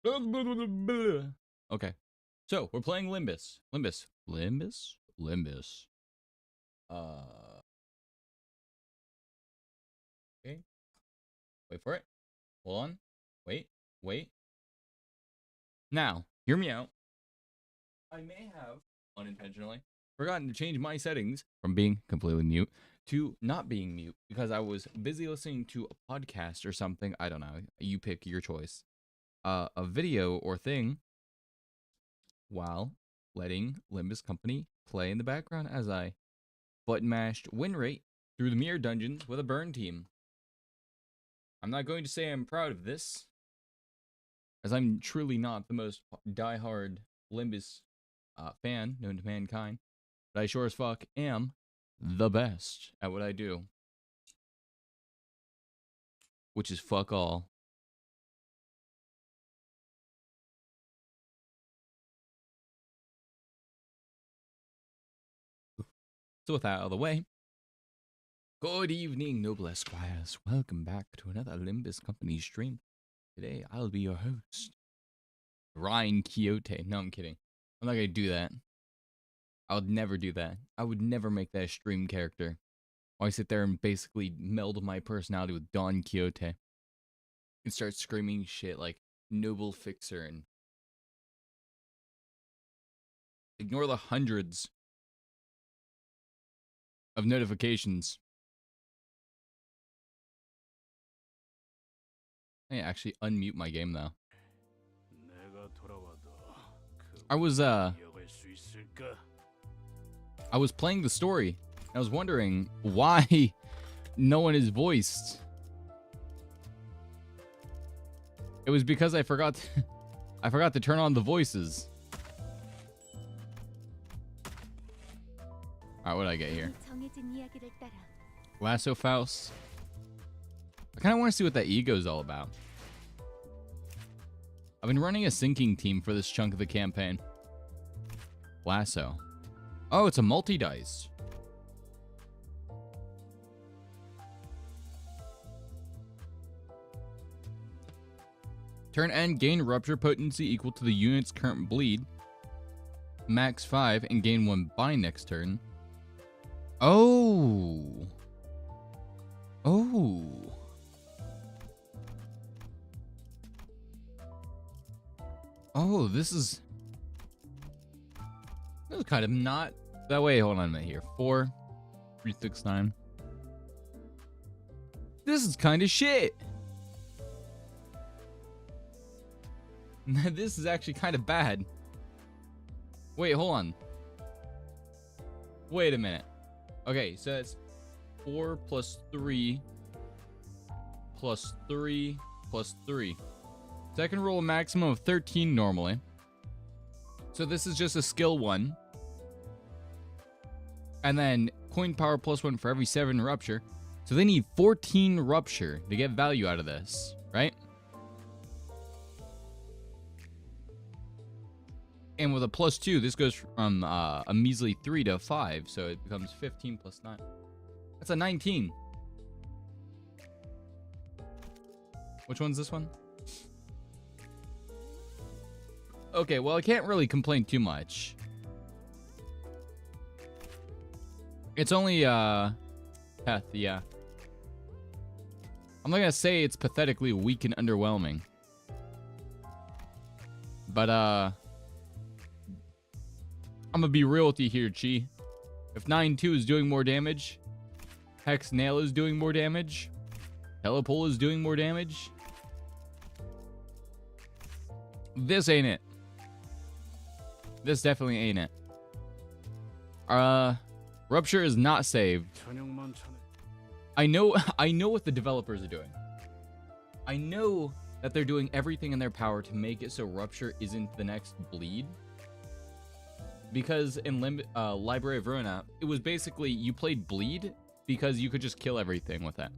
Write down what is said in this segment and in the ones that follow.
Okay. So, we're playing Limbus. Limbus. Okay. Wait for it. Hold on. Wait. Now, hear me out. I may have, unintentionally, forgotten to change my settings from being completely mute to not being mute because I was busy listening to a podcast or something. I don't know. You pick your choice. A video or thing while letting Limbus Company play in the background as I button mashed win rate through the mirror dungeons with a burn team. I'm not going to say I'm proud of this, as I'm truly not the most diehard Limbus fan known to mankind, but I sure as fuck am the best at what I do, which is fuck all. So with that out of the way, good evening, noble esquires. Welcome back to another Limbus Company stream. Today, I'll be your host, RyneVera. No, I'm kidding. I'm not gonna do that. I would never do that. I would never make that a stream character. Or I sit there and basically meld my personality with Don Quixote and start screaming shit like Noble Fixer and ignore the hundreds of notifications. I actually unmute my game though. I was playing the story. I was wondering why no one is voiced. It was because I forgot to turn on the voices. Alright, what did I get here? Lasso Faust. I kind of want to see what that ego is all about. I've been running a sinking team for this chunk of the campaign. Lasso. Oh, it's a multi-dice. Turn end, gain rupture potency equal to the unit's current bleed. Max 5 and gain 1 bind next turn. Oh. Oh, this is kind of not that way. Hold on a minute here. 4, 3, 6, 9. This is kind of shit. This is actually kind of bad. Wait, hold on. Wait a minute. Okay, so it's 4 plus 3 plus 3 plus 3. So I can roll a maximum of 13 normally. So this is just a skill 1. And then coin power plus 1 for every 7 rupture. So they need 14 rupture to get value out of this, right? And with a plus 2, this goes from a measly 3 to 5. So it becomes 15 plus 9. That's a 19. Which one's this one? Okay, well, I can't really complain too much. It's only, Peth, yeah. I'm not gonna say it's pathetically weak and underwhelming. But, I'm gonna be real with you here, Chi. If 9-2 is doing more damage, Hex Nail is doing more damage, Telepole is doing more damage, this ain't it. This definitely ain't it. Rupture is not saved. I know what the developers are doing. I know that they're doing everything in their power to make it so Rupture isn't the next bleed. Because in Library of Ruina, it was basically you played bleed because you could just kill everything with it.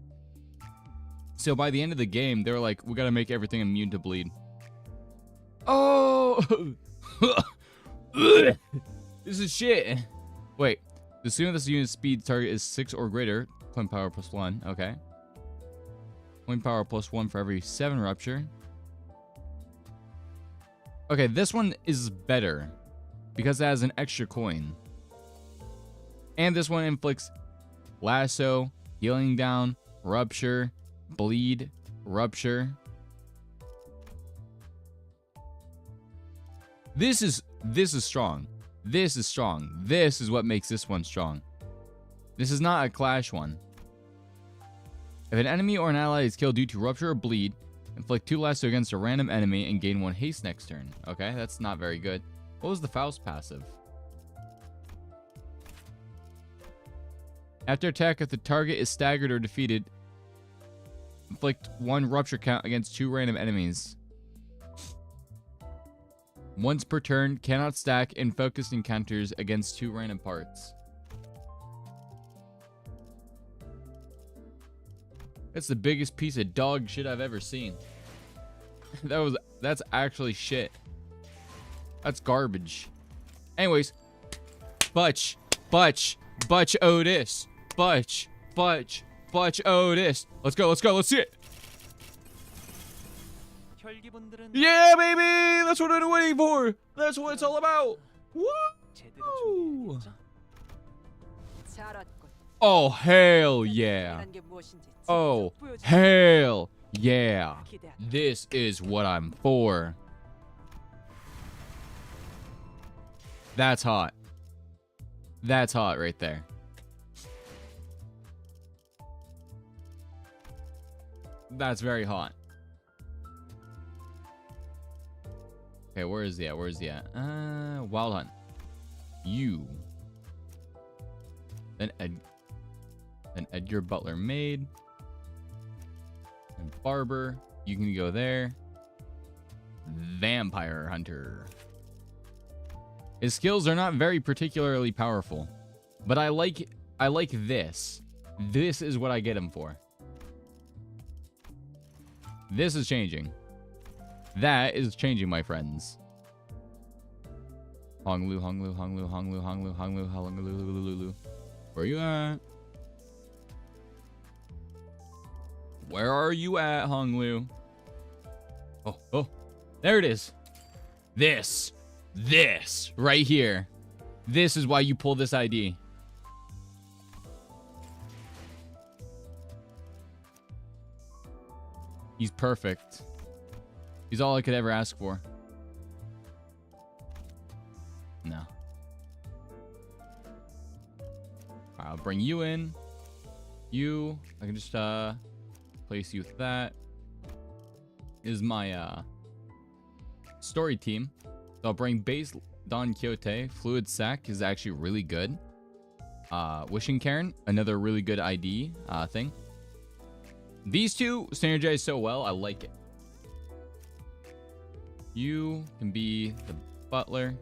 So by the end of the game, they were like, we gotta make everything immune to bleed. Oh! This is shit. Wait, the sooner this unit's speed target is 6 or greater, coin power plus 1. Okay. Coin power plus 1 for every 7 rupture. Okay, this one is better because it has an extra coin. And this one inflicts lasso, healing down, rupture, bleed, rupture. This is strong. This is strong. This is what makes this one strong. This is not a clash one. If an enemy or an ally is killed due to rupture or bleed, inflict 2 lasso against a random enemy and gain 1 haste next turn. Okay, that's not very good. What was the Faust passive? After attack, if the target is staggered or defeated, inflict 1 rupture count against 2 random enemies. Once per turn, cannot stack and focused encounters against 2 random parts. That's the biggest piece of dog shit I've ever seen. That's actually shit. That's garbage. Anyways, Butch Otis. Butch Otis. Let's go, let's see it. Yeah, baby! That's what I'm waiting for. That's what it's all about. Woo! Oh, hell yeah. Oh, hell yeah. This is what I'm for. That's hot. That's hot right there. That's very hot. Okay, where is he at? Where is he at? Wild Hunt. You. Then Edgar Butler Maid. And Barber. You can go there. Vampire Hunter. His skills are not very particularly powerful, but I like this. This is what I get him for. This is changing. That is changing, my friends. Honglu. Where you at? Where are you at, Honglu? Oh, there it is. This right here. This is why you pull this ID. He's perfect. He's all I could ever ask for. No. I'll bring you in. You, I can just place you with that. Is my story team. So I'll bring base Don Quixote. Fluid Sack is actually really good. Wishing Karen, another really good ID thing. These two synergize so well, I like it. You can be the butler.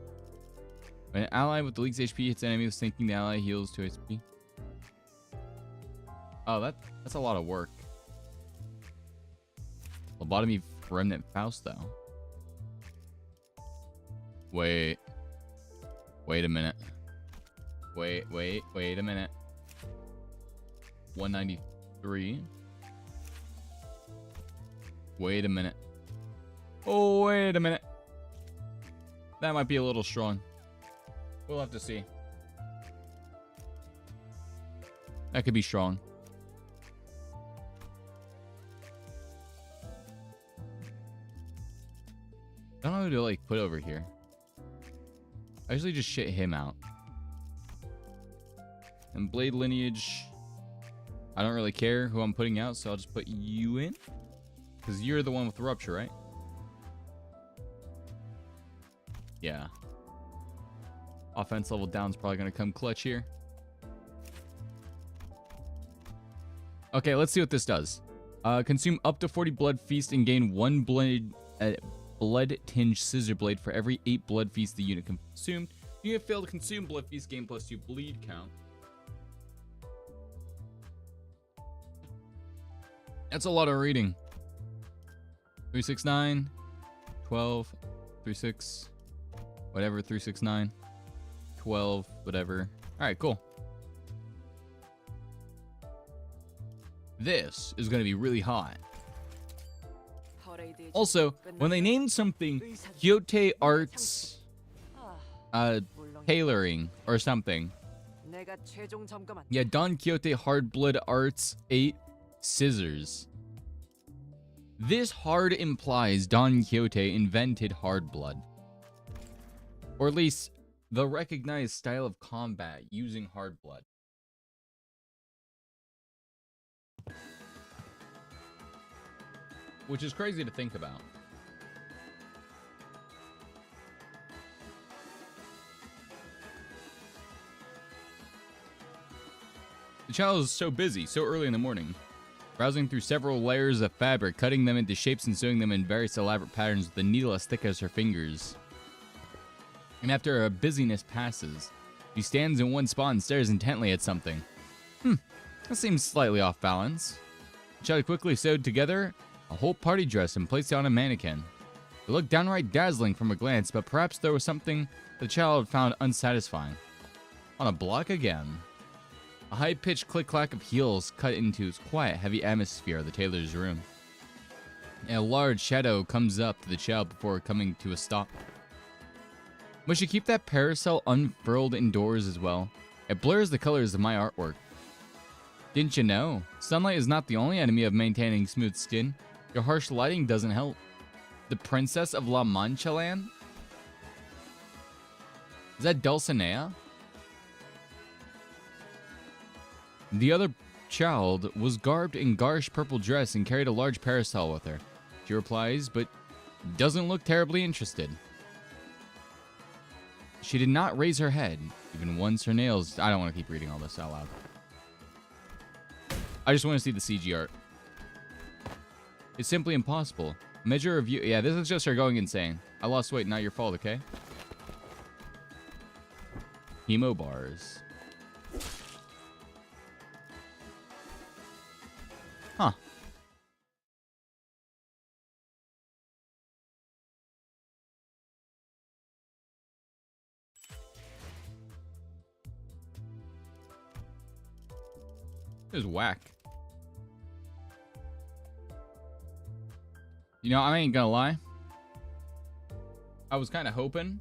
When an ally with the least HP hits an enemy with sinking, the ally heals 2 HP. Oh, that's a lot of work. Lobotomy Remnant Faust, though. Wait a minute. Wait a minute. 193. Wait a minute. Oh, wait a minute. That might be a little strong. We'll have to see. That could be strong. I don't know who to like put over here. I usually just shit him out. And Blade Lineage, I don't really care who I'm putting out, so I'll just put you in. Because you're the one with the rupture, right? Yeah. Offense level down is probably going to come clutch here. Okay, let's see what this does. Consume up to 40 blood feast and gain 1 blood tinged scissor blade for every 8 blood feast the unit consumed. Unit failed to consume blood feast, gain +2 bleed count. That's a lot of reading. 369, 12, 36, whatever, 369, 12, whatever. All right, cool. This is going to be really hot. Also, when they named something Kyoto Arts Tailoring or something. Yeah, Don Quixote Hardblood Arts 8 Scissors. This hard implies Don Quixote invented hardblood. Or at least the recognized style of combat using hardblood. Which is crazy to think about. The child is so busy, so early in the morning, browsing through several layers of fabric, cutting them into shapes and sewing them in various elaborate patterns with a needle as thick as her fingers. And after a busyness passes, she stands in one spot and stares intently at something. That seems slightly off balance. The child quickly sewed together a whole party dress and placed it on a mannequin. It looked downright dazzling from a glance, but perhaps there was something the child found unsatisfying. On a block again. A high-pitched click-clack of heels cut into its quiet, heavy atmosphere of the tailor's room. And a large shadow comes up to the child before coming to a stop. Must you keep that parasol unfurled indoors as well? It blurs the colors of my artwork. Didn't you know? Sunlight is not the only enemy of maintaining smooth skin. Your harsh lighting doesn't help. The Princess of La Mancha Land? Is that Dulcinea? The other child was garbed in garish purple dress and carried a large parasol with her. She replies, but doesn't look terribly interested. She did not raise her head, even once her nails... I don't want to keep reading all this out loud. I just want to see the CG art. It's simply impossible. Measure of view... Yeah, this is just her going insane. I lost weight, not your fault, okay? Hemo bars. Huh. This is whack. You know, I ain't gonna lie. I was kind of hoping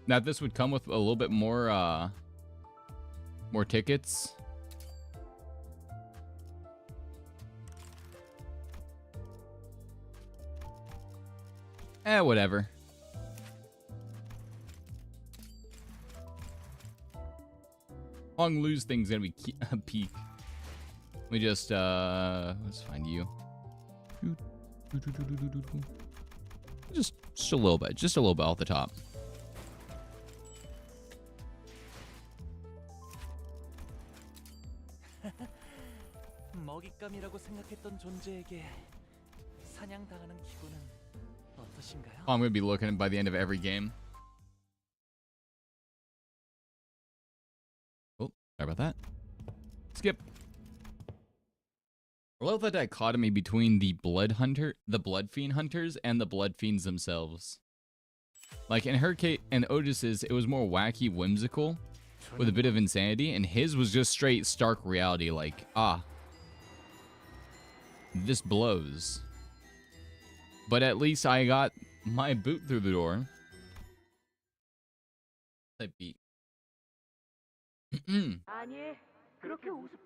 that this would come with a little bit more tickets. Whatever. Hong Lu's thing's gonna be a peak. Let me just, let's find you. Just a little bit. Just a little bit off the top. Oh, I'm gonna be looking by the end of every game. Oh, sorry about that. Skip. I love the dichotomy between the blood fiend hunters, and the blood fiends themselves. Like in her case, and Otis's, it was more wacky, whimsical, with a bit of insanity, and his was just straight stark reality. Like, this blows. But at least I got my boot through the door. Type beat.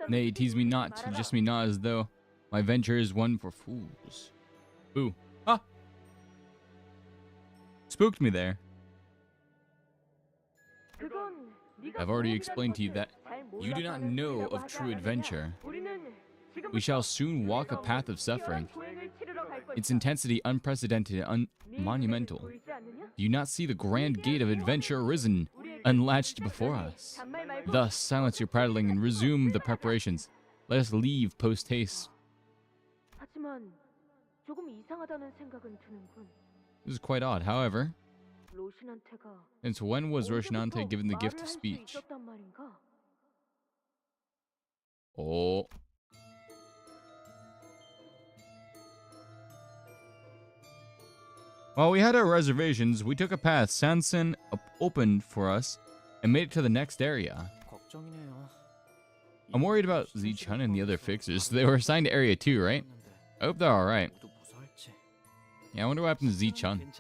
Nay, tease me not, just me not, as though my venture is one for fools. Ooh. Ah! Spooked me there. I've already explained to you that you do not know of true adventure. We shall soon walk a path of suffering. Its intensity unprecedented and monumental. Do you not see the grand gate of adventure arisen, unlatched before us? Thus, silence your prattling and resume the preparations. Let us leave post-haste. This is quite odd, however. Since when was Rocinante given the gift of speech? Oh. While we had our reservations, we took a path Sanson opened for us and made it to the next area. I'm worried about Z-Chun and the other fixers. They were assigned to Area 2, right? I hope they're alright. Yeah, I wonder what happened to Z-Chun.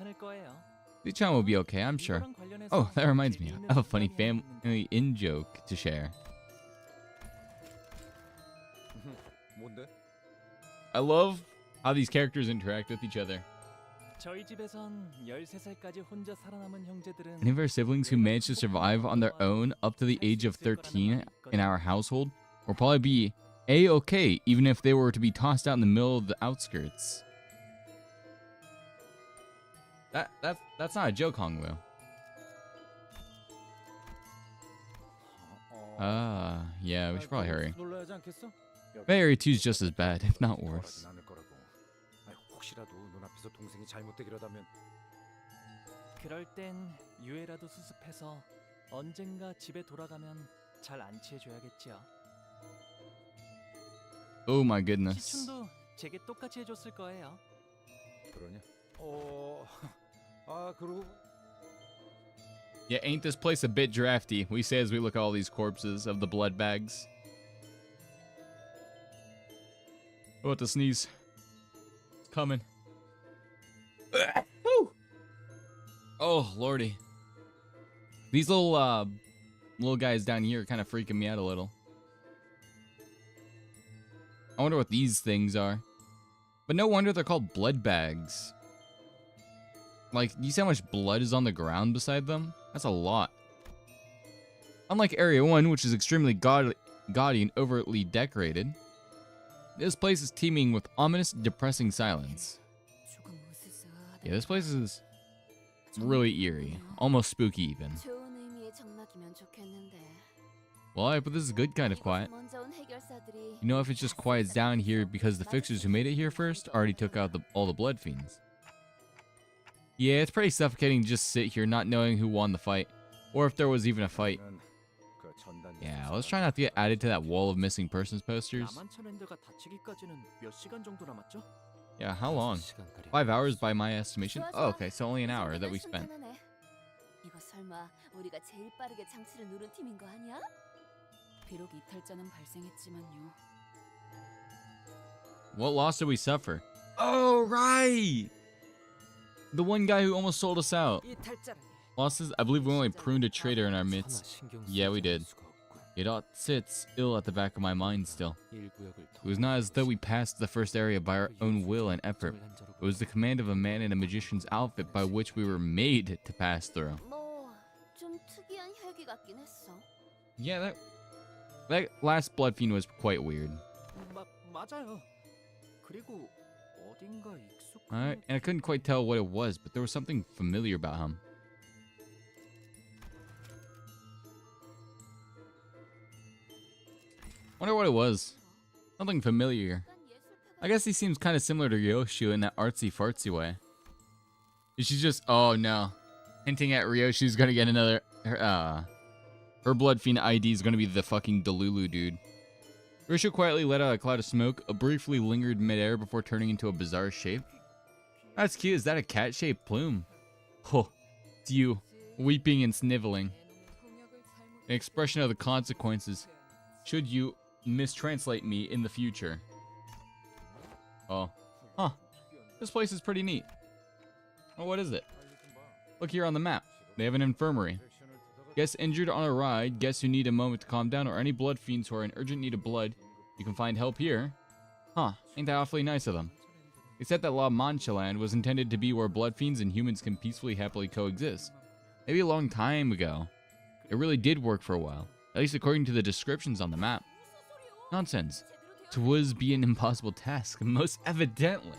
Z-Chun will be okay, I'm sure. Oh, that reminds me. I have a funny family in-joke to share. I love how these characters interact with each other. Any of our siblings who managed to survive on their own up to the age of 13 in our household will probably be A-okay, even if they were to be tossed out in the middle of the outskirts. That's not a joke, Hongwu. Yeah, we should probably hurry. Bay Area 2 is just as bad, if not worse. 그럴 땐 유해라도 수습해서 언젠가 집에 돌아가면 잘 안치해줘야겠지요. Oh my goodness. 시춘도 제게 똑같이 해줬을 거예요. 그러냐? 그러고. Yeah, ain't this place a bit drafty? We say as we look at all these corpses of the blood bags. About to sneeze. It's coming. Oh, lordy. These little guys down here are kind of freaking me out a little. I wonder what these things are. But no wonder they're called blood bags. Like, you see how much blood is on the ground beside them? That's a lot. Unlike Area 1, which is extremely gaudy and overtly decorated, this place is teeming with ominous, depressing silence. Yeah, this place is really eerie. Almost spooky, even. Well, but this is good kind of quiet. You know, if it's just quiets down here because the fixers who made it here first already took out all the blood fiends. Yeah, it's pretty suffocating to just sit here not knowing who won the fight, or if there was even a fight. Yeah, let's try not to get added to that wall of missing persons posters. Yeah, how long? 5 hours by my estimation? Oh, okay, so only an hour that we spent. What loss did we suffer? Oh, right! The one guy who almost sold us out. Losses? I believe we only pruned a traitor in our midst. Yeah, we did. It sits ill at the back of my mind still. It was not as though we passed the first area by our own will and effort. It was the command of a man in a magician's outfit by which we were made to pass through. Yeah, that last blood fiend was quite weird. Alright, and I couldn't quite tell what it was, but there was something familiar about him. Wonder what it was. Something familiar. I guess he seems kind of similar to Ryoshu in that artsy-fartsy way. She's just, oh no. Hinting at Ryoshu's gonna get another, her blood fiend ID is gonna be the fucking Delulu dude. Ryoshu quietly let out a cloud of smoke, briefly lingered midair before turning into a bizarre shape. That's cute, is that a cat-shaped plume? Oh, it's you, weeping and sniveling. An expression of the consequences, should you mistranslate me in the future. Oh. Huh. This place is pretty neat. Oh, what is it? Look here on the map. They have an infirmary. Guests injured on a ride, guests who need a moment to calm down, or any blood fiends who are in urgent need of blood, you can find help here. Huh. Ain't that awfully nice of them. They said that La Mancha Land was intended to be where blood fiends and humans can peacefully, happily coexist. Maybe a long time ago. It really did work for a while. At least according to the descriptions on the map. Nonsense. 'Twas be an impossible task, most evidently.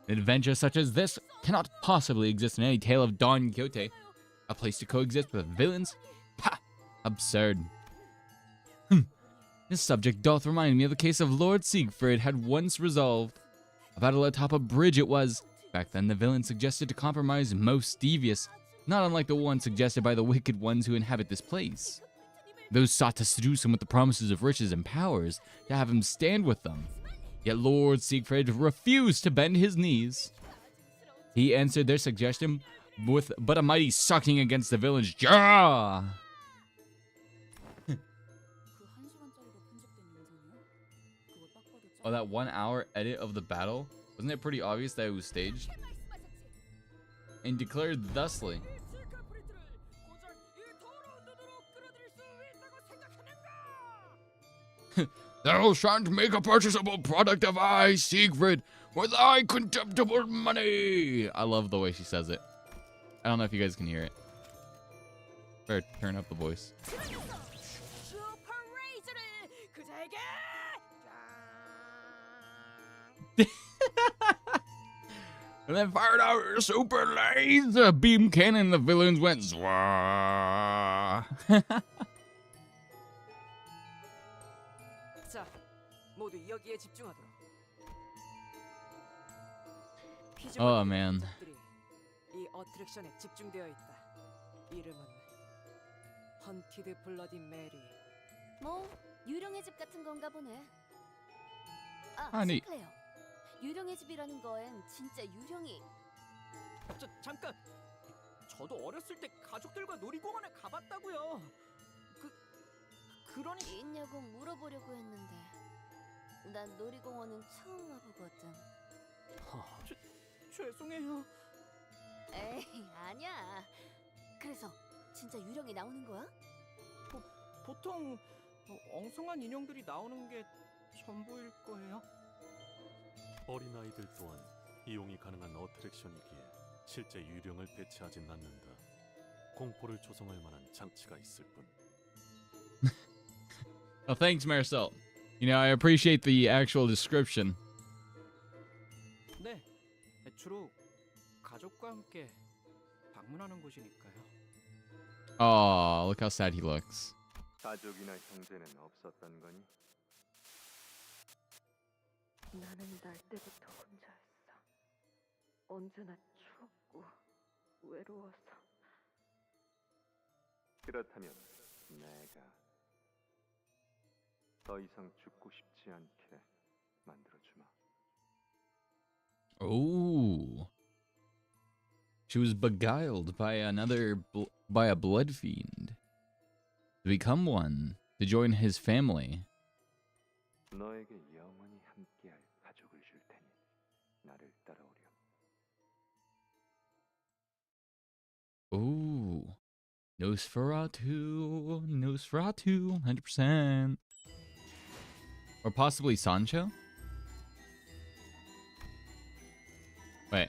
An adventure such as this cannot possibly exist in any tale of Don Quixote. A place to coexist with villains? Ha! Absurd. This subject doth remind me of the case of Lord Siegfried had once resolved. A battle atop a bridge it was. Back then the villain suggested a compromise most devious, not unlike the one suggested by the wicked ones who inhabit this place. Those sought to seduce him with the promises of riches and powers, to have him stand with them. Yet Lord Siegfried refused to bend his knees. He answered their suggestion with but a mighty sucking against the villain's jaw. Oh, that 1 hour edit of the battle? Wasn't it pretty obvious that it was staged? And declared thusly. Thou shalt make a purchasable product of I, Siegfried, with thy contemptible money. I love the way she says it. I don't know if you guys can hear it. Better turn up the voice. And then fired out her super laser beam cannon. The villains went zwah. 자, 모두 여기에 집중하도록. Oh man. 이 어트랙션에 집중되어 있다. 이름은 헌티드 블러디 메리. 뭐 유령의 집 같은 건가 보네. 아니. 시클레어. 유령의 집이라는 거엔 진짜 유령이. 잠깐. 저도 어렸을 때 가족들과 놀이공원에 가봤다고요. 그러니 있냐고 물어보려고 했는데 난 놀이공원은 처음 와보거든. 죄송해요. 에이 아니야. 그래서 진짜 유령이 나오는 거야? 보통 엉성한 인형들이 나오는 게 전부일 거예요. 어린아이들 또한 이용이 가능한 어트랙션이기에 실제 유령을 배치하진 않는다. 공포를 조성할 만한 장치가 있을 뿐. Oh, thanks, Marcel. You know, I appreciate the actual description. 네, 주로 가족과 함께 방문하는 곳이니까요. Oh, look how sad he looks. 가족이나 형제는 없었던 거니? 나는 날 때부터 혼자였어. 언제나 추웠고 외로워서. 그렇다면 내가 더 이상 죽고 싶지 않게 만들어주마. Oh. She was beguiled by by a blood fiend to become one, to join his family. 너에게 영원히 함께할 가족을 줄 테니 나를 따라오렴. Ooh. Nosferatu. Nosferatu. 100%. Or possibly Sancho? Wait.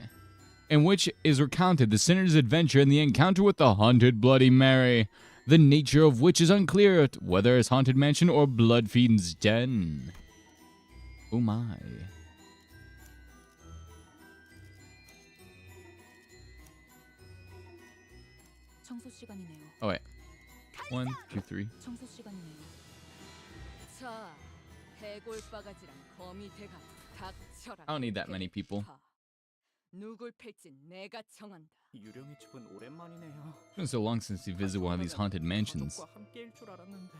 In which is recounted the sinner's adventure in the encounter with the haunted Bloody Mary, the nature of which is unclear, whether it's haunted mansion or blood fiend's den. Oh my. 청소 시간이네요. Oh wait. 1, 2, 3. 청소 시간이네요. 자, 해골바가지랑 거미대가 닥쳐라. I don't need that many people. 누굴 팰지 내가 정한다. 유령의 집은 오랜만이네요. It's been so long since you visited one of these haunted mansions. 가족과 함께일 줄 알았는데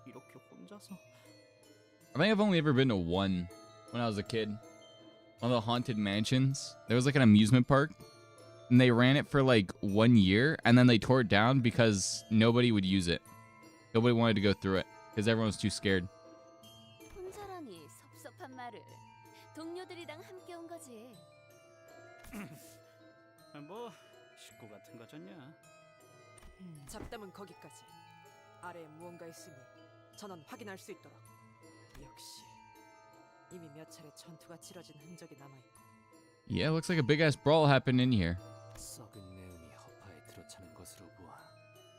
이렇게 혼자서. I think I've only ever been to one when I was a kid. One of the haunted mansions. There was like an amusement park. And they ran it for like 1 year. And then they tore it down because nobody would use it. Nobody wanted to go through it. Because everyone was too scared. 혼자라니 섭섭한 말을. 동료들이랑 함께 온 거지. 뭐 식구 같은 거잖냐. 잡담은 거기까지. 아래에 무언가 있으니 전원 확인할 수 있도록. 역시 이미 몇 차례 전투가 치러진 흔적이 남아있고. Yeah, looks like a big ass brawl happened in here. 썩은 내음이 허파에 들어차는 것으로 보아.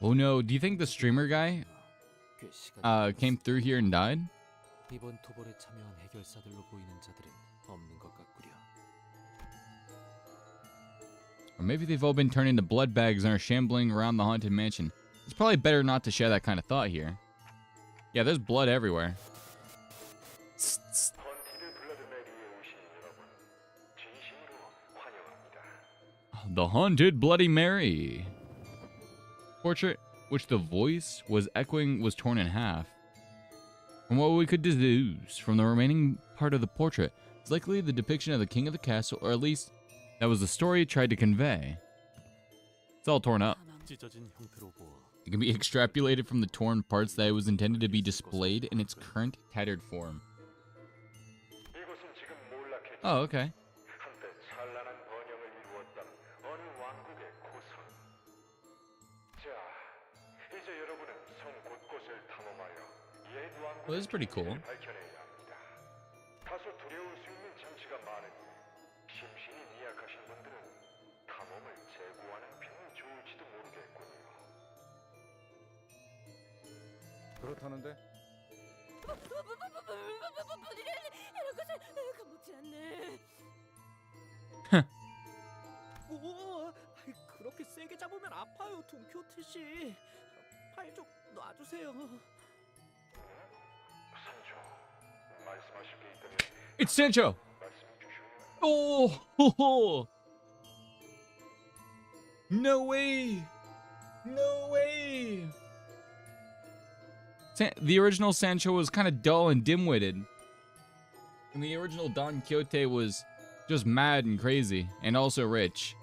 Oh no, do you think the streamer guy 꽤 시간이 came through here and died? 이번 토벌에 참여한 해결사들로 보이는 자들은 없는 것 같구려. Or maybe they've all been turned into blood bags and are shambling around the haunted mansion. It's probably better not to share that kind of thought here. Yeah, there's blood everywhere. The Haunted Bloody Mary. Portrait, which the voice was echoing, was torn in half. From what we could deduce from the remaining part of the portrait, it's likely the depiction of the king of the castle, or at least that was the story it tried to convey. It's all torn up. 찢어진 형태로 보아. It can be extrapolated from the torn parts that it was intended to be displayed in its current tattered form. Oh, okay. 한때 찬란한 번영을 이루었던 어느 왕국의 고성. 자, 이제 여러분은 성 곳곳을 탐험하여 옛 왕국의 Well, this is pretty cool. 비밀을 밝혀내야 합니다. 다소 두려울 수 있는 장치가 많으니 심신이 미약하신 분들은 탐험을 재고하는 편이 좋을지도 모르겠군요. 그렇다는데 이런 것을 겁먹지 않네. 오, 그렇게 세게 잡으면 아파요, 돈키호테 씨. 팔 좀 놔주세요. 산초, 말씀하실 게 있다면 It's Sancho. 말씀 주시오. Oh, ho, ho. No way. No way. The original Sancho was kind of dull and dim-witted. And the original Don Quixote was just mad and crazy and also rich.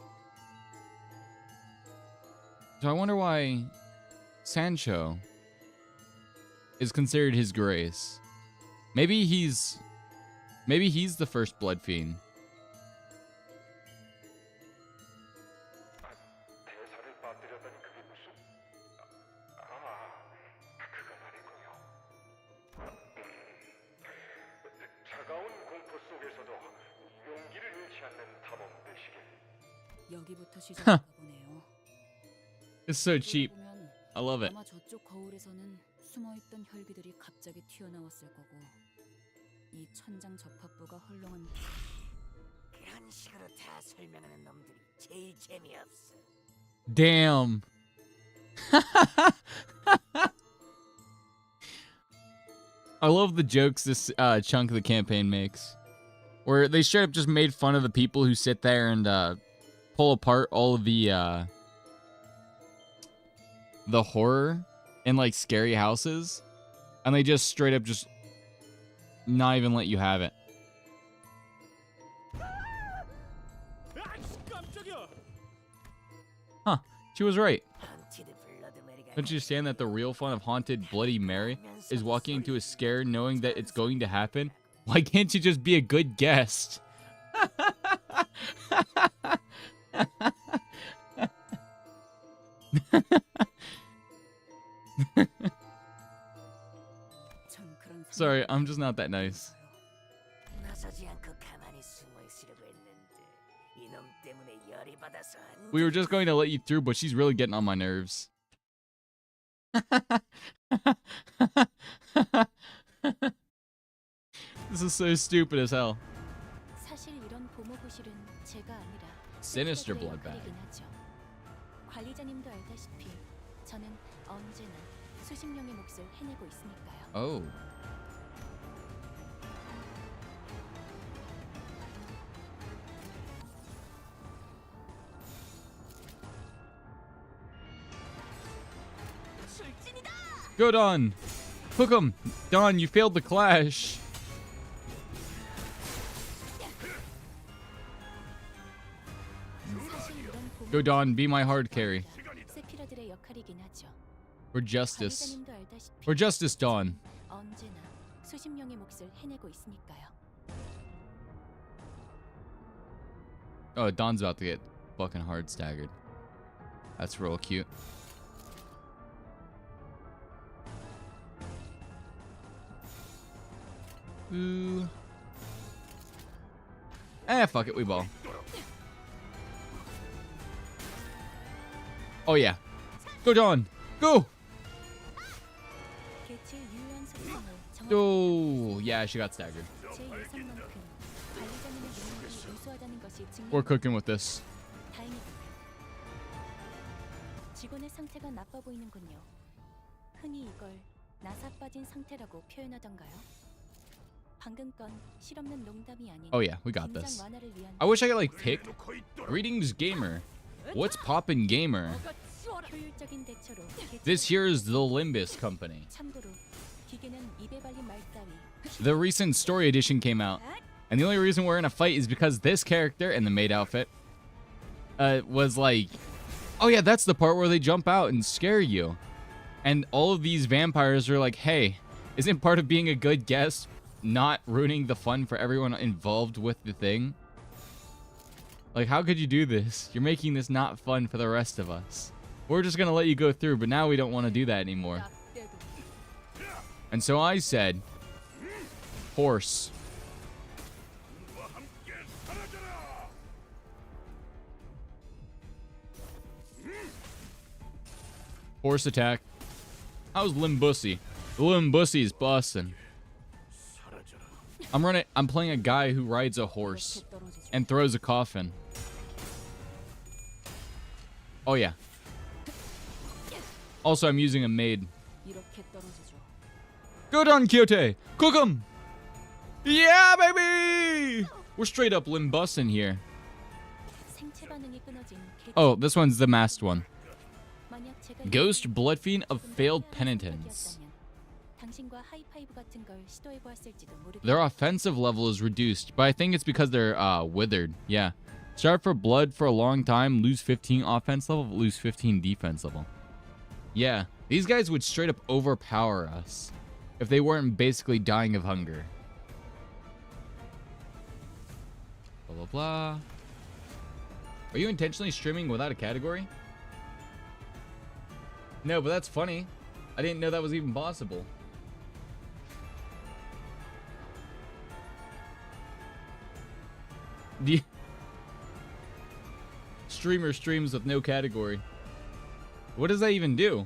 So I wonder why Sancho is considered his grace. Maybe he's the first blood fiend. 대사를 빠뜨렸다니 그게 무슨... 그건 아니군요. 차가운 공포 속에서도 용기를 잃지 않는 탐험 되시길. 여기부터 시작할까 보네요. It's so cheap. 보면 I love it. 아마 저쪽 거울에서는 숨어있던 혈기들이 갑자기 튀어나왔을 거고 이 천장 접합부가 헐렁한 그런 식으로 다 설명하는 놈들이 제일 재미없어. Damn. I love the jokes this chunk of the campaign makes. Where they straight up just made fun of the people who sit there and pull apart all of the horror and like scary houses. And they just straight up just not even let you have it. Huh. She was right. Don't you understand that the real fun of Haunted Bloody Mary is walking into a scare knowing that it's going to happen? Why can't you just be a good guest? Sorry, I'm just not that nice. We were just going to let you through, but she's really getting on my nerves. This is so stupid as hell. 사실 이런 보모부실은 제가 아니라 Sinister 세피라드의 blood bag. 역할이긴 하죠. 관리자님도 알다시피 저는 언제나 수십 명의 몫을 해내고 있으니까요. Oh. Go, Don. Hook him. Don, you failed the clash. 사실 이런 Go, Don. Be my hard carry. 세피라드의 역할이긴 하죠. For justice. 관리자님도 알다시피 For justice, Don. 언제나 수십 명의 몫을 해내고 있으니까요. Oh, Don's about to get fucking hard staggered. That's real cute. Ooh. Fuck it, we ball. Oh yeah. Go, Don. Go! 개체의 유효한 속성을 정확히 Oh, yeah, she got staggered. 제 예상만큼 관리자님의 능력이 우수하다는 것이 We're 증명. cooking with this. 다행이군요. 직원의 상태가 나빠 보이는군요. 흔히 이걸 나사 빠진 상태라고 표현하던가요? 방금 건 실없는 농담이 아닌 Oh yeah, we got 긴장 this. 완화를 위한 I wish I could like pick Greetings Gamer. What's poppin' gamer? 효율적인 대처로 This here is the Limbus company. 참고로 기계는 입에 발린 말 따위 The recent story edition came out. And the only reason we're in a fight is because this character in the maid outfit was like, oh yeah, that's the part where they jump out and scare you. And all of these vampires are like, hey, isn't part of being a good guest not ruining the fun for everyone involved with the thing? Like, how could you do this? You're making this not fun for the rest of us. We're just gonna let you go through, but now we don't want to do that anymore. And so I said, horse. Horse attack. How's Limbussy? Limbussy's bussin'. I'm playing a guy who rides a horse and throws a coffin. Oh yeah. Also, I'm using a maid. Good on Kyote. Cook 'em. Yeah, baby. We're straight up Limbussin' here. Oh, this one's the masked one. Ghost Bloodfiend of Failed Penitents. Their offensive level is reduced, but I think it's because they're withered. Yeah. Start for blood for a long time, lose 15 offense level, lose 15 defense level. Yeah, these guys would straight up overpower us if they weren't basically dying of hunger. Blah, blah, blah. Are you intentionally streaming without a category? No, but that's funny. I didn't know that was even possible. Streamer streams with no category. What does that even do?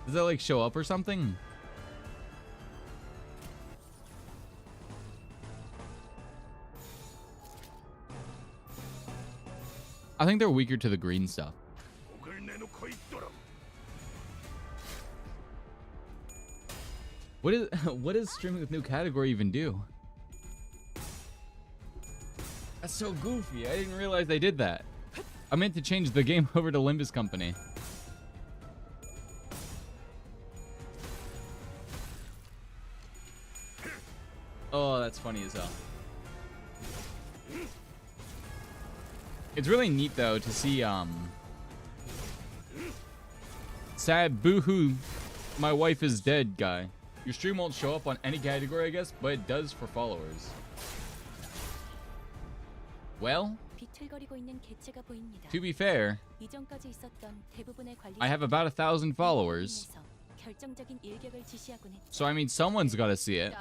Does that like show up or something? I think they're weaker to the green stuff. What does streaming with no category even do? That's so goofy. I didn't realize they did that. I meant to change the game over to Limbus Company. Oh, that's funny as hell. It's really neat though to see sad boohoo my wife is dead guy. Your stream won't show up on any category, I guess, but it does for followers. Well, to be fair, I have about 1,000 followers. So I mean, someone's got to see it.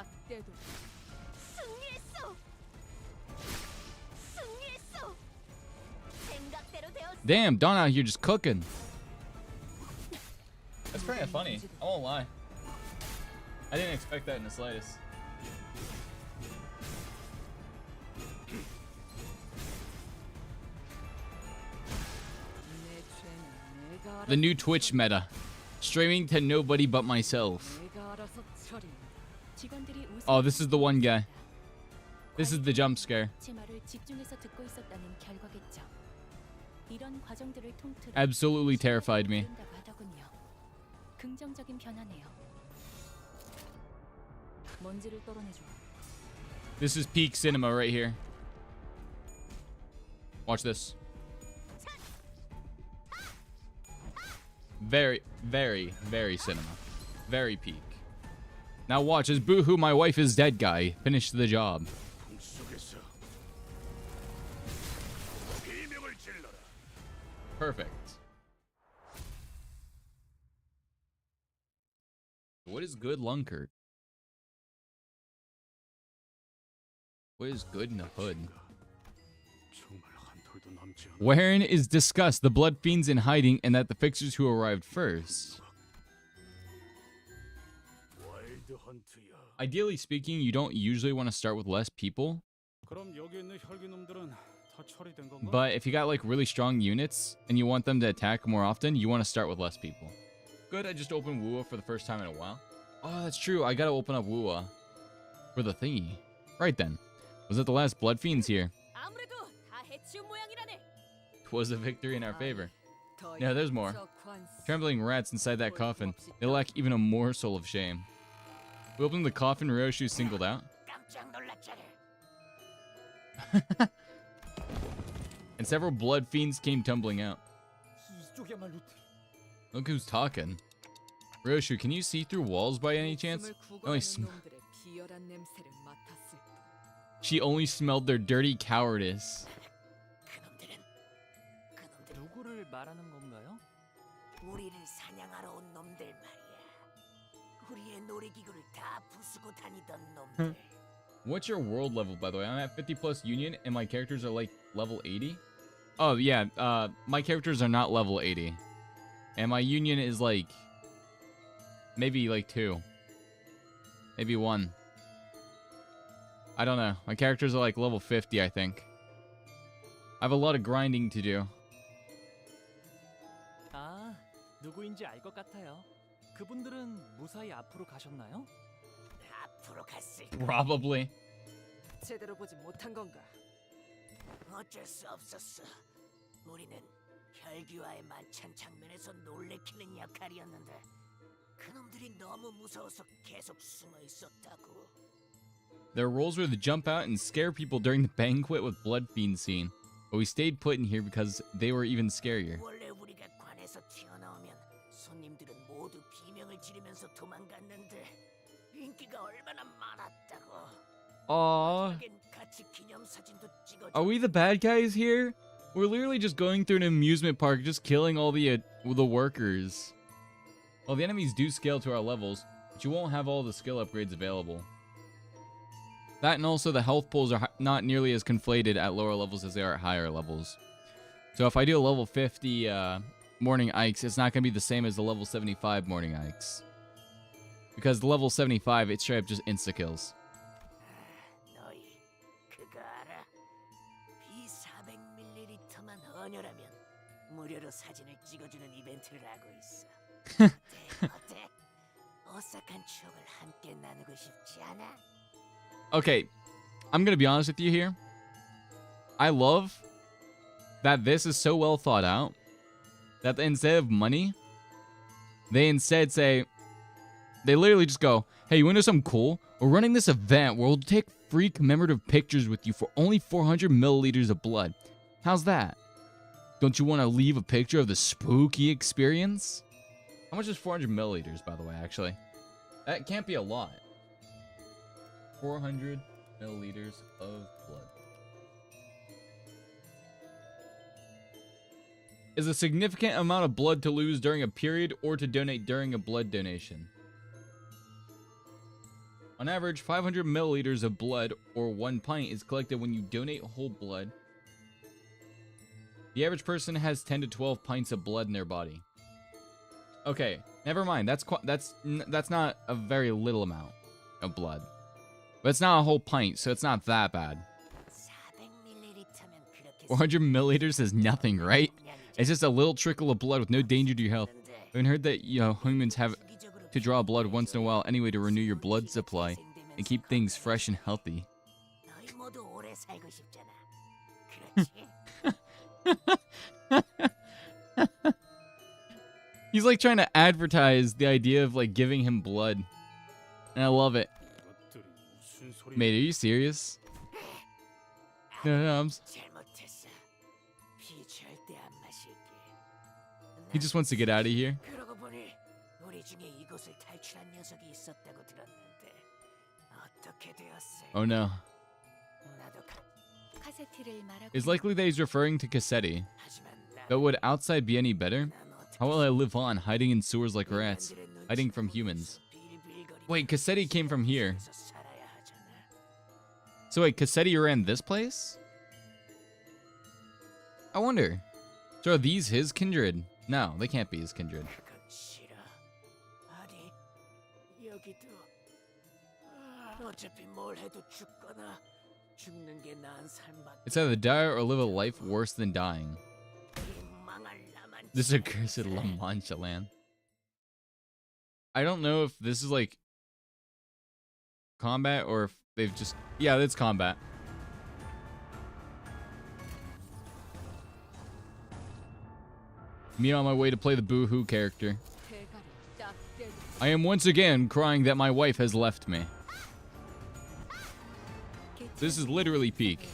Damn, Don out here just cooking. That's kind of funny. I won't lie. I didn't expect that in the slightest. The new Twitch meta. Streaming to nobody but myself. Oh, this is the one guy. This is the jump scare. Absolutely terrified me. This is peak cinema right here. Watch this. Very, very, very cinema. Very peak. Now watch as boohoo my wife is dead guy finish the job. Perfect. What is good Lunkert? What is good in the hood? Wherein is discussed the blood fiends in hiding and that the fixers who arrived first. Ideally speaking, you don't usually want to start with less people. But if you got like really strong units and you want them to attack more often, you want to start with less people. Good, I just opened Wua for the first time in a while. Oh, that's true. I gotta open up Wua for the thingy. Right then. Was it the last blood fiends here? Was a victory in our favor. No, there's more. Trembling rats inside that coffin. They lack even a morsel of shame. We opened the coffin Ryoshu singled out. And several blood fiends came tumbling out. Look who's talking. Ryoshu, can you see through walls by any chance? 비열한 냄새를 맡았을 뿐. She only smelled their dirty cowardice. 그놈들은 누구를 말하는 건가요? 우리를 사냥하러 온 놈들 말이야. 우리의 놀이기구를 다 부수고 다니던 놈들. What's your world level, by the way? I'm at 50 plus union, and my characters are like level 80. Oh yeah, my characters are not level 80, and my union is like maybe like 2, maybe 1. I don't know. My characters are like level 50, I think. I have a lot of grinding to do. 아, 누구인지 알 것 같아요. 그분들은 무사히 앞으로 가셨나요? 앞으로 갔을 Probably. 제대로 보지 못한 건가? 어쩔 수 없었어. 우리는 혈기와의 만찬 장면에서 놀래키는 역할이었는데 그놈들이 너무 무서워서 계속 숨어 있었다고. Their roles were to jump out and scare people during the banquet with blood fiend scene, but we stayed put in here because they were even scarier. 원래 우리가 관에서 튀어나오면 손님들은 모두 비명을 지르면서 도망갔는데 인기가 얼마나 많았다고. Aww. 하긴 같이 기념사진도 찍어줘. Are we the bad guys here? We're literally just going through an amusement park, just killing all the workers. Well, the enemies do scale to our levels, but you won't have all the skill upgrades available. That and also the health pools are not nearly as conflated at lower levels as they are at higher levels. So if I do a level 50 morning Ikes, it's not going to be the same as the level 75 morning Ikes. Because the level 75, it's straight up just insta-kills. 너희 그거 알아? B400ml만 헌혈하면 무료로 사진을 찍어주는 이벤트를 하고 있어. 어때? 오싹한 추억을 함께 나누고 싶지 않아? Okay, I'm going to be honest with you here. I love that this is so well thought out that instead of money, they instead say, they literally just go, hey, you want to know something cool? We're running this event where we'll take free commemorative pictures with you for only 400 milliliters of blood. How's that? Don't you want to leave a picture of the spooky experience? How much is 400 milliliters, by the way, actually? That can't be a lot. 400 milliliters of blood is a significant amount of blood to lose during a period or to donate during a blood donation. On average, 500 milliliters of blood or 1 pint is collected when you donate whole blood. The average person has 10 to 12 pints of blood in their body. Okay, never mind. That's not a very little amount of blood. But it's not a whole pint, so it's not that bad. 400 milliliters is nothing, right? It's just a little trickle of blood with no danger to your health. I've even heard that, humans have to draw blood once in a while anyway to renew your blood supply and keep things fresh and healthy. He's like trying to advertise the idea of like giving him blood. And I love it. Mate, are you serious? No, he just wants to get out of here. Oh no. It's likely that he's referring to Cassetti. But would outside be any better? How will I live on, hiding in sewers like rats, hiding from humans? Wait, Cassetti came from here. So wait, Cassetti ran this place? I wonder. So are these his kindred? No, they can't be his kindred. It's either die or live a life worse than dying. This accursed La Mancha land. I don't know if this is like combat or if they've just... Yeah, it's combat. Me on my way to play the Boo-hoo character. I am once again crying that my wife has left me. This is literally peak.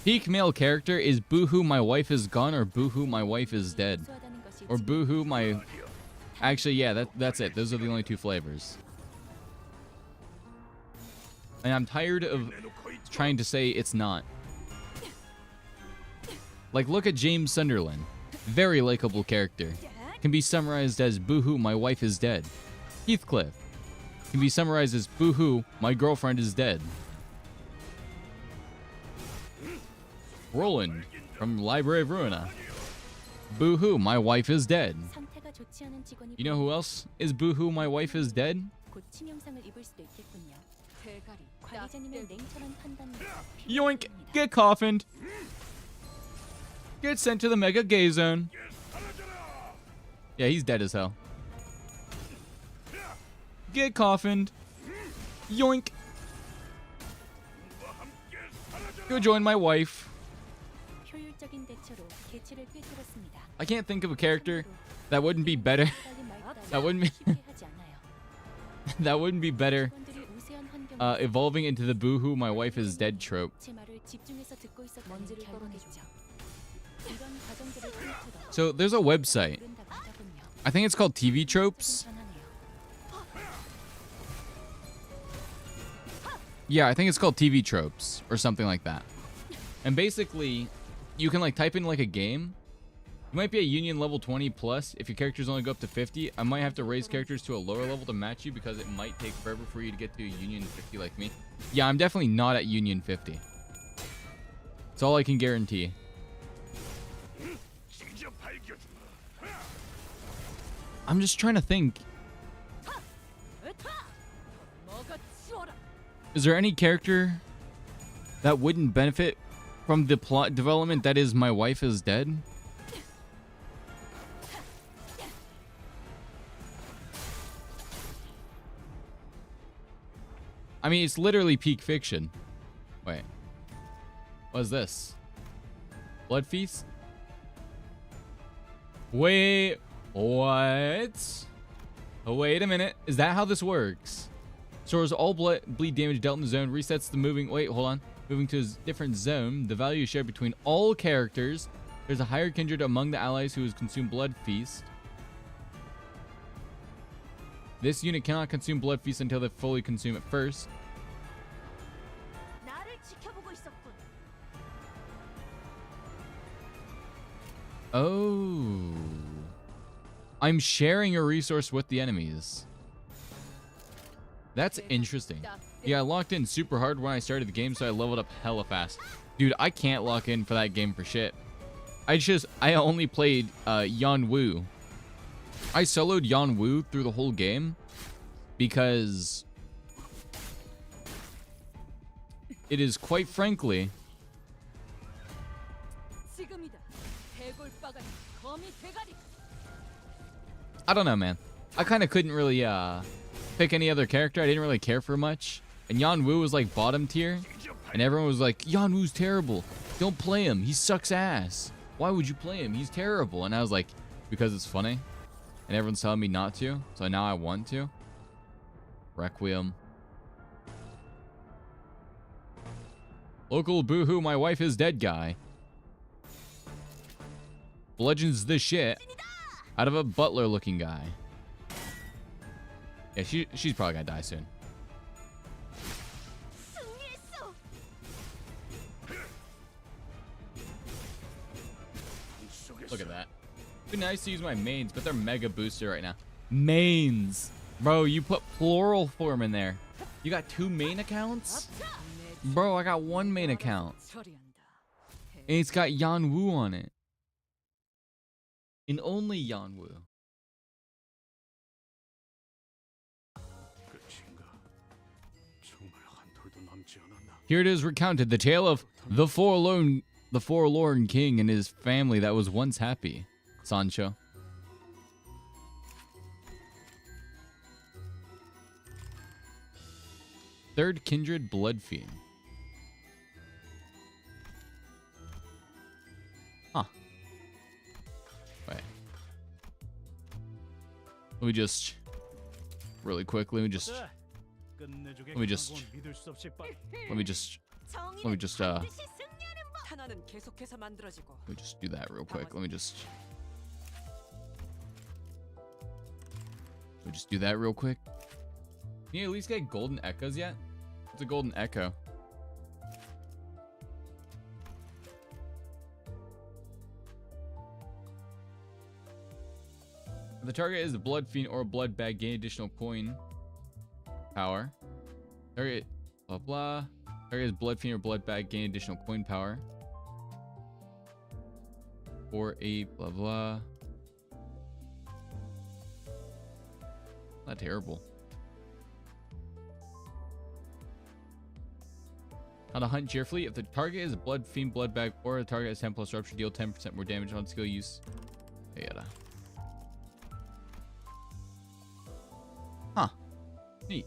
Peak male character is Boo-hoo my wife is gone or Boo-hoo my wife is dead. Or Boo-hoo my... Actually, yeah, that's it. Those are the only two flavors. And I'm tired of trying to say it's not. Like, look at James Sunderland. Very likable character. Can be summarized as boo-hoo, my wife is dead. Heathcliff can be summarized as boo-hoo, my girlfriend is dead. Roland from Library of Ruina. Boo-hoo, my wife is dead. 상태가 좋지 않은 직원이 You know who else is boo-hoo, my wife is dead? 곧 치명상을 입을 수도 있겠군요. 대가리 관리자님의 냉철한 판단이 Yoink! Get coffined! Get sent to the Mega Gay Zone. Yeah, he's dead as hell. Get coffined. Yoink! Go join my wife. 효율적인 대처로 개체를 꿰뚫었습니다. I can't think of a character that wouldn't be better. That wouldn't be that wouldn't be better evolving into the boohoo my wife is dead trope. 제 말을 집중해서 듣고 있었다는 결과겠죠. 이런 과정들을 통틀어 So there's a website. 모른다고 하더군요. I think it's called TV Tropes. 전하네요. Yeah, I think it's called TV Tropes or something like that. And basically, you can like type in like a game. You might be a union level 20 plus. If your characters only go up to 50, I might have to raise characters to a lower level to match you because it might take forever for you to get to union 50 like me. Yeah, I'm definitely not at union 50. That's all I can guarantee. I'm just trying to think. Is there any character that wouldn't benefit from the plot development that is my wife is dead? I mean, it's literally peak fiction. Wait. What is this? Blood Feast? Wait. What? Oh, wait a minute. Is that how this works? Stores all bleed damage dealt in the zone. Resets the moving... Wait, hold on. Moving to a different zone. The value is shared between all characters. There's a higher kindred among the allies who has consumed Blood Feast. This unit cannot consume Blood Feast until they fully consume it first. Oh. I'm sharing a resource with the enemies. That's interesting. Yeah, I locked in super hard when I started the game, so I leveled up hella fast. Dude, I can't lock in for that game for shit. I only played Yan Wu. I soloed Yan Wu through the whole game because it is quite frankly I don't know, man. I kind of couldn't really pick any other character. I didn't really care for much. And Yan Wu was like bottom tier. And everyone was like, Yan Wu's terrible. Don't play him. He sucks ass. Why would you play him? He's terrible. And I was like, because it's funny. And everyone's telling me not to. So now I want to. Requiem. Local boohoo, my wife is dead guy. Bludgeons the shit out of a butler looking guy. Yeah, she's probably gonna die soon. Look at that. It'd be nice to use my mains, but they're mega boosted right now. Mains. Bro, you put plural form in there. You got 2 main accounts? Bro, I got 1 main account. And it's got Yan Wu on it. And only Yan Wu. Here it is recounted, the tale of the forlorn king and his family that was once happy. Sancho. Third kindred blood fiend. Huh. Wait. Let me just really quick, let me just do that real quick. Let me just do that real quick. Can you at least get golden echoes yet? It's a golden echo. If the target is a blood fiend or a blood bag, gain additional coin power. Target blah blah. Target is blood fiend or blood bag, gain additional coin power. Or a blah blah. Not terrible. How to hunt cheerfully. If the target is a blood fiend, blood bag, or the target has 10 plus rupture, deal 10% more damage on skill use. Yada. Huh. Neat.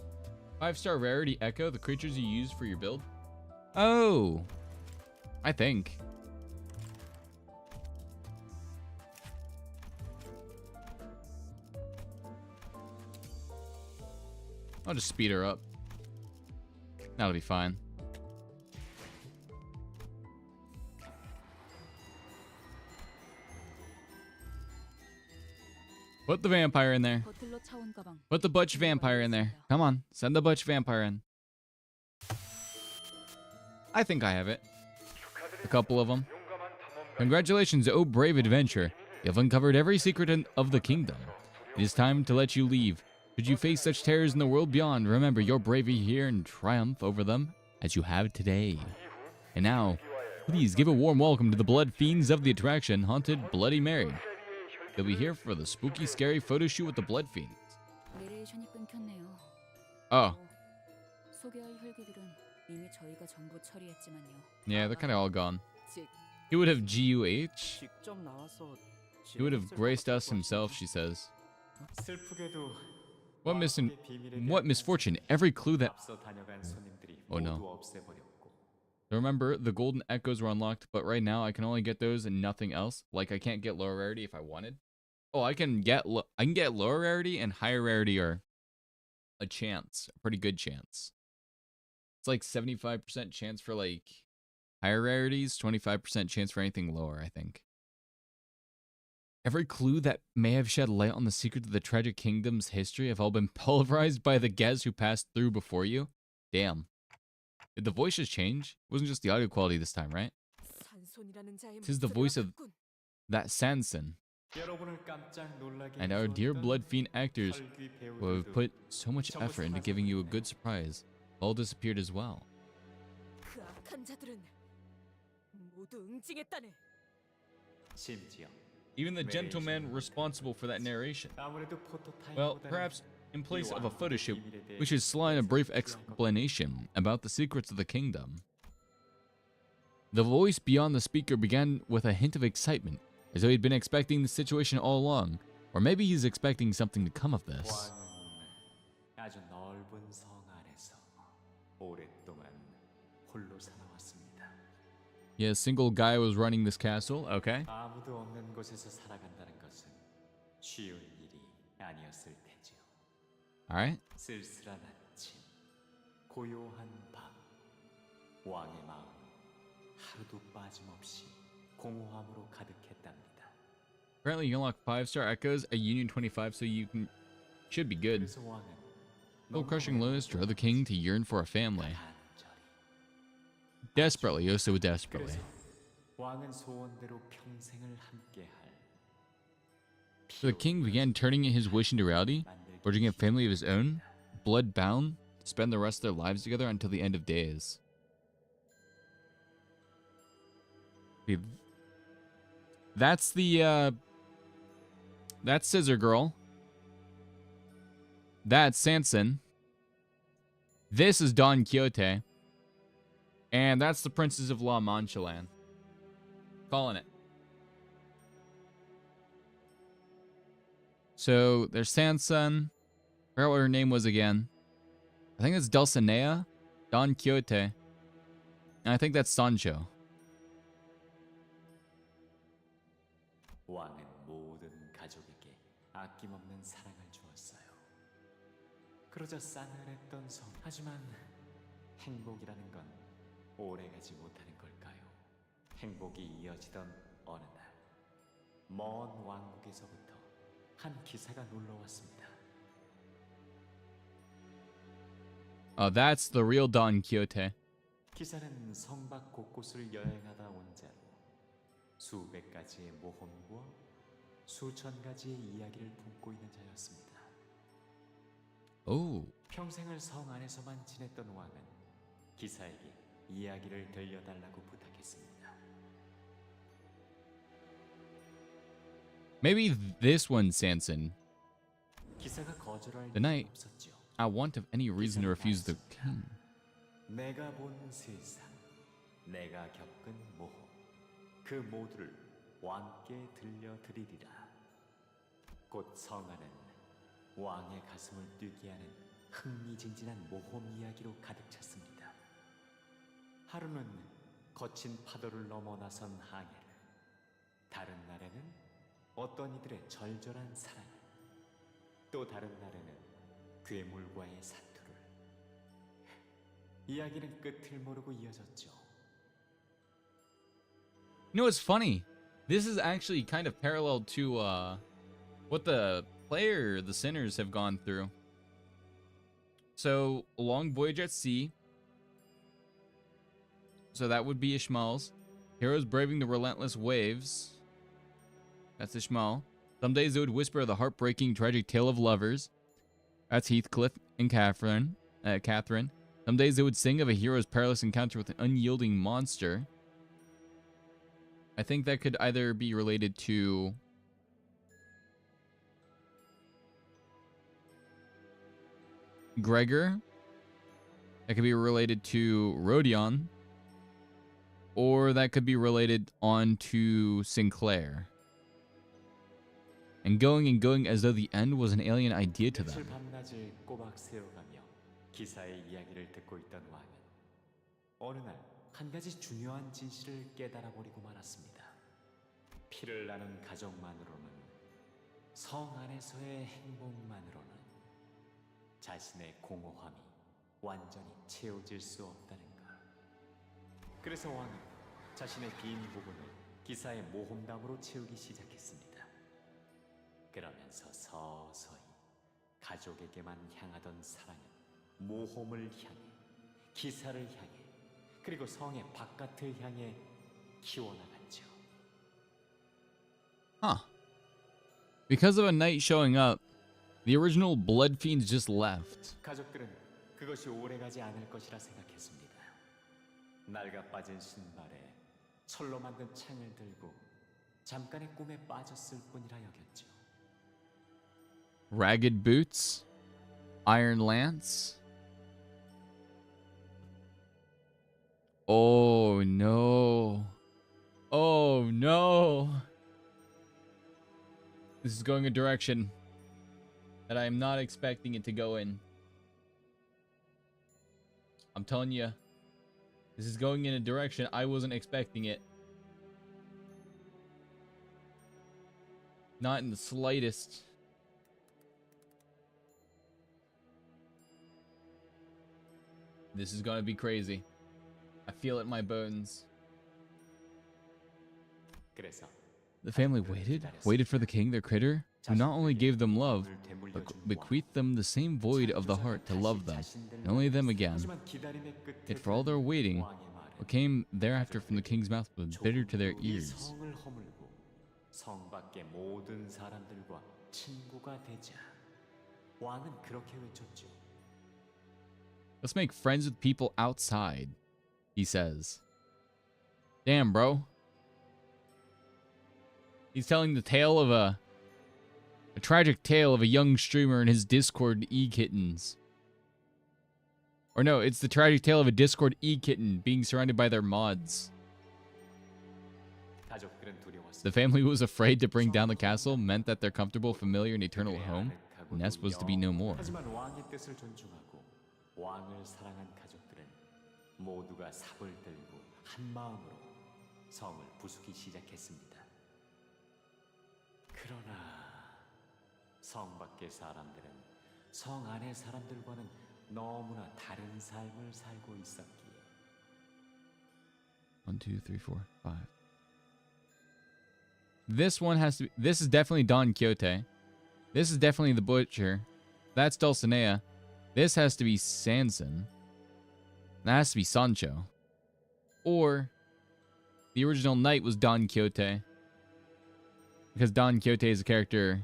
5-star rarity echo, the creatures you use for your build. Oh. I think. I'll just speed her up. That'll be fine. Put the vampire in there. 버틀러 차원 가방. Put the butch vampire in there. Come on, send the butch vampire in. I think I have it. A couple of them. Congratulations, oh brave adventurer. You have uncovered every secret of the kingdom. It is time to let you leave. Should you face such terrors in the world beyond, remember your bravery here and triumph over them as you have today. And now, please give a warm welcome to the blood fiends of the attraction, Haunted Bloody Mary. They'll be here for the spooky, scary photo shoot with the blood fiends. 내레이션이 끊겼네요. Oh, 소개할 혈기들은 이미 저희가 전부 처리했지만요. yeah, they're kind of all gone. 직 He would have GUH. 직접 나와서 He would have graced us himself, she says. What misfortune, every clue that... Oh no. So remember, the golden echoes were unlocked, but right now I can only get those and nothing else. Like, I can't get lower rarity if I wanted. Oh, I can get lower rarity, and higher rarity are a chance, a pretty good chance. It's like 75% chance for like higher rarities, 25% chance for anything lower, I think. Every clue that may have shed light on the secret of the tragic kingdom's history have all been pulverized by the guests who passed through before you. Damn. Did the voices change? It wasn't just the audio quality this time, right? Tis the voice of that Sanson. And our dear blood fiend actors who have put so much effort into giving you a good surprise all disappeared as well. 그 악한 자들은 모두 응징했다네. Even the gentleman responsible for that narration. Well, perhaps in place of a photo shoot, we should slide a brief explanation about the secrets of the kingdom. The voice beyond the speaker began with a hint of excitement, as though he'd been expecting the situation all along, or maybe he's expecting something to come of this. Yeah, a single guy was running this castle, okay. Alright. Apparently you unlock 5-star echoes at Union 25, so you should be good. Soul crushing loneliness drove the king to yearn for a family. Desperately, oh so desperately. So the king began turning his wish into reality, forging a family of his own, blood bound, to spend the rest of their lives together until the end of days. That's the that's Scissor Girl. That's Sanson. This is Don Quixote. And that's the Princess of La Mancha Land. Calling it. So there's Sanson. I forgot what her name was again. I think it's Dulcinea, Don Quixote, and I think that's Sancho. 왕은 모든 가족에게 아낌없는 사랑을 주었어요. 그러자 싸늘했던 성. 하지만 행복이라는 건 오래가지 못하는 걸까요? 행복이 이어지던 어느 날, 먼 왕국에서부터 한 기사가 놀러왔습니다. Oh, that's the real Don Quixote. 기사는 성 밖 곳곳을 여행하다 온 자로 수백 가지의 모험과 수천 가지의 이야기를 품고 있는 자였습니다. Oh. 평생을 성 안에서만 지냈던 왕은 기사에게 이야기를 들려달라고 부탁했습니다. Maybe this one, Sanson. 기사가 거절할 The knight, 이유는 없었죠. I want of any reason to refuse the king. 내가 본 세상, 내가 겪은 모험, 그 모두를 왕께 들려드리리라. 곧 성안은 왕의 가슴을 뛰게 하는 흥미진진한 모험 이야기로 가득 찼습니다. 하루는 거친 파도를 넘어 나선 항해를, 다른 날에는 어떤 이들의 절절한 사랑, 또 다른 날에는 괴물과의 사투를. 이야기는 끝을 모르고 이어졌죠. You know what's funny? This is actually kind of parallel to what the player, the sinners, have gone through. So, a long voyage at sea. So that would be Ishmael's. Heroes braving the relentless waves. That's Ishmael. Some days they would whisper the heartbreaking, tragic tale of lovers. That's Heathcliff and Catherine. Some days they would sing of a hero's perilous encounter with an unyielding monster. I think that could either be related to Gregor. That could be related to Rodion. Or that could be related on to Sinclair. And going as though the end was an alien idea to them. 밤낮을 꼬박 세워가며 기사의 이야기를 듣고 있던 왕은 어느 날 한 가지 중요한 진실을 깨달아 버리고 말았습니다. 피를 나눈 가족만으로는, 성 안에서의 행복만으로는 자신의 공허함이 완전히 채워질 수 없다는 것. 그래서 왕은 자신의 빈 부분을 기사의 모험담으로 채우기 시작했습니다. 그러면서 서서히 가족에게만 향하던 사랑은 모험을 향해, 기사를 향해, 그리고 성의 바깥을 향해 키워나갔죠. Huh. Because of a knight showing up, the original blood fiends just left. 가족들은 그것이 오래가지 않을 것이라 생각했습니다. 낡아 빠진 신발에 철로 만든 창을 들고 잠깐의 꿈에 빠졌을 뿐이라 여겼죠. Ragged boots, iron lance. Oh no. Oh no. This is going a direction that I am not expecting it to go in. I'm telling you, this is going in a direction I wasn't expecting it. Not in the slightest. This is gonna be crazy. I feel it in my bones. The family waited for the king, their creator, who not only gave them love, but bequeathed them the same void of the heart to love them, and only them again. Yet for all their waiting, what came thereafter from the king's mouth was bitter to their ears. 성 밖의 모든 사람들과 친구가 되자. 왕은 그렇게 외쳤죠. Let's make friends with people outside, he says. Damn, bro. He's telling the tale of a tragic tale of a young streamer and his Discord e-kittens. Or no, it's the tragic tale of a Discord e-kitten being surrounded by their mods. The family was afraid to bring down the castle meant that their comfortable, familiar, and eternal home, nest, was to be no more. 하지만 왕의 뜻을 존중하고 왕을 사랑한 가족들은 모두가 삽을 들고 한 마음으로 성을 부수기 시작했습니다. 그러나 성 밖의 사람들은 성 안의 사람들과는 너무나 다른 삶을 살고 있었기에 1, 2, 3, 4, 5. This one has to be, this is definitely Don Quixote. This is definitely the Butcher. That's Dulcinea. This has to be Sanson. That has to be Sancho. Or the original knight was Don Quixote. Because Don Quixote is a character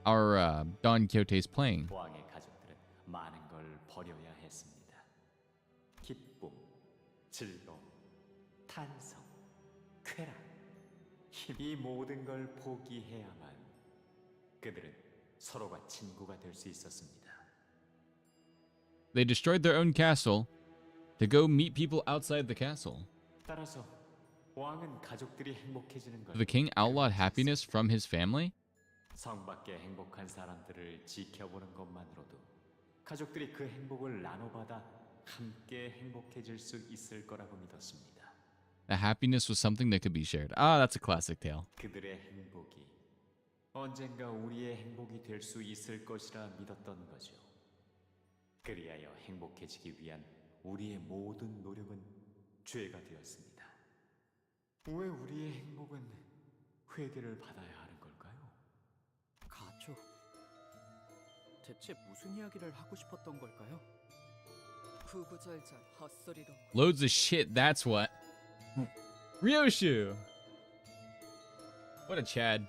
our Don Quixote is playing. 왕의 가족들은 많은 걸 버려야 했습니다. 기쁨, 즐거움, 탄성, 쾌락, 이 모든 걸 포기해야만 그들은 서로가 친구가 될 수 있었습니다. They destroyed their own castle to go meet people outside the castle. 따라서 왕은 가족들이 행복해지는 걸 The king outlawed happiness from his family? 성 밖의 행복한 사람들을 지켜보는 것만으로도 가족들이 그 행복을 나눠받아 함께 행복해질 수 있을 거라고 믿었습니다. That happiness was something that could be shared. Ah, that's a classic tale. 그들의 행복이 언젠가 우리의 행복이 될 수 있을 것이라 믿었던 거죠. 그리하여 행복해지기 위한 우리의 모든 노력은 죄가 되었습니다. 왜 우리의 행복은 회개를 받아야 하는 걸까요? 가족. 대체 무슨 이야기를 하고 싶었던 걸까요? 구구절절 헛소리로. Loads of shit, that's what. Ryoshu! What a Chad.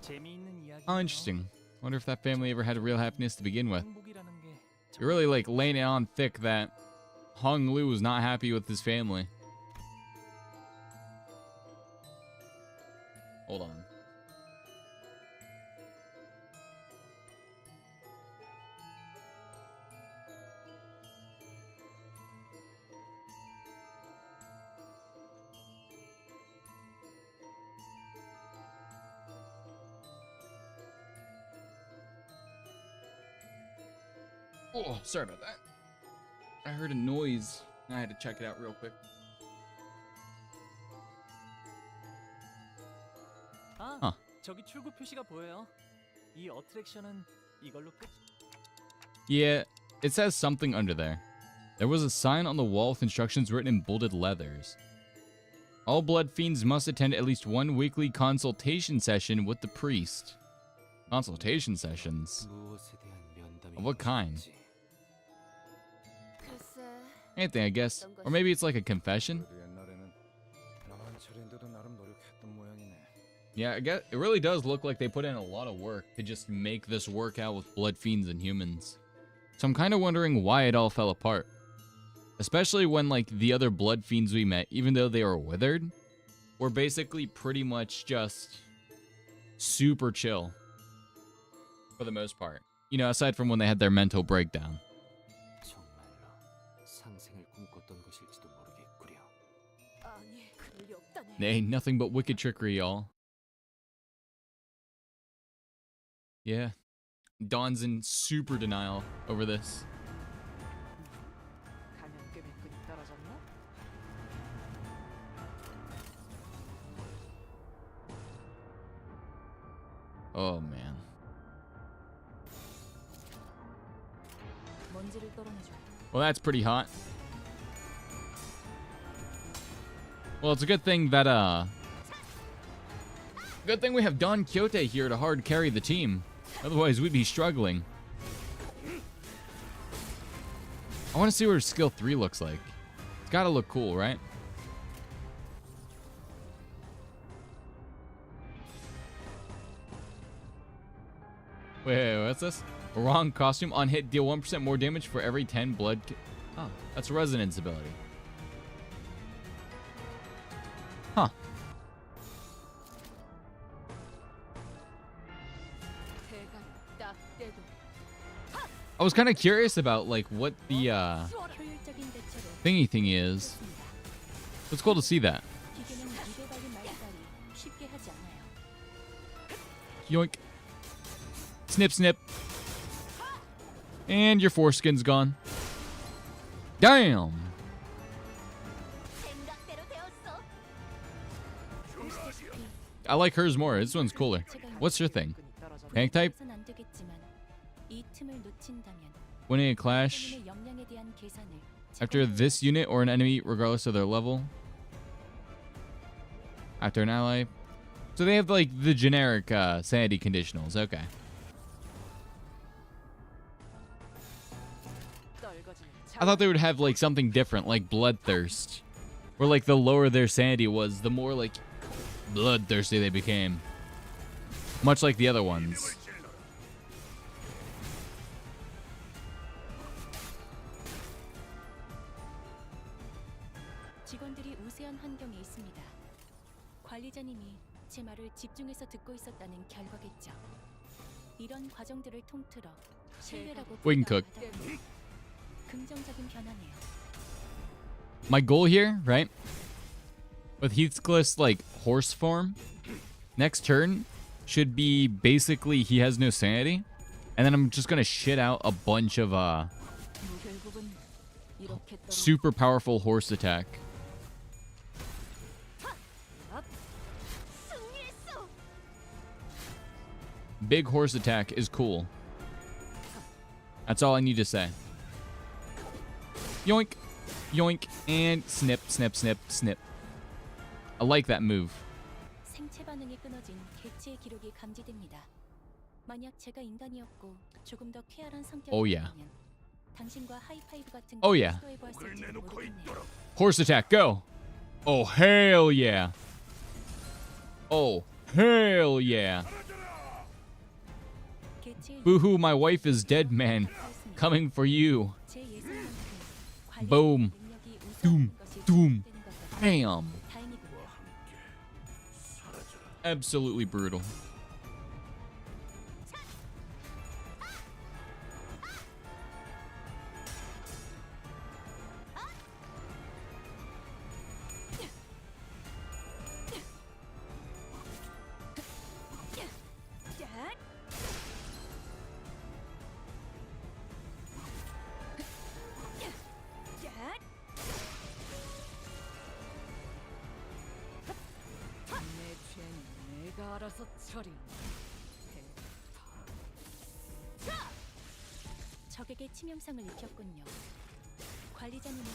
재미있는 이야기. Oh, interesting. Wonder if that family ever had real happiness to begin with. 행복이라는 게 You're really like laying it on thick that Hong Lu was not happy with his family. Hold on. Oh, sorry about that. I heard a noise. I had to check it out real quick. 아, 저기 출구 표시가 보여요. 이 어트랙션은 이걸로 끝. Yeah, it says something under there. There was a sign on the wall with instructions written in bolded letters. All blood fiends must attend at least one weekly consultation session with the priest. Consultation sessions? Of what kind? 글쎄, Anything, I guess. Or maybe it's like a confession? 그래도 옛날에는 나만 차례인데도 나름 노력했던 모양이네. Yeah, I guess it really does look like they put in a lot of work to just make this work out with blood fiends and humans. So I'm kind of wondering why it all fell apart. Especially when, like, the other blood fiends we met, even though they were withered, were basically pretty much just super chill. For the most part. You know, aside from when they had their mental breakdown. 정말로 상생을 꿈꿨던 것일지도 모르겠구려. 아니, 그럴 리 없다네. Nay, nothing but wicked trickery, y'all. Yeah. Dawn's in super denial over this. 감염 끈이 떨어졌나? Oh, man. 먼지를 떨어내줘. Well, that's pretty hot. Well, it's a good thing that, good thing we have Don Quixote here to hard carry the team. Otherwise, we'd be struggling. I want to see what skill 3 looks like. It's gotta look cool, right? Wait, what's this? Wrong costume. On hit, deal 1% more damage for every 10 blood. Oh, that's a resonance ability. Huh. I was kind of curious about, like, what the, 효율적인 대처로 thingy is. It's cool to see that. 기계는 입에 달린 말 따위 쉽게 하지 않아요. Yoink. Snip, snip. And your foreskin's gone. Damn. I like hers more. This one's cooler. What's your thing? Tank type? 그래선 안 되겠지만 이 틈을 놓친다면 Winning a clash 본인의 역량에 대한 계산을 after this unit or an enemy, regardless of their level. After an ally. So they have, like, the generic sanity conditionals. Okay. I thought they would have like something different, like bloodthirst. Where like the lower their sanity was, the more like bloodthirsty they became. Much like the other ones. 직원들이 우세한 환경에 있습니다. 관리자님이 제 말을 집중해서 듣고 있었다는 결과겠죠. 이런 과정들을 통틀어 신뢰라고 We can cook. 받아들여 긍정적인 변화네요. My goal here, right? With Heathcliff's like horse form, next turn should be basically he has no sanity, and then I'm just gonna shit out a bunch of 결국은 이렇게 떨어. super powerful horse attack. Big horse attack is cool. That's all I need to say. Yoink, yoink, and snip, snip, snip, snip. I like that move. 생체 반응이 끊어진 개체의 기록이 감지됩니다. 만약 제가 인간이었고 조금 더 쾌활한 성격이었다면 Oh, yeah. 당신과 하이파이브 같은 Oh, yeah. 시도해 보았을지 모르겠네요. Horse attack, go. Oh, hell yeah. Oh, hell yeah. 개체의 Boo-hoo, my wife is dead, man. Coming for you. 제 예상만큼 관리 Boom. 능력이 Doom, 우수한 것이 doom. 지속되는 것 같아요. Bam. 다행이군요. Absolutely brutal. 내 죄는 내가 알아서 처리. 적에게 치명상을 입혔군요. 관리자님은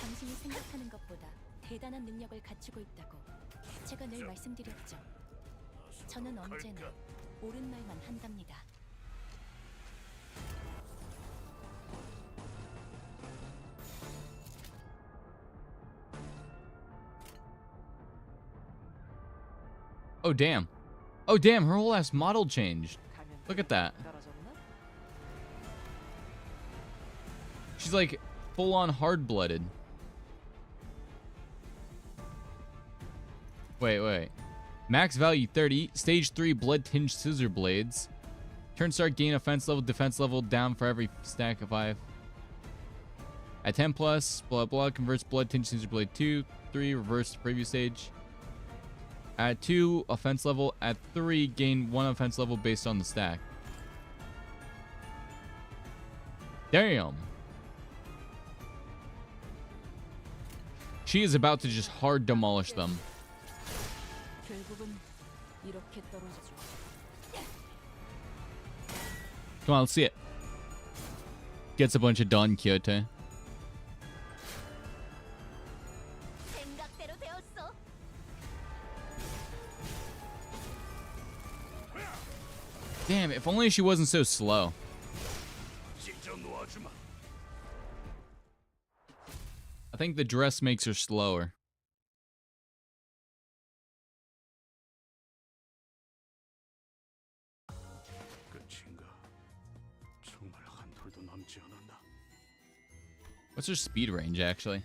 당신이 생각하는 것보다 대단한 능력을 갖추고 있다고 제가 늘 말씀드렸죠. 저는 언제나 옳은 말만 한답니다. Oh, damn. Oh, damn, her whole ass model changed. Look at that. 떨어졌나? She's like full-on hard-blooded. Wait. Max value 30. Stage 3 blood-tinged scissor blades. Turn start gain offense level, defense level down for every stack of 5. At 10 plus, blah, converts blood-tinged scissor blade 2. 3, reverse to previous stage. At 2, offense level. At 3, gain 1 offense level based on the stack. Damn. She is about to just hard demolish them. 결국은 이렇게 떨어지죠. Come on, let's see it. Gets a bunch of Don Quixote. 생각대로 되었어. Damn, if only she wasn't so slow. I think the dress makes her slower. 끝인가? 정말 한 톨도 남지 않았나? What's her speed range, actually?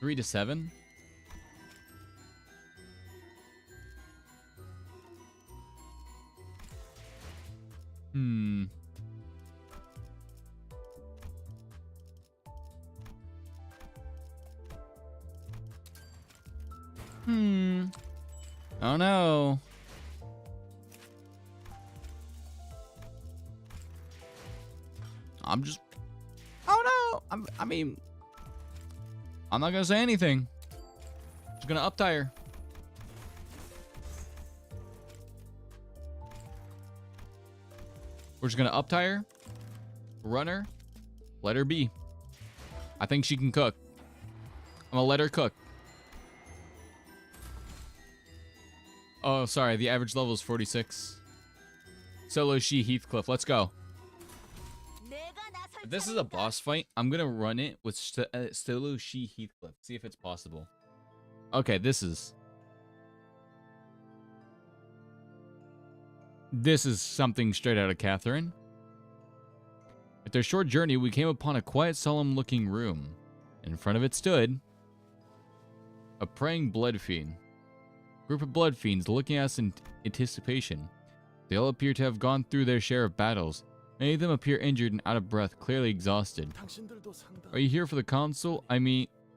3 to 7? Oh no. I'm just. Oh no. I mean, I'm not gonna say anything. Just gonna up tire. We're just gonna up tire. Run her. Let her be. I think she can cook. I'm gonna let her cook. Oh, sorry. The average level is 46. Solo she Heathcliff. Let's go. If this is a boss fight, I'm gonna run it with Stelushi Heathcliff. See if it's possible. Okay, this is something straight out of Catherine. After a short journey, we came upon a quiet, solemn-looking room. In front of it stood a praying blood fiend. A group of blood fiends looking at us in anticipation. They all appear to have gone through their share of battles. Many of them appear injured and out of breath, clearly exhausted. Are you here for the council?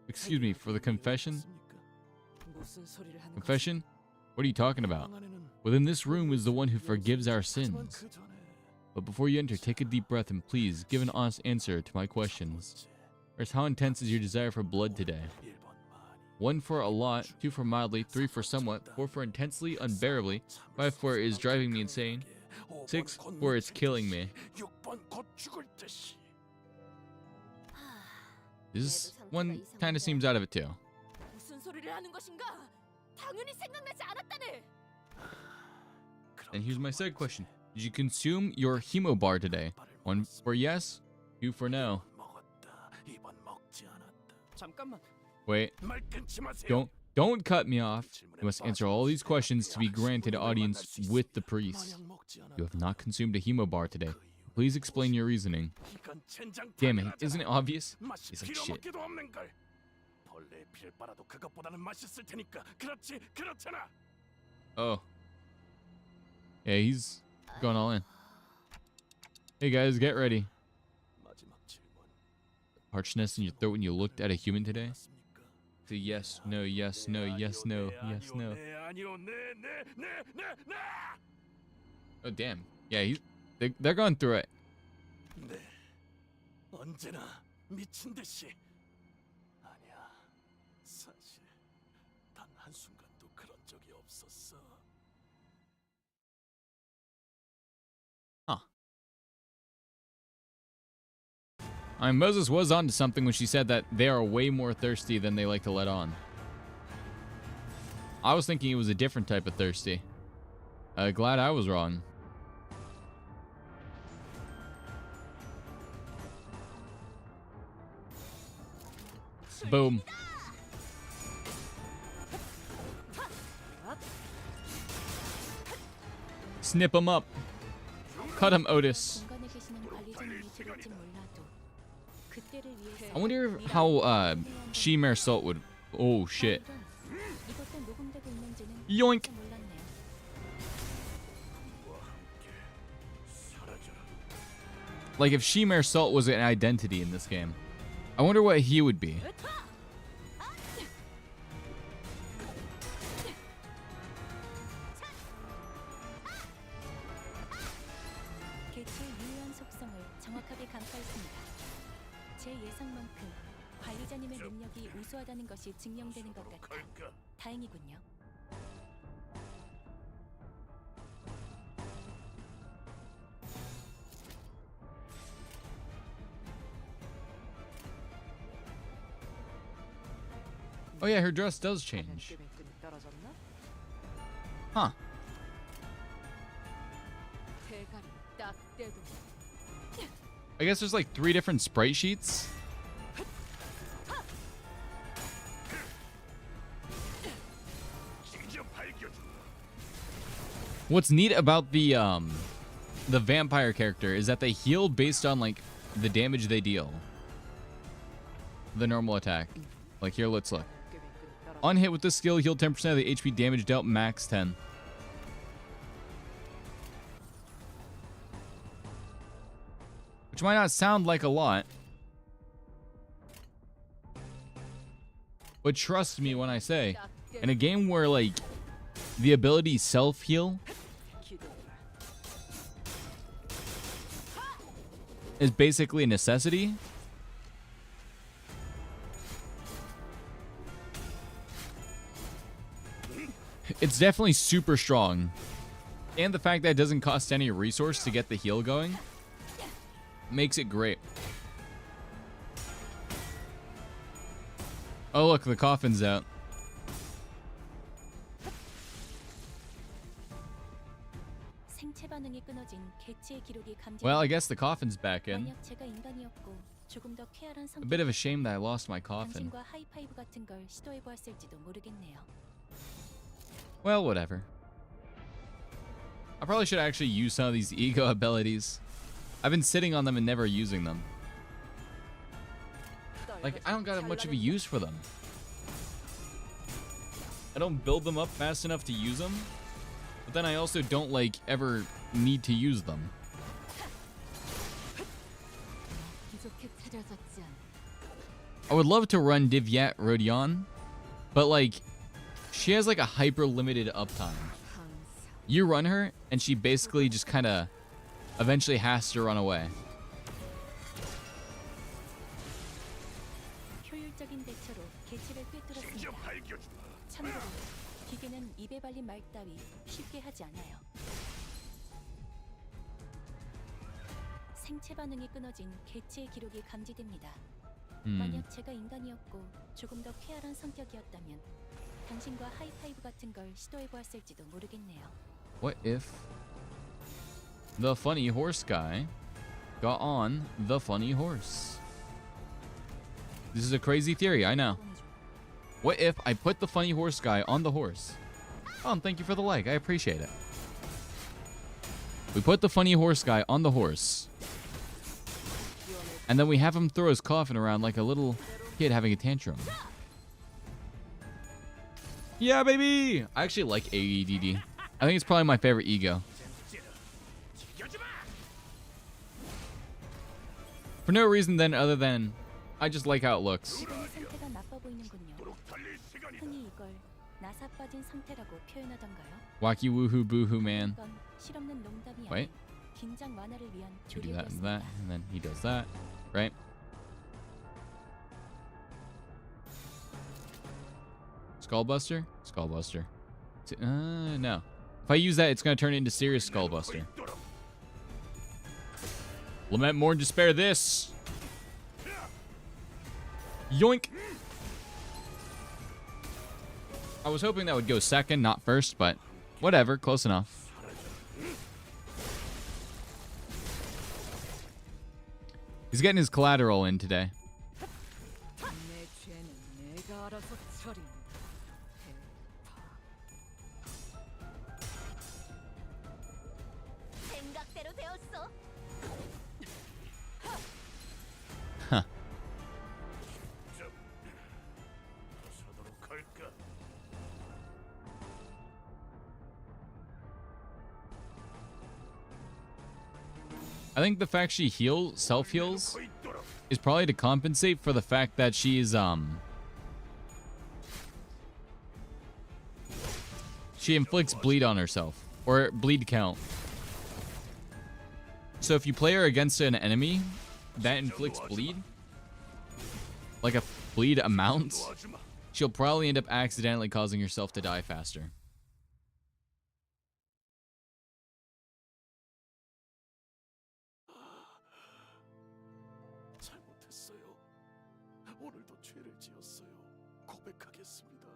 Excuse me, for the confession? Confession? What are you talking about? Within this room is the one who forgives our sins. But before you enter, take a deep breath and please give an honest answer to my questions. First, how intense is your desire for blood today? 1 for a lot, 2 for mildly, 3 for somewhat, 4 for intensely, unbearably, 5 for it is driving me insane, 6 for it's killing me. This one kind of seems out of it too. And here's my second question. Did you consume your hemo bar today? 1 for yes, 2 for no. Wait. Don't cut me off. You must answer all these questions to be granted audience with the priest. You have not consumed a hemo bar today. Please explain your reasoning. Damn it, isn't it obvious? He's like shit. Oh. Yeah, he's going all in. Hey guys, get ready. Parchness in your throat when you looked at a human today? Say yes, no, yes, no, yes, no, yes, no. Oh damn. Yeah, they're going through it. Huh. Moses was onto something when she said that they are way more thirsty than they like to let on. I was thinking it was a different type of thirsty. Glad I was wrong. Boom. Snip him up. Cut him, Otis. I wonder how She Mare Salt would. Oh shit. Yoink. Like if She Mare Salt was an identity in this game, I wonder what he would be. 제 예상만큼 관리자님의 능력이 우수하다는 것이 증명되는 것 같아 다행이군요. Oh yeah, her dress does change. Huh. I guess there's like 3 different sprite sheets. What's neat about the vampire character is that they heal based on like the damage they deal. The normal attack. Like here, let's look. On hit with this skill, heal 10% of the HP damage dealt, max 10. Which might not sound like a lot. But trust me when I say, in a game where like the ability self-heal is basically a necessity, it's definitely super strong. And the fact that it doesn't cost any resource to get the heal going makes it great. Oh look, the coffin's out. 생체 반응이 방음이 끊어진 개체의 기록이 감지. Well, I guess the coffin's back in. 만약 제가 인간이었고 조금 더 쾌활한 A bit of a 성격이었다면 shame that I lost my coffin. 당신과 하이파이브 같은 걸 시도해 보았을지도 모르겠네요. Well, whatever. I probably should actually use some of these ego abilities. I've been sitting on them and never using them. Like, I don't got much of a use for them. I don't build them up fast enough to use them, but then I also don't, like, ever need to use them. I would love to run Divyat Rodion, but, like, she has, like, a hyper-limited uptime. You run her, and she basically just kind of eventually has to run away. 효율적인 대처로 개체를 꿰뚫었습니다. 참고로 기계는 입에 발린 말 따위 쉽게 하지 않아요. 생체 반응이 끊어진 개체의 기록이 감지됩니다. 만약 제가 인간이었고 조금 더 쾌활한 성격이었다면 당신과 하이파이브 같은 걸 시도해 보았을지도 모르겠네요. What if the funny horse guy got on the funny horse? This is a crazy theory, I know. What if I put the funny horse guy on the horse? Oh, and thank you for the like, I appreciate it. We put the funny horse guy on the horse, and then we have him throw his coffin around like a little kid having a tantrum. Yeah, baby! I actually like AEDD. I think it's probably my favorite ego. For no reason then other than I just like how it looks. 상태가 나빠 보이는군요. 흔히 이걸 나사 빠진 상태라고 표현하던가요? Wacky woohoo boohoo man. 이건 실없는 농담이 아닌 Wait. 긴장 완화를 위한 You do that and that, 조력이었습니다. and then he does that, right? Skullbuster? Skullbuster. No. If I use that, it's going to turn into serious Skullbuster. Lament, mourn, despair this. Yoink. I was hoping that would go second, not first, but whatever, close enough. He's getting his collateral in today. Huh. I think the fact she self-heals is probably to compensate for the fact that she's she inflicts bleed on herself, or bleed count. So if you play her against an enemy that inflicts bleed, like a bleed amount, she'll probably end up accidentally causing herself to die faster. 잘못했어요. 오늘도 죄를 지었어요. 고백하겠습니다.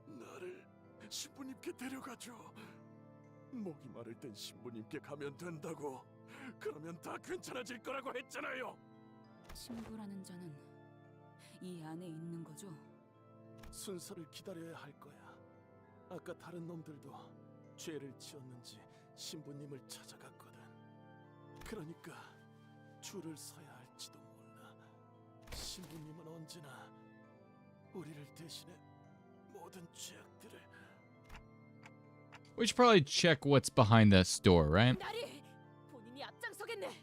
나를 신부님께 데려가죠. 목이 마를 땐 신부님께 가면 된다고. 그러면 다 괜찮아질 거라고 했잖아요. 신부라는 자는 이 안에 있는 거죠? 순서를 기다려야 할 거야. 아까 다른 놈들도 죄를 지었는지 신부님을 찾아갔거든. 그러니까 줄을 서야 할지도 몰라. 신부님은 언제나 우리를 대신해 모든 죄악들을. We should probably check what's behind this door, right? 나리 본인이 앞장서겠네.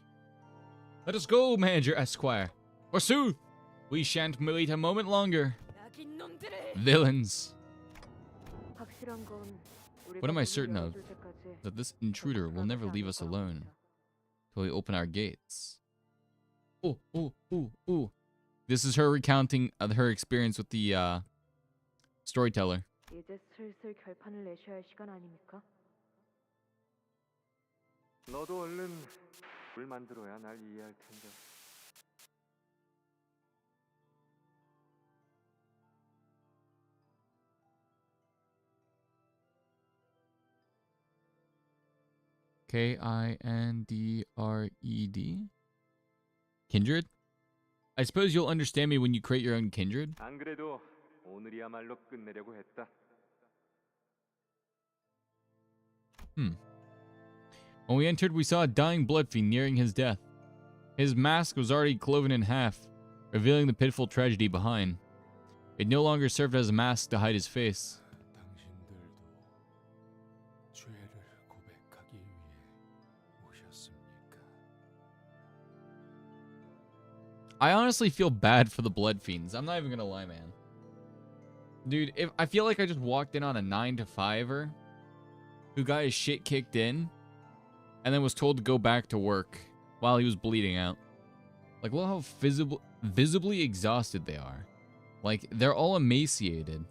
Let us go, Manager Esquire. Forsooth, we shan't wait a moment longer. 낙인 놈들을. Villains. 확실한 건 What am I certain of? That this intruder will never leave us alone till we open our gates. Ooh. This is her recounting her experience with the storyteller. 이제 슬슬 결판을 내셔야 할 시간 아닙니까? 너도 얼른 물 만들어야 날 이해할 텐데. Kindred? Kindred? I suppose you'll understand me when you create your own kindred? 안 그래도 오늘이야말로 끝내려고 했다. When we entered, we saw a dying blood fiend nearing his death. His mask was already cloven in half, revealing the pitiful tragedy behind. It no longer served as a mask to hide his face. 당신들도 죄를 고백하기 위해 오셨습니까? I honestly feel bad for the blood fiends. I'm not even gonna lie, man. Dude, if I feel like I just walked in on a 9-to-5er who got his shit kicked in and then was told to go back to work while he was bleeding out. Like, look how visibly exhausted they are. Like, they're all emaciated.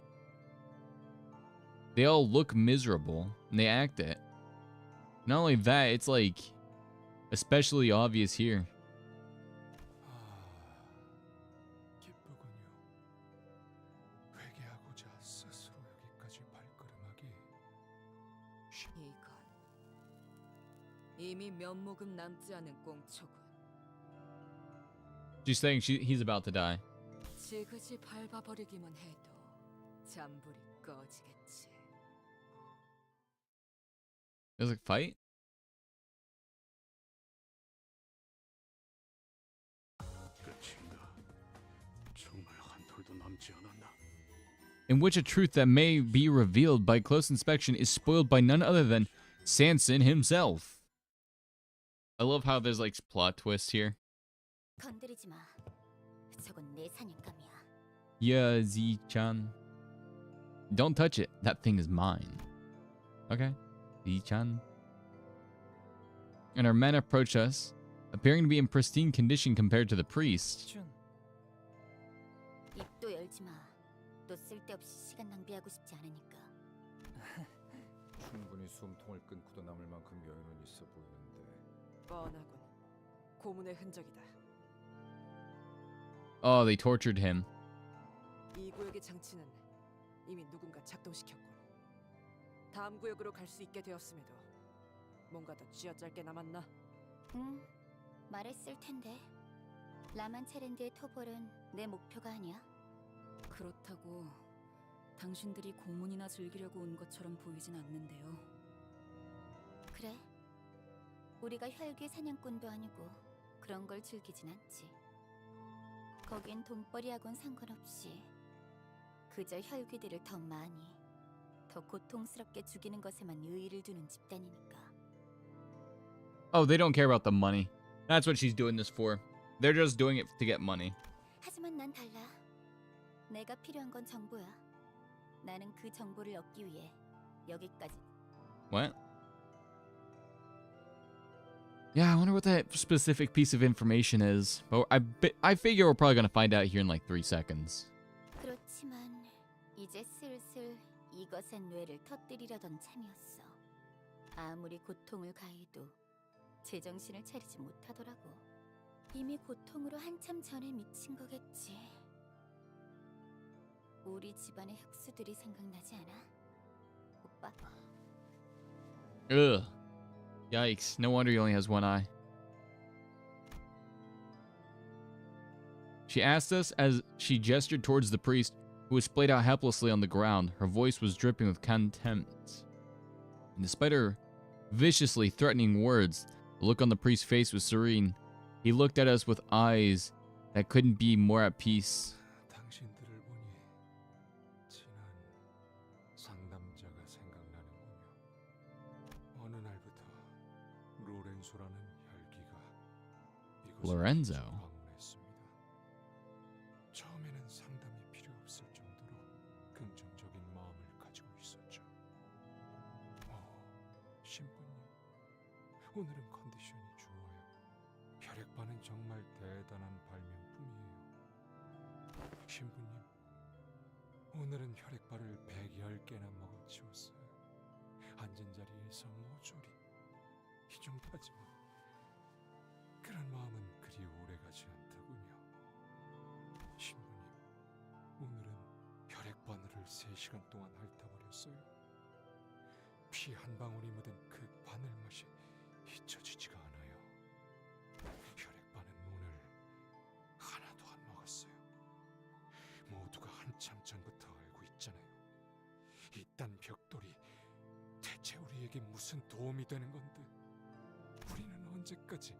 They all look miserable, and they act it. Not only that, it's like especially obvious here. 기쁘군요. 회개하고자 스스로 여기까지 발걸음하기. 이건 이미 면목은 남지 않은 꽁초군. She's saying he's about to die. 지그지 밟아버리기만 해도 잔불이 꺼지겠지. There's a fight? 끝인가? 정말 한 톨도 남지 않았나? In which a truth that may be revealed by close inspection is spoiled by none other than Sanson himself. I love how there's like plot twists here. 건드리지 마. 저건 내 사냥감이야. Yeah, Z-chan. Don't touch it. That thing is mine. Okay. Z-chan. And our men approach us, appearing to be in pristine condition compared to the priest. 준, 입도 열지 마. 또 쓸데없이 시간 낭비하고 싶지 않으니까. 충분히 숨통을 끊고도 남을 만큼 여유는 있어 보이는데. 뻔하군. 고문의 흔적이다. Oh, they tortured him. 이 구역의 장치는 이미 누군가 작동시켰군. 다음 구역으로 갈 수 있게 되었음에도 뭔가 더 쥐어짤게 남았나? 응, 말했을 텐데. 라만체랜드의 토벌은 내 목표가 아니야. 그렇다고 당신들이 고문이나 즐기려고 온 것처럼 보이진 않는데요. 그래? 우리가 혈귀 사냥꾼도 아니고 그런 걸 즐기진 않지. 거긴 돈벌이하고는 상관없이 그저 혈귀들을 더 많이, 더 고통스럽게 죽이는 것에만 의의를 두는 집단이니까. Oh, they don't care about the money. That's what she's doing this for. They're just doing it to get money. 하지만 난 달라. 내가 필요한 건 정보야. 나는 그 정보를 얻기 위해 여기까지. What? Yeah, I wonder what that specific piece of information is. But I figure we're probably gonna find out here in like 3 seconds. 그렇지만 이제 슬슬 이것의 뇌를 터뜨리려던 참이었어. 아무리 고통을 가해도 제정신을 차리지 못하더라고. 이미 고통으로 한참 전에 미친 거겠지. 우리 집안의 흑수들이 생각나지 않아? 오빠? Ugh. Yikes. No wonder he only has one eye. She asked us as she gestured towards the priest, who was splayed out helplessly on the ground. Her voice was dripping with contempt. And despite her viciously threatening words, the look on the priest's face was serene. He looked at us with eyes that couldn't be more at peace. 당신들을 보니 지난 상담자가 생각나는군요. 어느 날부터 로렌소라는 혈기가 이곳에 Lorenzo. 방문했습니다. 처음에는 상담이 필요 없을 정도로 긍정적인 마음을 가지고 있었죠. 신부님, 오늘은 컨디션이 좋아요. 혈액반은 정말 대단한 발명품이에요. 신부님, 오늘은 혈액발을 110개나 먹어치웠어요. 앉은 자리에서 모조리. 이 정도까지만. 그런 마음은 그리 오래가지 않더군요. 신부님, 오늘은 혈액바늘을 3시간 동안 핥아버렸어요. 피 한 방울이 묻은 그 바늘 맛이 잊혀지지가 않아요. 혈액 바는 눈을 하나도 안 먹었어요. 모두가 한참 전부터 알고 있잖아요. 이딴 벽돌이 대체 우리에게 무슨 도움이 되는 건데 우리는 언제까지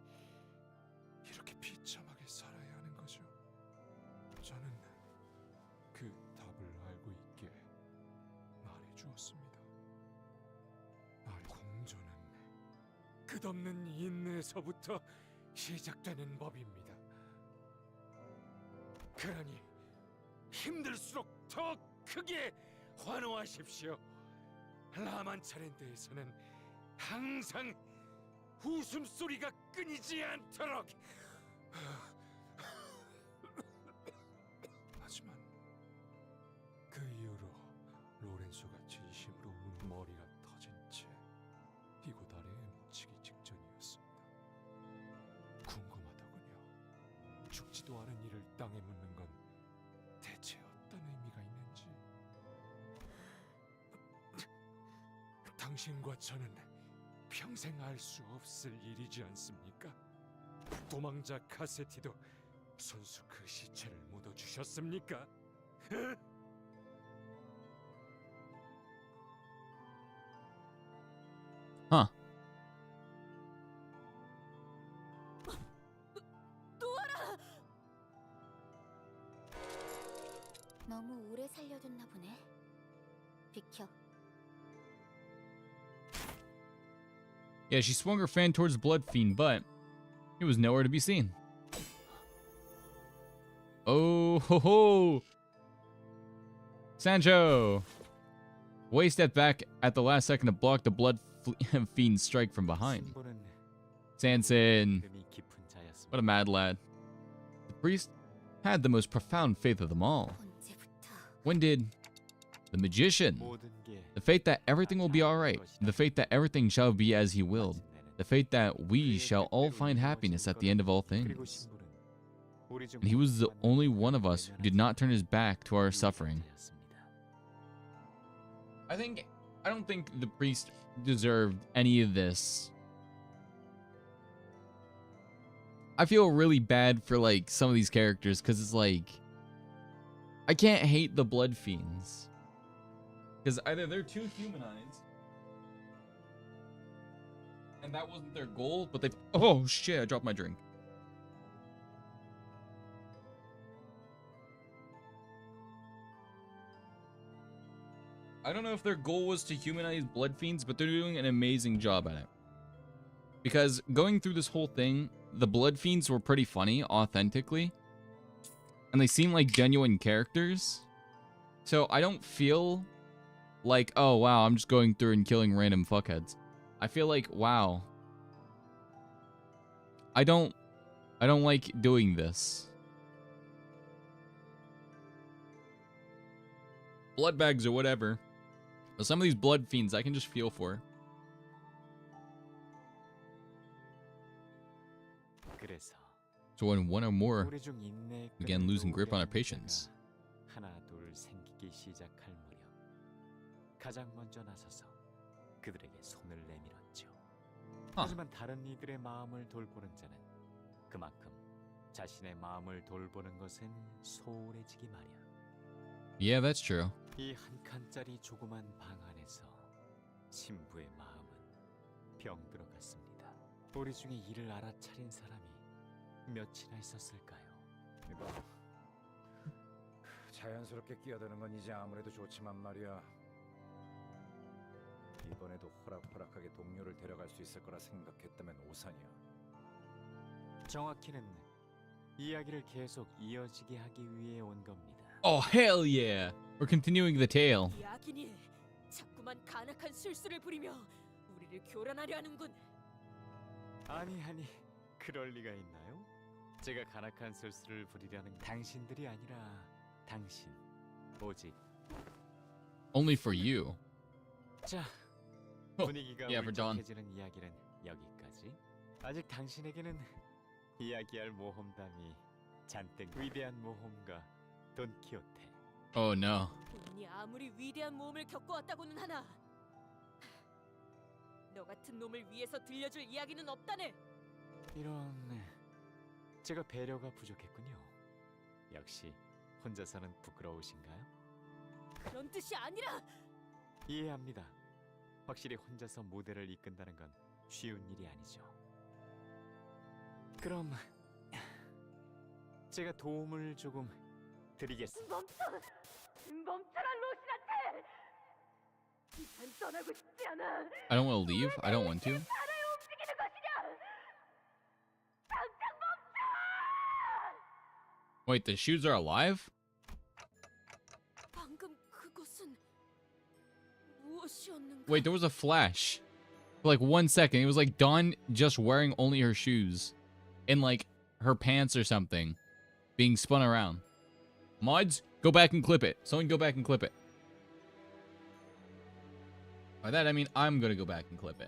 이렇게 비참하게 살아야 하는 거죠? 저는 그 답을 알고 있기에 말해주었습니다. 공조는 끝없는 인내에서부터 시작되는 법입니다. 그러니 힘들수록 더 크게 환호하십시오. 라만차랜드에서는 항상 웃음소리가 끊이지 않도록. 하지만 그 이후로 로렌소가 진심으로 우는 머리가 터진 채 이곳 아래에 묻히기 직전이었습니다. 궁금하더군요. 죽지도 않은 이를 땅에 묻는 건 대체 어떤 의미가 있는지. 당신과 저는 평생 알 수 없을 일이지 않습니까? 도망자 카세티도 손수 그 시체를 묻어주셨습니까? 놓아라! 너무 오래 살려줬나 보네. 비켜. Yeah, she swung her fan towards the blood fiend, but it was nowhere to be seen. Oh ho ho! Sancho! Wei stepped back at the last second to block the blood fiend's strike from behind. Sanson, what a mad lad. The priest had the most profound faith of them all. When did the magician? The faith that everything will be alright. The faith that everything shall be as he willed. The faith that we shall all find happiness at the end of all things. And he was the only one of us who did not turn his back to our suffering. I don't think the priest deserved any of this. I feel really bad for like some of these characters because it's like I can't hate the blood fiends. Because either they're too humanized, and that wasn't their goal, but they... Oh, shit, I dropped my drink. I don't know if their goal was to humanize blood fiends, but they're doing an amazing job at it. Because going through this whole thing, the blood fiends were pretty funny, authentically. And they seem like genuine characters. So I don't feel... like, oh wow, I'm just going through and killing random fuckheads. I feel like, wow. I don't like doing this. Blood bags or whatever. But some of these blood fiends I can just feel for. So when one or more began losing grip on our patience, 가장 먼저 나서서 그들에게 손을 내밀었죠. 하지만 다른 이들의 마음을 돌보는 자는 그만큼 자신의 마음을 돌보는 것은 소홀해지기 마련. Yeah, that's true. 이 한 칸짜리 조그만 방 안에서 신부의 마음은 병들어갔습니다. 우리 중에 이를 알아차린 사람이 몇이나 있었을까요? 자연스럽게 끼어드는 건 이제 아무래도 좋지만 말이야. 이번에도 호락호락하게 동료를 데려갈 수 있을 거라 생각했다면 오산이야. 정확히는 이야기를 계속 이어지게 하기 위해 온 겁니다. Oh hell yeah! We're continuing the tale. 이 악인이 자꾸만 간악한 술수를 부리며 우리를 교란하려 하는군. 아니 그럴 리가 있나요? 제가 간악한 술수를 부리려는 당신들이 아니라 당신 오직 Only for you. 자, 분위기가 울적해지는 이야기는 여기까지. 아직 당신에게는 이야기할 모험담이 잔뜩 위대한 모험가 돈키호테. Oh no. 돈이 아무리 위대한 모험을 겪어왔다고는 하나 너 같은 놈을 위해서 들려줄 이야기는 없다네. 이런, 제가 배려가 부족했군요. 역시 혼자서는 부끄러우신가요? 그런 뜻이 아니라. 이해합니다. 확실히 혼자서 무대를 이끈다는 건 쉬운 일이 아니죠. 그럼 제가 도움을 조금 드리겠습니다. 멈춰라 로신한테. 이젠 떠나고 싶지 않아. I don't want to leave. I don't want to. 나를 움직이는 것이냐? 당장 멈춰! Wait, the shoes are alive? 방금 그것은 무엇이었는가? Wait, there was a flash. For like 1 second. It was like Dawn just wearing only her shoes. And like her pants or something. Being spun around. Mods, go back and clip it. Someone go back and clip it. By that I mean I'm gonna go back and clip it.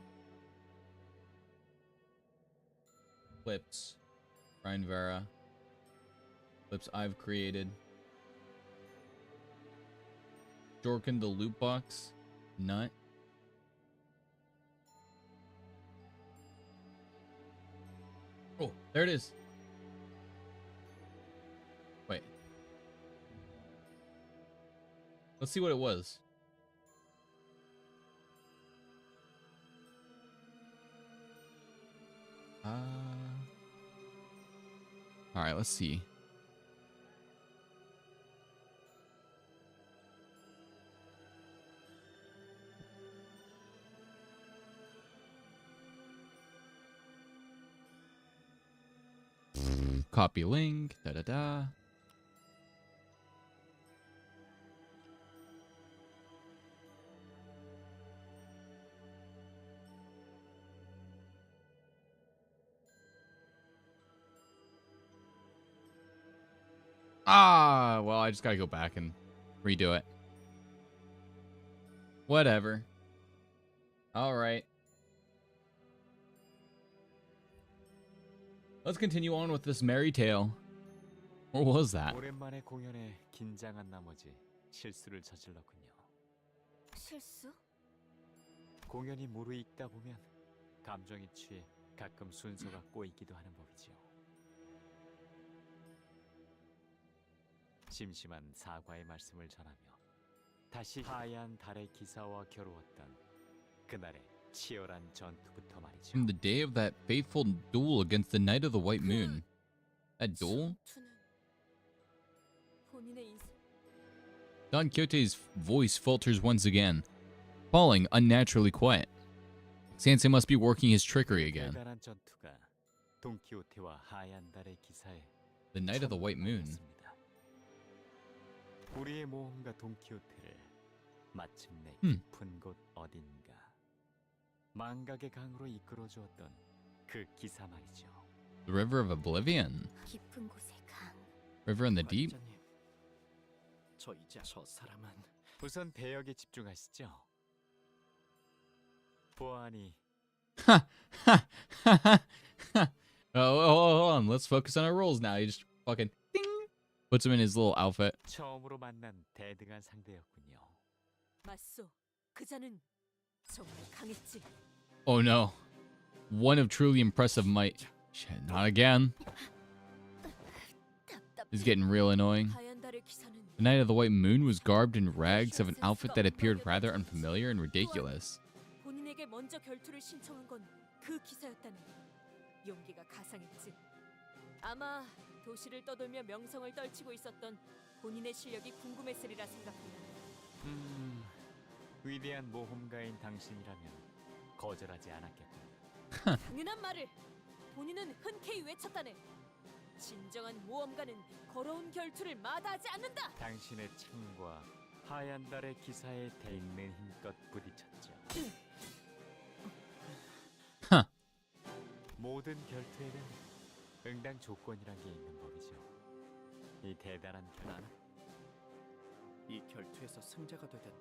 Clips. RyneVera. Clips I've created. Jorkin the loot box. Nut. Oh, there it is. Wait. Let's see what it was. All right, let's see. Copy link. Da da da. Ah, well, I just gotta go back and redo it. Whatever. All right. Let's continue on with this merry tale. What was that? 오랜만에 공연에 긴장한 나머지 실수를 저질렀군요. 실수? 공연이 무르익다 보면 감정이 취해 가끔 순서가 꼬이기도 하는 법이죠. 심심한 사과의 말씀을 전하며 다시 하얀 달의 기사와 겨루었던 그날의 치열한 전투부터 말이죠. From the day of that fateful duel against the Knight of the White Moon. That duel? Don Quixote's voice falters once again, falling unnaturally quiet. Sensei must be working his trickery again. 대단한 전투가 돈키호테와 하얀 달의 기사에 The Knight of the White Moon. 우리의 모험가 돈키호테를 마침내 깊은 곳 어딘가 망각의 강으로 이끌어 주었던 그 기사 말이죠. The River of Oblivion. 깊은 곳의 강. River in the Deep. 저 이제 저 사람은 우선 배역에 집중하시죠. 보아하니. Hold on. Let's focus on our roles now. He just fucking ding, puts him in his little outfit. 처음으로 만난 대등한 상대였군요. 맞소. 그자는 정말 강했지. Oh no. One of truly impressive might. Shit, not again. This is getting real annoying. 하얀 달의 기사는 The Knight of the White Moon was garbed in rags of an outfit that appeared rather unfamiliar and ridiculous. 본인에게 먼저 결투를 신청한 건 그 기사였다네. 용기가 가상했지. 아마 도시를 떠돌며 명성을 떨치고 있었던 본인의 실력이 궁금했으리라 생각한다. 위대한 모험가인 당신이라면 거절하지 않았겠군요. 당연한 말을. 본인은 흔쾌히 외쳤다네. 진정한 모험가는 걸어온 결투를 마다하지 않는다. 당신의 창과 하얀 달의 기사에 대있는 힘껏 부딪혔죠. 모든 결투에는 응당 조건이란 게 있는 법이죠. 이 대단한 결투는 이 결투에서 승자가 되든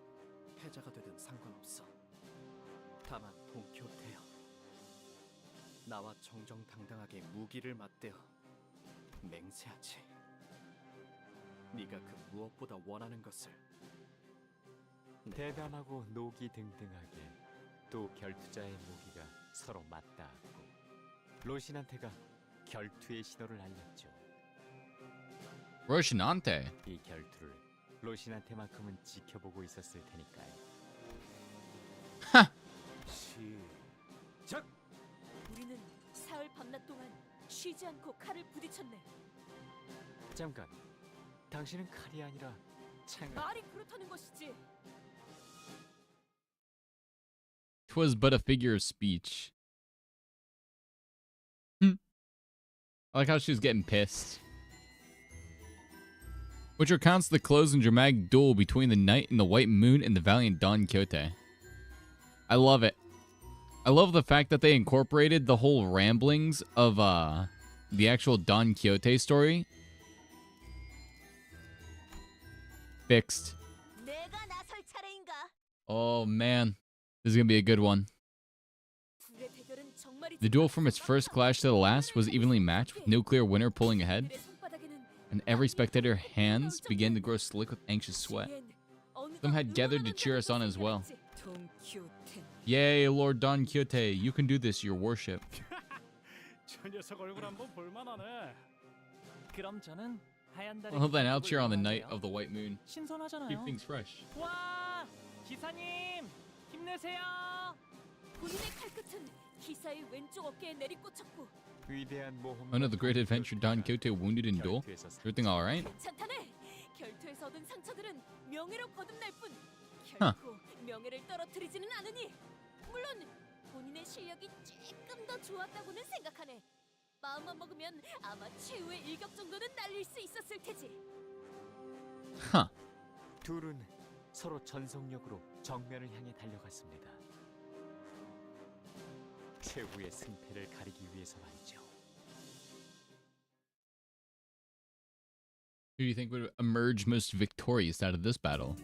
패자가 되든 상관없어. 다만 돈키호테여, 나와 정정당당하게 무기를 맞대어 맹세하지. 네가 그 무엇보다 원하는 것을. 대담하고 노기 등등하게 또 결투자의 무기가 서로 맞닿았고 로신한테가 결투의 신호를 알렸죠. Roshinante. 이 결투를 로신한테만큼은 지켜보고 있었을 테니까요. 시작. 우리는 사흘 밤낮 동안 쉬지 않고 칼을 부딪혔네. 잠깐, 당신은 칼이 아니라 창을. 말이 그렇다는 것이지. 'Twas but a figure of speech. I like how she was getting pissed. Which recounts the close and dramatic duel between the knight and the white moon and the valiant Don Quixote. I love it. I love the fact that they incorporated the whole ramblings of the actual Don Quixote story. Fixed. 내가 나설 차례인가? Oh man, this is gonna be a good one. 둘의 대결은 정말이지. The duel from its first clash to the last was evenly matched, with no clear winner pulling ahead, 그들의 손바닥에는 and every spectator's hands began to grow slick with anxious sweat. Some had gathered to cheer us on as well. Yay, Lord Don Quixote, you can do this, your worship. 저 녀석 얼굴 한번 볼 만하네. 그럼 저는 하얀 달의 Well, then I'll 기적을 cheer on the night 응원할게요. of the white moon. Keep 신선하잖아요. things fresh. 와, 기사님 힘내세요. 본인의 칼끝은 기사의 왼쪽 어깨에 내리꽂혔고 위대한 모험. Another great adventure, Don Quixote wounded in duel. Everything all right? 괜찮다네. 결투에서 얻은 상처들은 명예로 거듭날 뿐 결코 명예를 떨어뜨리지는 않으니 물론 본인의 실력이 조금 더 좋았다고는 생각하네. 마음만 먹으면 아마 최후의 일격 정도는 날릴 수 있었을 테지. 둘은 서로 전속력으로 정면을 향해 달려갔습니다. 최후의 승패를 가리기 위해서 말이죠. Who do you think would emerge most victorious out of this battle?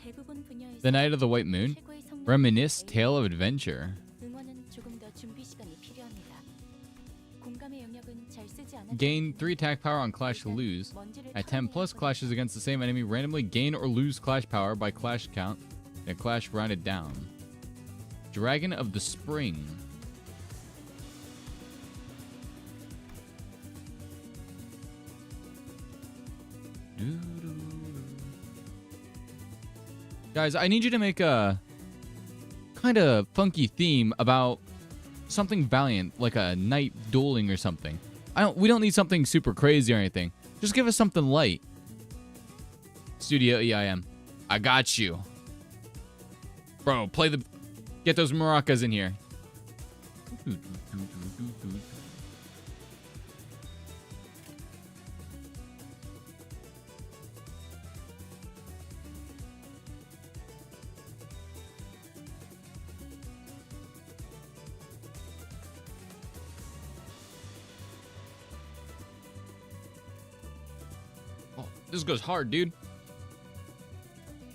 대부분 분야에서 The Night of the White Moon? 최고의 성적을 Reminisce 내기 Tale of Adventure. 응원은 조금 더 준비 시간이 필요합니다. 공감의 영역은 잘 쓰지 않았. Gain 3 attack power on clash to lose. At 10 plus clashes against the same enemy, randomly gain or lose clash power by clash count, and clash rounded down. Dragon of the Spring. Guys, I need you to make a kind of funky theme about something valiant, like a knight dueling or something. We don't need something super crazy or anything. Just give us something light. Studio EIM. I got you. Bro, get those maracas in here. Oh, this goes hard, dude.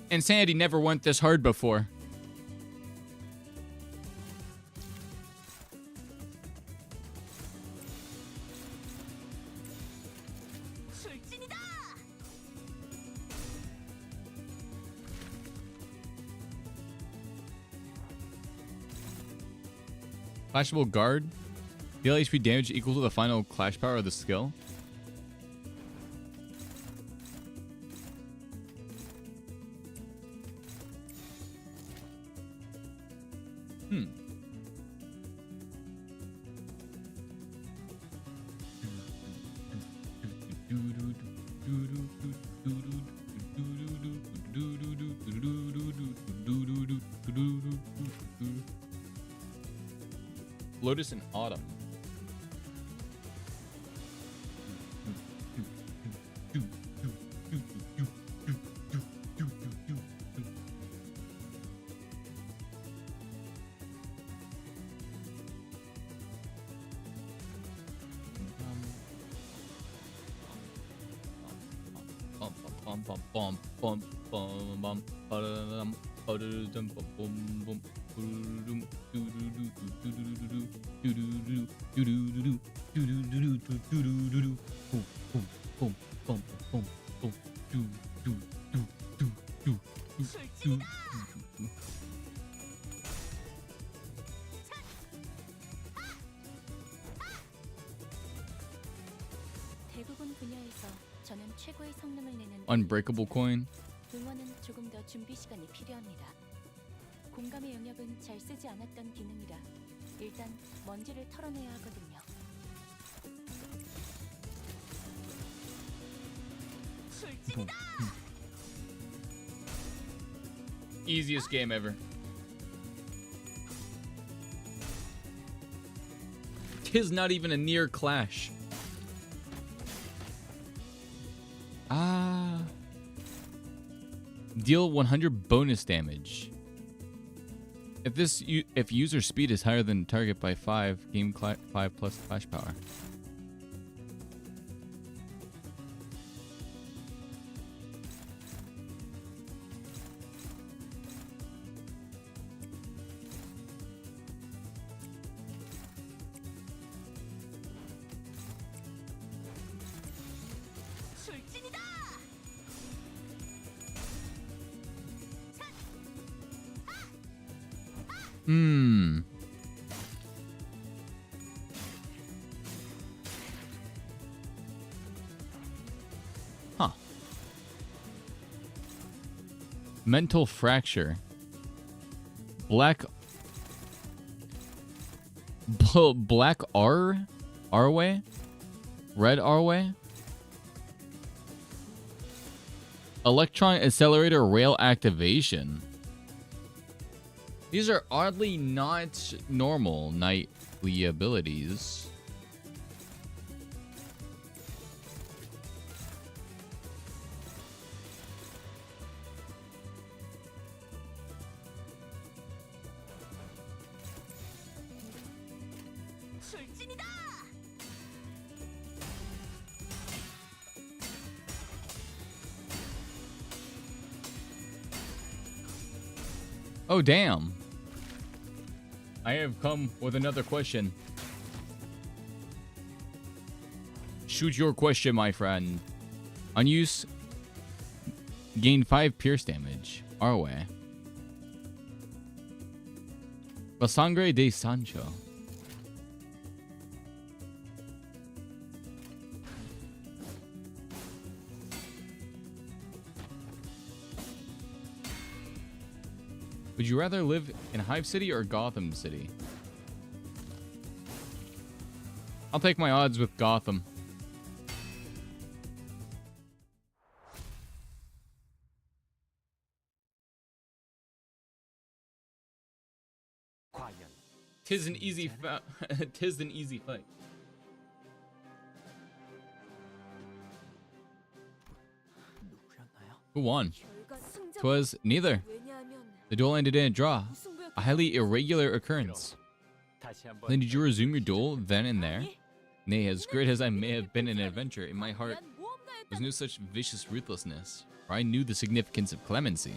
Insanity never went this hard before. Clashable Guard. Deal HP damage equal to the final clash power of the skill. Lotus in Autumn. 성능을 내는 Unbreakable coin. 응원은 조금 더 준비 시간이 필요합니다. 공감의 영역은 잘 쓰지 않았던 기능이라 일단 먼지를 털어내야 하거든요. Easiest game ever. Tis not even a near clash. Ah. Deal 100 bonus damage. If user speed is higher than target by 5, game 5 plus clash power. Hmm. Huh. Mental fracture. Black R-way? Red R-way? Electron accelerator rail activation. These are oddly not normal nightly abilities. Oh, damn. I have come with another question. Shoot your question, my friend. On use, gain 5 pierce damage. Our way. La Sangre de Sancho. Would you rather live in Hive City or Gotham City? I'll take my odds with Gotham. Tis an easy tis an easy fight. Who won? 'Twas neither. The duel ended in a draw, a highly irregular occurrence. Then did you resume your duel then and there? Nay, as great as I may have been in an adventure, in my heart was no such vicious ruthlessness, for I knew the significance of clemency.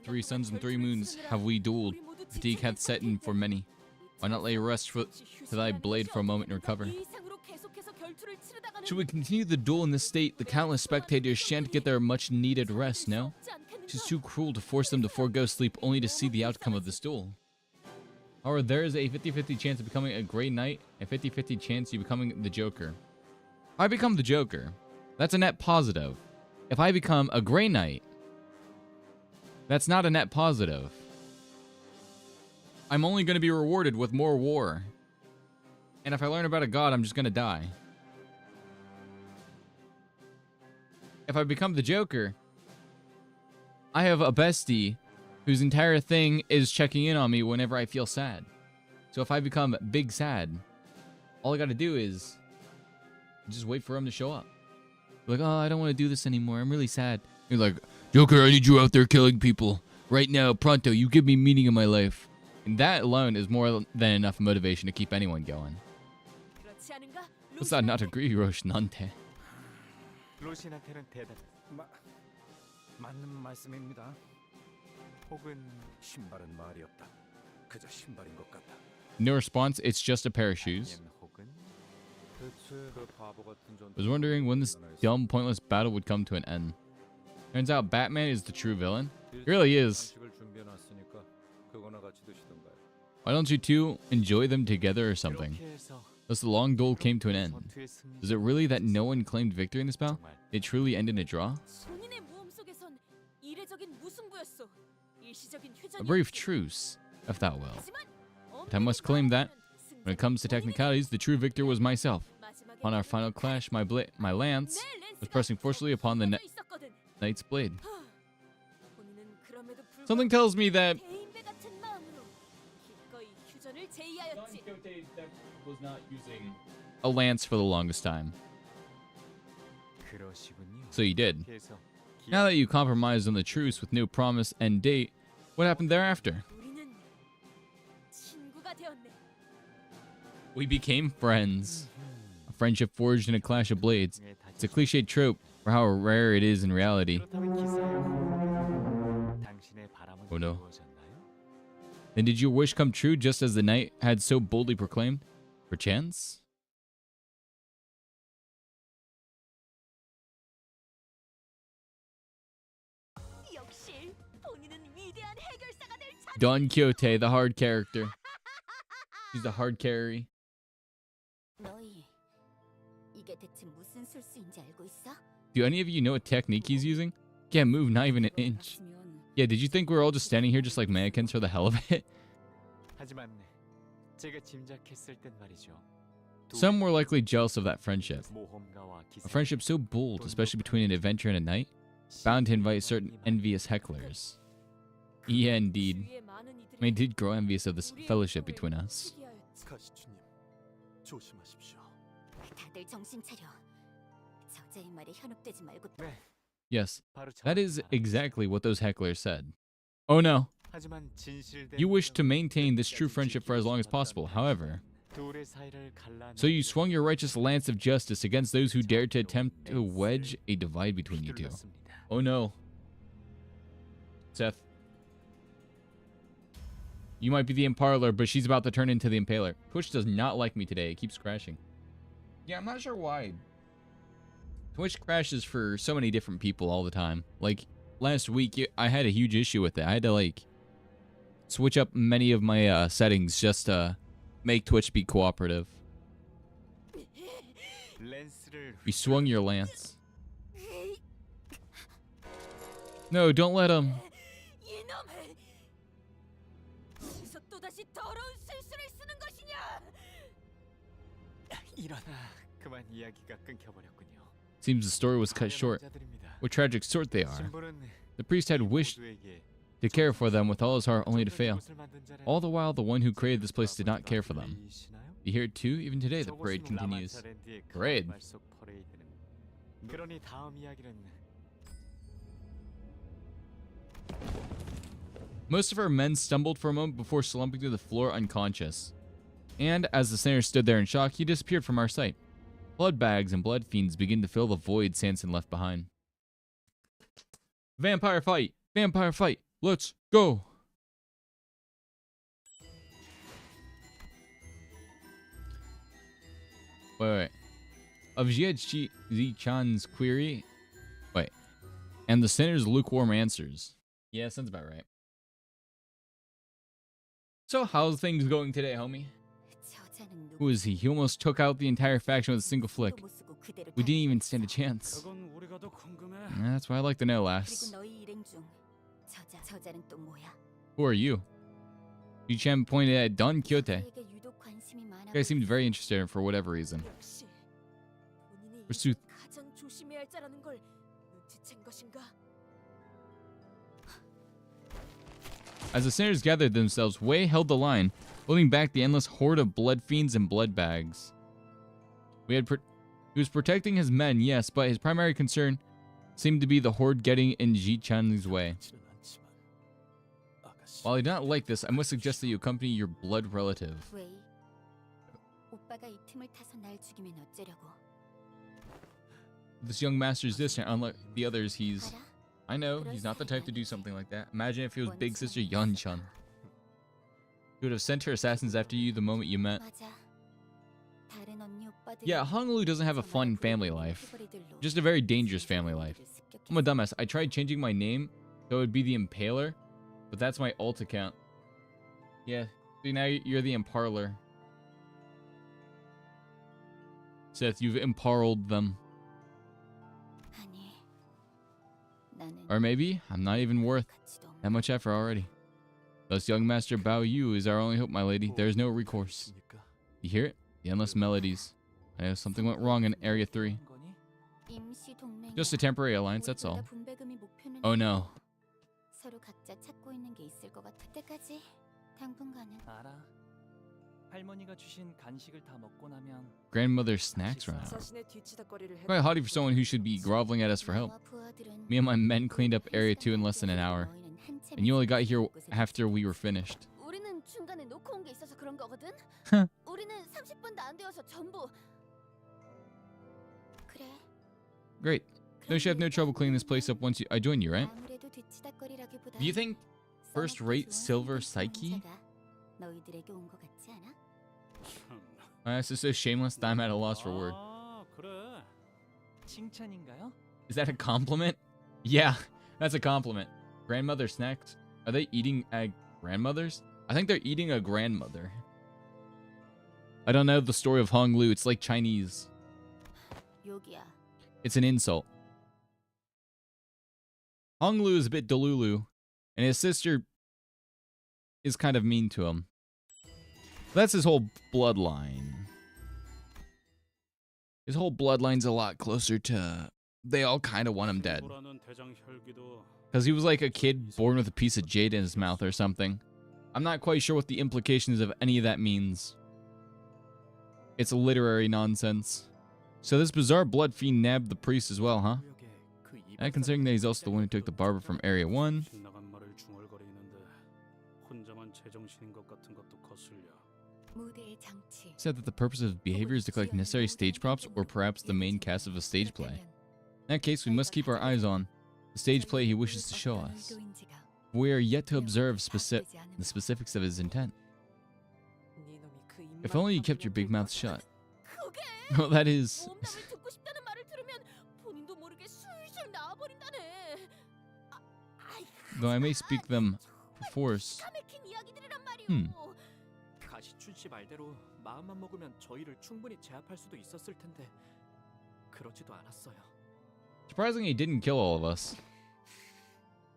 3 suns and 3 moons have we dueled. Fatigue hath set in for many. Why not lay rest to thy blade for a moment and recover? Should we continue the duel in this state, the countless spectators shan't get their much-needed rest, no? 'Tis too cruel to force them to forego sleep only to see the outcome of this duel. However, there is a 50-50 chance of becoming a Grey Knight, and 50-50 chance of you becoming the Joker. If I become the Joker, that's a net positive. If I become a Grey Knight, that's not a net positive. I'm only going to be rewarded with more war. And if I learn about a god, I'm just going to die. If I become the Joker, I have a bestie whose entire thing is checking in on me whenever I feel sad. So if I become big sad, all I got to do is just wait for him to show up. Like, oh, I don't want to do this anymore. I'm really sad. You're like, Joker, I need you out there killing people. Right now, pronto, you give me meaning in my life. And that alone is more than enough motivation to keep anyone going. What's that not agree, Roshnante? 맞는 말씀입니다. 혹은 신발은 말이 없다. 그저 신발인 것 같다. No response, it's just a pair of shoes. Was wondering when this dumb, pointless battle would come to an end. Turns out Batman is the true villain. He really is. Why don't you two enjoy them together or something? Thus the long duel came to an end. 전투의 승리 Is it really that no one claimed victory in this battle? It truly ended in a draw? 본인의 모험 속에선 이례적인 무승부였어. 일시적인 A 휴전이 brief truce, if that will. 하지만 But I must claim that, when it comes to technicalities, the true victor was myself. Upon our final clash, my lance was pressing forcefully upon the knight's blade. Something tells me that was not using a lance for the longest time. 그러시군요. So you did. 그래서 Now that you compromised on the truce with no promise and date, what happened thereafter? 우리는 친구가 되었네. We became friends. A friendship forged in a clash of blades. It's a cliched trope for how rare it is in reality. 그렇다면 기사여, 당신의 바람은 Oh, no. 이루어졌나요? Then did your wish come true just as the knight had so boldly proclaimed? Perchance? 역시 본인은 위대한 해결사가 될 차. Don Quixote, the hard character. He's the hard carry. 너희 이게 대체 무슨 술수인지 알고 있어? Do any of you know what technique he's using? Can't move not even an inch. Yeah, did you think we were all just standing here just like mannequins for the hell of it? 하지만 제가 짐작했을 땐 말이죠. Some were likely jealous of that friendship. 모험가와 A 기사 friendship so bold, especially between an adventurer and a knight, bound to invite certain envious hecklers. Yeah, indeed. 주위의 많은 이들이 I did grow envious of this 우리의 fellowship 행동을 between us. 시기하였지. 가시주님, 조심하십시오. 다들 정신 차려. 저자의 말에 현혹되지 말고. 네, Yes, 바로 that is 저입니다. exactly what those hecklers said. Oh no. 하지만 진실된 You wish to 우정은 maintain this true 끝까지 friendship for as long as 지키고 possible. 싶었던 However, 둘의 사이를 so you 갈라내려 swung your righteous lance of justice against those who dared to attempt to wedge a divide between you two. 휘둘렀습니다. Oh no. Seth. You might be the Impaler, but she's about to turn into the Impaler. Twitch does not like me today. It keeps crashing. Yeah, I'm not sure why. Twitch crashes for so many different people all the time. Like, last week, I had a huge issue with it. I had to, like, switch up many of my settings just to make Twitch be cooperative. 랜스를 You swung your lance. No, don't let him. 이놈을 어디서 또다시 더러운 술수를 쓰는 것이냐? 일어나 그만 이야기가 끊겨버렸군요. Seems the story was cut short. 자들입니다. What tragic sort they are. 신부는 The priest had wished 모두에게 to care for them with all his heart, only to fail. 이곳을 만든 자라는 All the while, the one who created this place did not care for them. 보이시나요? You hear it too? Even today, the 저곳은 parade continues. 라마차랜드의 Parade? 카니발 속 퍼레이드는 그러니 다음 이야기는 Most of our men stumbled for a moment before slumping to the floor unconscious. And as the singer stood there in shock, he disappeared from our sight. Blood bags and blood fiends begin to fill the void Sanson left behind. Vampire fight! Vampire fight! Let's go! Wait. Of Zichan's query. Wait. And the sinner's lukewarm answers. Yeah, sounds about right. So, how's things going today, homie? 저자는 Who is he? He almost took out the entire faction with a single flick. 못 쓰고 그대로 We didn't even stand a chance. 그건 우리가 더 궁금해. That's what I'd like to know, 그리고 lass. 너희 일행 중 저자는 또 뭐야? Who are you? Yuchan pointed at Don Quixote. 저에게 유독 관심이 많아. The guy seemed very interested in him for whatever reason. 역시 본인이 Pursuit. 가장 조심해야 할 자라는 걸 눈치챈 것인가? As the sinners gathered themselves, Wei held the line, holding back the endless horde of blood fiends and blood bags. He was protecting his men, yes, but his primary concern seemed to be the horde getting in Ji Chan's way. 그렇지는 않지만, 아가씨. While I do not like this, I must suggest that you accompany your blood relative. 왜? 오빠가 이 틈을 타서 날 죽이면 어쩌려고? This young master is distant, unlike the others. 알아? I know, he's not the type to do something like that. Imagine if it was big sister Yeon-chan. He would have sent her assassins after you the moment you met. 맞아. 다른 언니 오빠들. Yeah, Honglu doesn't have a fun family life. Just a very dangerous family life. I'm a dumbass. I tried changing my name so it would be the Impaler, but that's my alt account. Yeah, see now you're the Impaler. Seth, you've imperiled them. 아니, 나는 Or maybe I'm not even worth 가치도 없는 that much effort already. Thus, young master Bao Yu is our only hope, my lady. There is no recourse. You hear it? The endless melodies. I know something went wrong in Area 3. 임시 동맹이야. Just a temporary alliance, that's 우리 둘 all. 다 분배금이 목표는 Oh no. 서로 각자 찾고 있는 게 있을 것 같아. 그때까지 당분간은 알아. 할머니가 주신 간식을 다 먹고 나면 Grandmother's snacks run out. 자신의 뒤치다거리를 Quite haughty for someone who should be groveling at us for help. 나와 부하들은 Me and my men cleaned up Area 2 in less than an hour. 모이는 한 채 And you only got here 곳에 after we were finished. 우리는 중간에 놓고 온 게 있어서 그런 거거든. 우리는 30분도 안 되어서 전부 그래. Great. Don't you have no trouble cleaning this place up once I join you, right? 아무래도 뒤치다거리라기보다 Do you think first-rate silver psyche? 너희들에게 온 것 같지 않아? This is so shameless that I'm at a loss for words. 아, 그래. 칭찬인가요? Is that a compliment? Yeah, that's a compliment. Grandmother snacks? Are they eating at grandmother's? I think they're eating a grandmother. I don't know the story of Hong Lu. It's like Chinese. 여기야. It's an insult. Hong Lu is a bit delulu, and his sister is kind of mean to him. That's his whole bloodline. His whole bloodline's a lot closer to... They all kind of want him dead. Because he was like a kid born with a piece of jade in his mouth or something. I'm not quite sure what the implications of any of that means. It's literary nonsense. So this bizarre blood fiend nabbed the priest as well, huh? And considering that he's also the one who took the barber from Area 1. Said that the purpose of behavior is to collect necessary stage props or perhaps the main cast of a stage play. In that case, we must keep our eyes on the stage play he wishes to show us. We are yet to observe the specifics of his intent. If only you kept your big mouth shut. Well, that is... Though I may speak them perforce. 가시춘 씨 말대로 마음만 먹으면 저희를 충분히 제압할 수도 있었을 텐데 그러지도 않았어요. Surprisingly, he didn't kill all of us.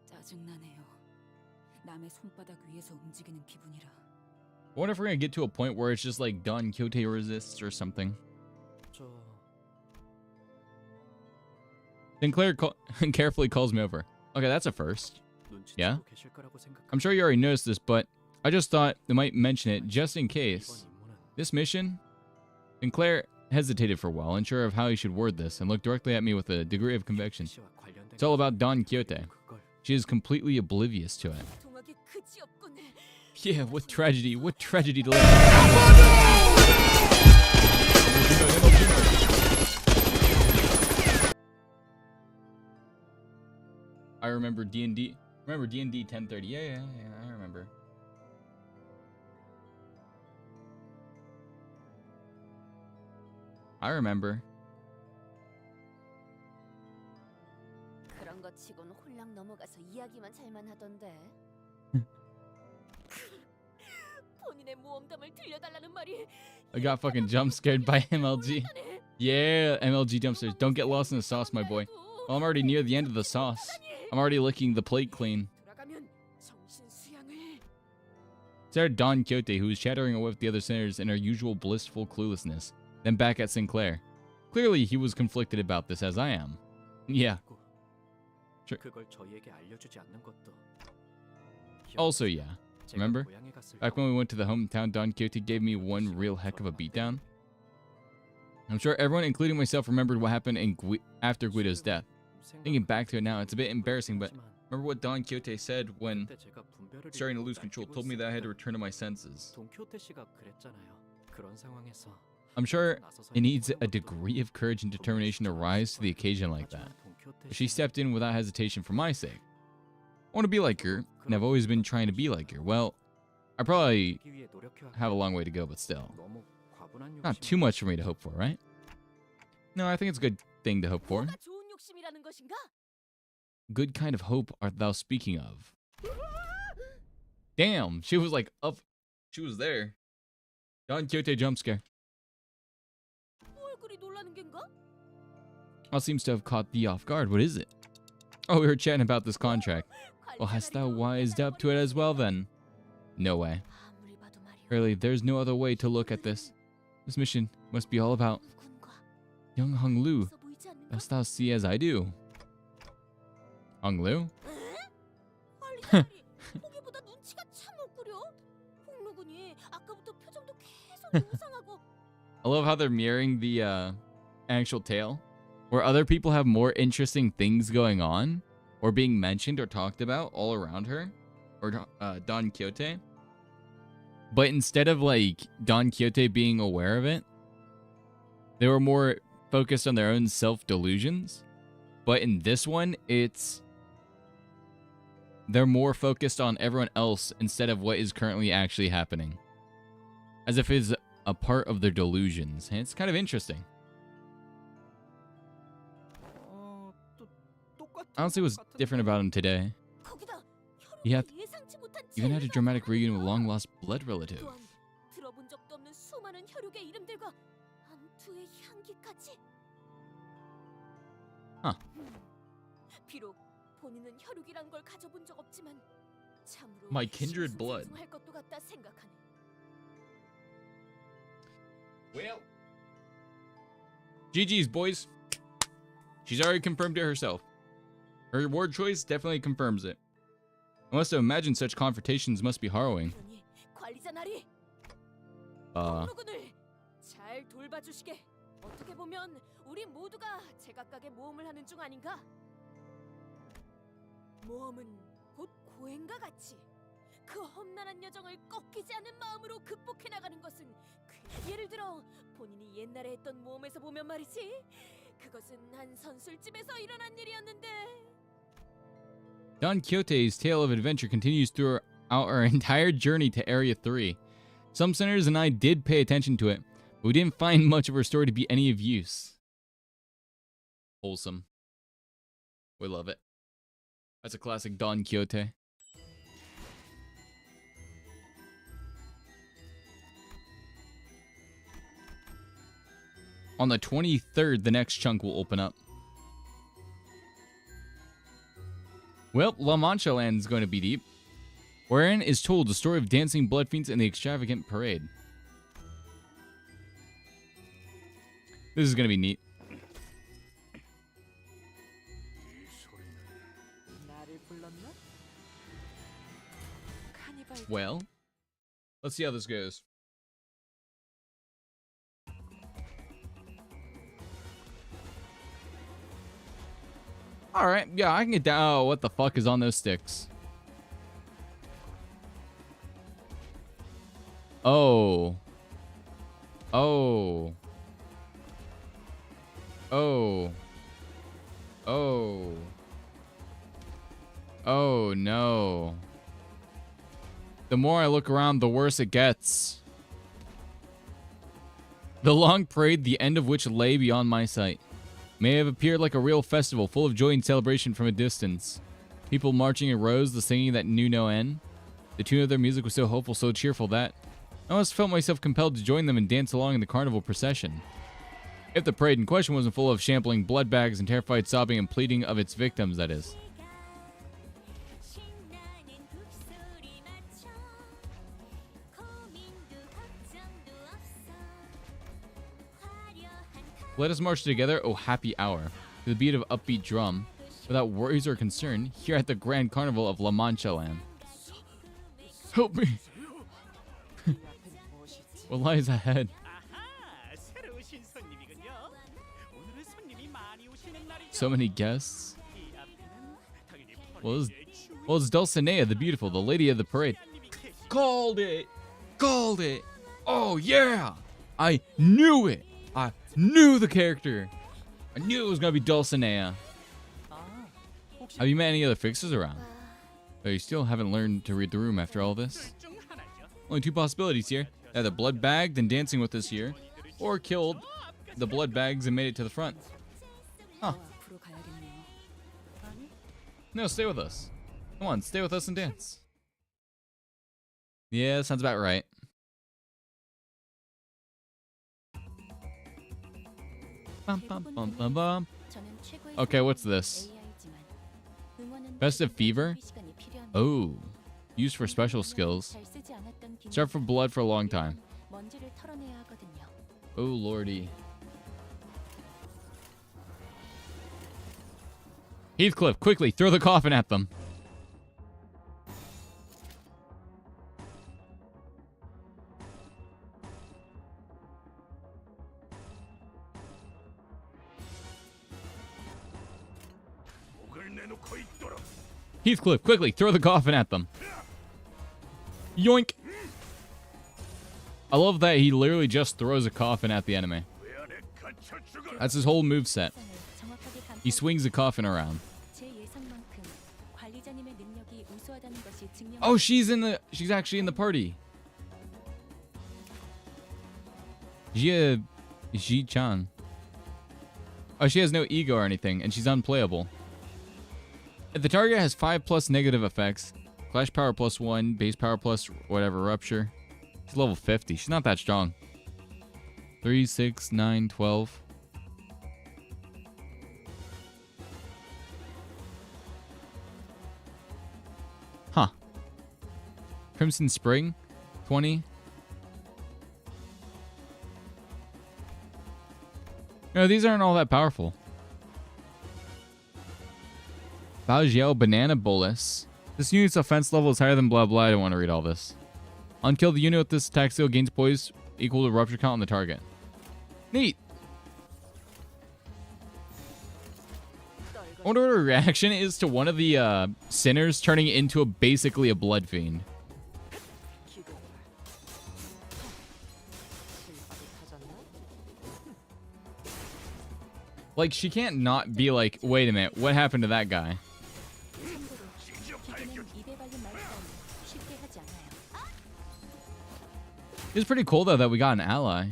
짜증나네요. 남의 손바닥 위에서 움직이는 기분이라. I wonder if we're gonna get to a point where it's just like Don Quixote resists or something. Sinclair carefully calls me over. Okay, that's a first. Yeah? I'm sure you already noticed this, but I just thought they might mention it just in case. This mission? Sinclair hesitated for a while, unsure of how he should word this, and looked directly at me with a degree of conviction. It's all about Don Quixote. She is completely oblivious to it. Yeah, what tragedy to live. I remember D&D. Remember D&D 1030. Yeah, I remember. I remember. 그런 것 치곤 홀랑 넘어가서 이야기만 잘만 하던데. 본인의 모험담을 들려달라는 말이. I got fucking jump scared by MLG. Yeah, MLG jump scares. Don't get lost in the sauce, my boy. Well, I'm already near the end of the sauce. I'm already licking the plate clean. Stared at Don Quixote, who was chattering away with the other senators in her usual blissful cluelessness, then back at Sinclair. Clearly, he was conflicted about this, as I am. Yeah. Sure. Also, yeah. Remember? Back when we went to the hometown, Don Quixote gave me one real heck of a beatdown. I'm sure everyone, including myself, remembered what happened after Guido's death. Thinking back to it now, it's a bit embarrassing, but remember what Don Quixote said when starting to lose control, told me that I had to return to my senses. I'm sure it needs a degree of courage and determination to rise to the occasion like that. But she stepped in without hesitation for my sake. I want to be like her, and I've always been trying to be like her. Well, I probably have a long way to go, but still. Not too much for me to hope for, right? No, I think it's a good thing to hope for. Good kind of hope art thou speaking of? Damn, she was like up. She was there. Don Quixote jump scare. 많이 놀라는 겐가? All seems to have caught thee off guard. What is it? Oh, we were chatting about this contract. Well, hast thou wised up to it as well then? No way. 아무리 봐도 말이오. Really, there's no other way to look at this. This mission must be all about 누군가 young Hung Lu. 있어 보이지 않는가? Dost thou see as I do? Hung Lu? 빨리 보기보다 눈치가 참 없구려. 홍루군이 아까부터 표정도 계속 이상하고. I love how they're mirroring the actual tale, where other people have more interesting things going on, or being mentioned or talked about all around her, or Don Quixote. But instead of like Don Quixote being aware of it, they were more focused on their own self-delusions. But in this one, they're more focused on everyone else instead of what is currently actually happening, as if it's a part of their delusions. And it's kind of interesting. I don't see what's different about him today. 거기다 He hath 예상치 못한 even had a 재미가 dramatic reunion with a 나타났구려. long-lost blood relative. 또한 들어본 적도 없는 수많은 혈육의 이름들과 안투의 향기까지. Huh. 비록 본인은 혈육이란 걸 가져본 적 없지만 참으로 My kindred blood. 할 것도 같다 생각하네. Well, GG's, boys. She's already confirmed it herself. Her word choice definitely confirms it. I must have imagined such confrontations must be harrowing. 그러니 관리자 나리 Uh, 홍루군을 잘 돌봐주시게. 어떻게 보면 우리 모두가 제각각의 모험을 하는 중 아닌가? 모험은 곧 고행과 같이 그 험난한 여정을 꺾이지 않는 마음으로 극복해 나가는 것은 예를 들어 본인이 옛날에 했던 모험에서 보면 말이지. 그것은 한 선술집에서 일어난 일이었는데. Don Quixote's tale of adventure continues throughout our entire journey to Area 3. Some senators and I did pay attention to it, but we didn't find much of her story to be any of use. Wholesome. We love it. That's a classic Don Quixote. On the 23rd, the next chunk will open up. Well, La Mancha Land is going to be deep, wherein is told the story of dancing blood fiends and the extravagant parade. This is going to be neat. Well, let's see how this goes. Alright, yeah, I can get down. Oh, what the fuck is on those sticks? Oh. Oh. Oh. Oh. Oh, no. The more I look around, the worse it gets. The long parade, the end of which lay beyond my sight, may have appeared like a real festival full of joy and celebration from a distance. People marching in rows, the singing that knew no end. The tune of their music was so hopeful, so cheerful that I almost felt myself compelled to join them and dance along in the carnival procession. If the parade in question wasn't full of shambling blood bags and terrified sobbing and pleading of its victims, that is. Let us march together, oh happy hour, to the beat of upbeat drum, without worries or concern, here at the Grand Carnival of La Mancha Land. Help me! What lies ahead? So many guests. Well, it's Dulcinea, the beautiful, the lady of the parade. Called it! Called it! Oh yeah! I knew it! I knew the character! I knew it was gonna be Dulcinea. Have you met any other fixers around? Oh, you still haven't learned to read the room after all this? Only two possibilities here. Either blood bagged and dancing with us here, or killed the blood bags and made it to the front. Huh. No, stay with us. Come on, stay with us and dance. Yeah, sounds about right. Bum, bum, bum, bum, bum. Okay, what's this? Festive Fever? Oh. Used for special skills. Start for blood for a long time. Oh, lordy. Heathcliff, quickly, throw the coffin at them. Heathcliff, quickly, throw the coffin at them. Yoink. I love that he literally just throws a coffin at the enemy. That's his whole moveset. He swings the coffin around. Oh, she's actually in the party. Ji-chan. Oh, she has no ego or anything, and she's unplayable. If the target has 5+ negative effects, Clash power +1, base power plus whatever, rupture. She's level 50. She's not that strong. 3, 6, 9, 12. Huh. Crimson Spring, 20. No, these aren't all that powerful. Baojiao Banana Bolus. This unit's offense level is higher than blah blah. I don't want to read all this. Unkill the unit with this attack skill gains poise equal to rupture count on the target. Neat. I wonder what her reaction is to one of the sinners turning into basically a blood fiend. Like, she can't not be like, wait a minute, what happened to that guy? It's pretty cool, though, that we got an ally.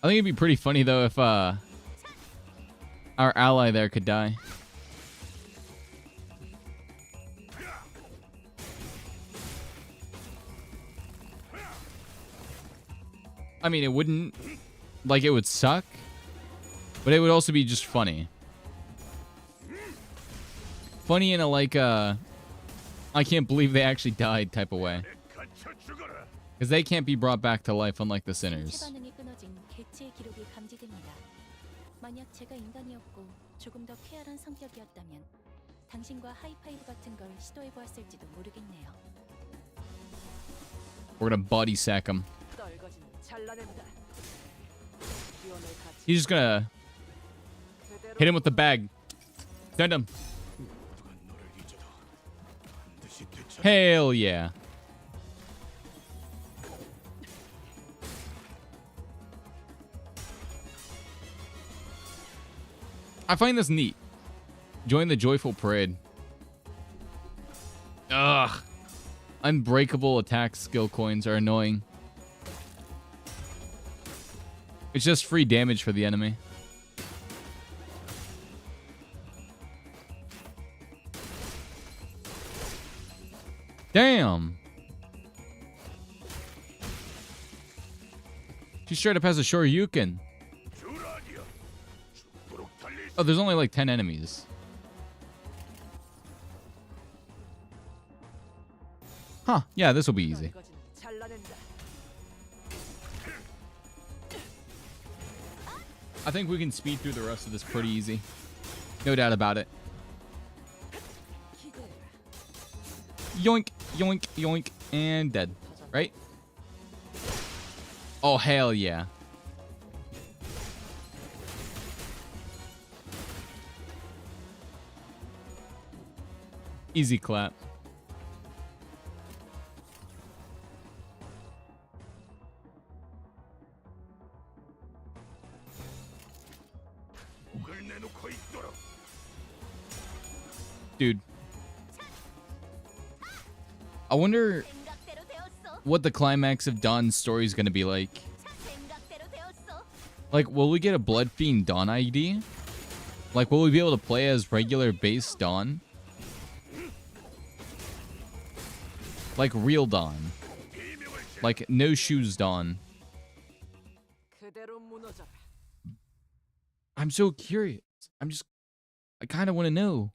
I think it'd be pretty funny, though, if our ally there could die. I mean, it wouldn't... Like, it would suck. But it would also be just funny. Funny in a, like, I can't believe they actually died type of way. Because they can't be brought back to life, unlike the sinners. We're gonna body sack him. He's just gonna hit him with the bag. Send him. Hell yeah. I find this neat. Join the joyful parade. Ugh. Unbreakable attack skill coins are annoying. It's just free damage for the enemy. Damn. She straight up has a Shoryuken. Oh, there's only like 10 enemies. Huh, yeah, this will be easy. I think we can speed through the rest of this pretty easy. No doubt about it. Yoink, yoink, yoink, and dead. Right? Oh, hell yeah. Easy clap. Dude. I wonder what the climax of Dawn's story is going to be like. Like, will we get a Blood Fiend Dawn ID? Like, will we be able to play as regular base Dawn? Like real Dawn. Like, no shoes, Dawn. 그대로 무너져라. I'm so curious. I kind of want to know.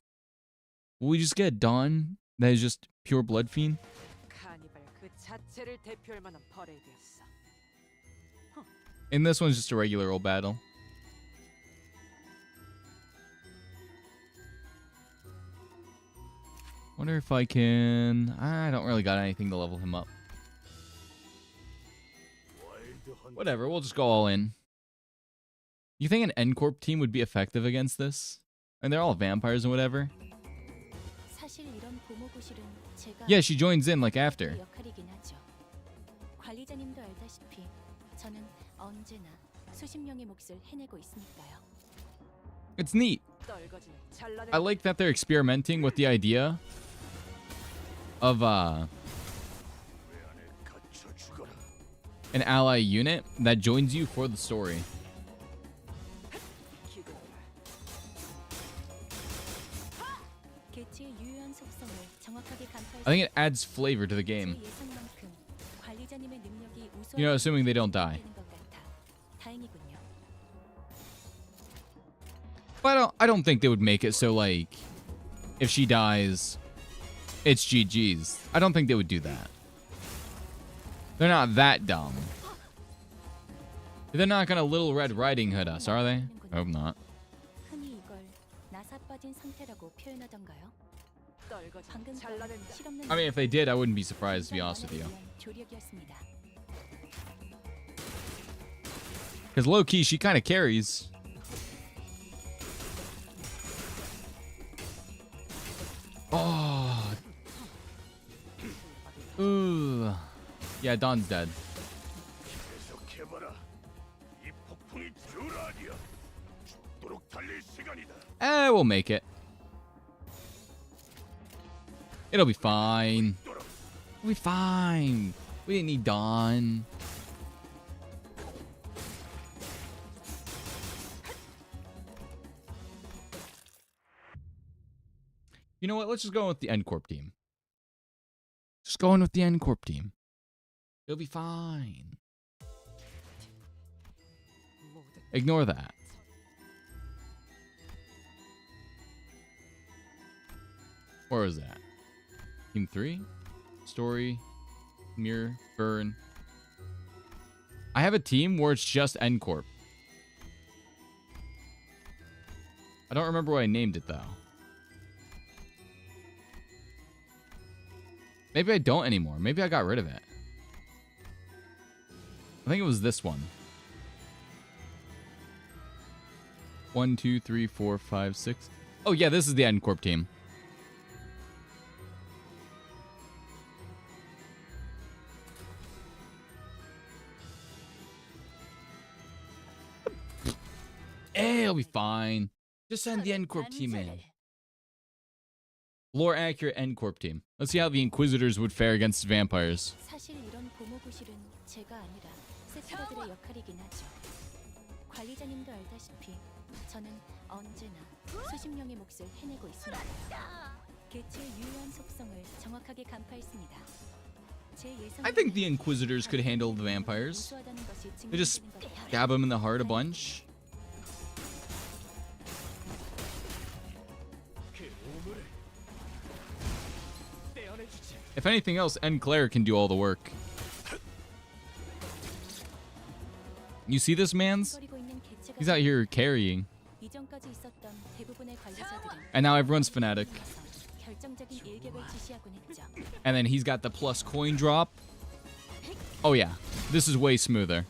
Will we just get Dawn that is just pure blood fiend? 카니발 그 자체를 대표할 만한 퍼레이드였어. And this one's just a regular old battle. Wonder if I can... I don't really got anything to level him up. Whatever, we'll just go all in. You think an N-Corp team would be effective against this? And they're all vampires and whatever. 사실 이런 보모고실은 제가 Yeah, she joins in like after. 역할이긴 하죠. 관리자님도 알다시피 저는 언제나 수십 명의 몫을 해내고 있으니까요. It's neat. 떨거지는 잘라내. I like that they're experimenting with the idea of an ally unit that joins you for the story. 개체의 유효한 속성을 정확하게 간파해서 I think it adds flavor to the 제 game. 예상만큼 관리자님의 능력이 You know, assuming they don't die. 되는 것 같아 다행이군요. But I don't think they would make it so, like, if she dies, it's GG's. I don't think they would do that. They're not that dumb. They're not gonna Little Red Riding Hood us, are they? I hope not. 흔히 이걸 나사 빠진 상태라고 표현하던가요? 방금 건 실없는 I mean, if they did, I wouldn't be surprised, to be honest with you. 조력이었습니다. Because low-key, she kind of carries. Oh. Ooh. Yeah, Dawn's dead. We'll make it. It'll be fine. It'll be fine. We didn't need Dawn. You know what? Let's just go with the N-Corp team. Just going with the N-Corp team. It'll be fine. Ignore that. Where is that? Team 3? Story. Mirror. Burn. I have a team where it's just N-Corp. I don't remember what I named it, though. Maybe I don't anymore. Maybe I got rid of it. I think it was this one. 1, 2, 3, 4, 5, 6. Oh, yeah, this is the N-Corp team. Hey, it'll be fine. Just send the N-Corp team in. Lore accurate N-Corp team. Let's see how the Inquisitors would fare against vampires. 사실 이런 보모고실은 제가 아니라 세트러들의 역할이긴 하죠. 관리자님도 알다시피 저는 언제나 수십 명의 몫을 해내고 있습니다. 개체의 유효한 속성을 정확하게 간파했습니다. 제 예상 I think the Inquisitors could handle the vampires. 우수하다는 것이 They just 증명되는 것 같아요. stab them in the heart a bunch. If anything else, Claire can do all the work. You see this, mans? 거리고 있는 개체가 He's out here carrying. 이전까지 있었던 대부분의 관리자들은 And now everyone's fanatic. 결정적인 일격을 지시하곤 했죠. And then he's got the plus coin drop. Oh yeah, this is way smoother.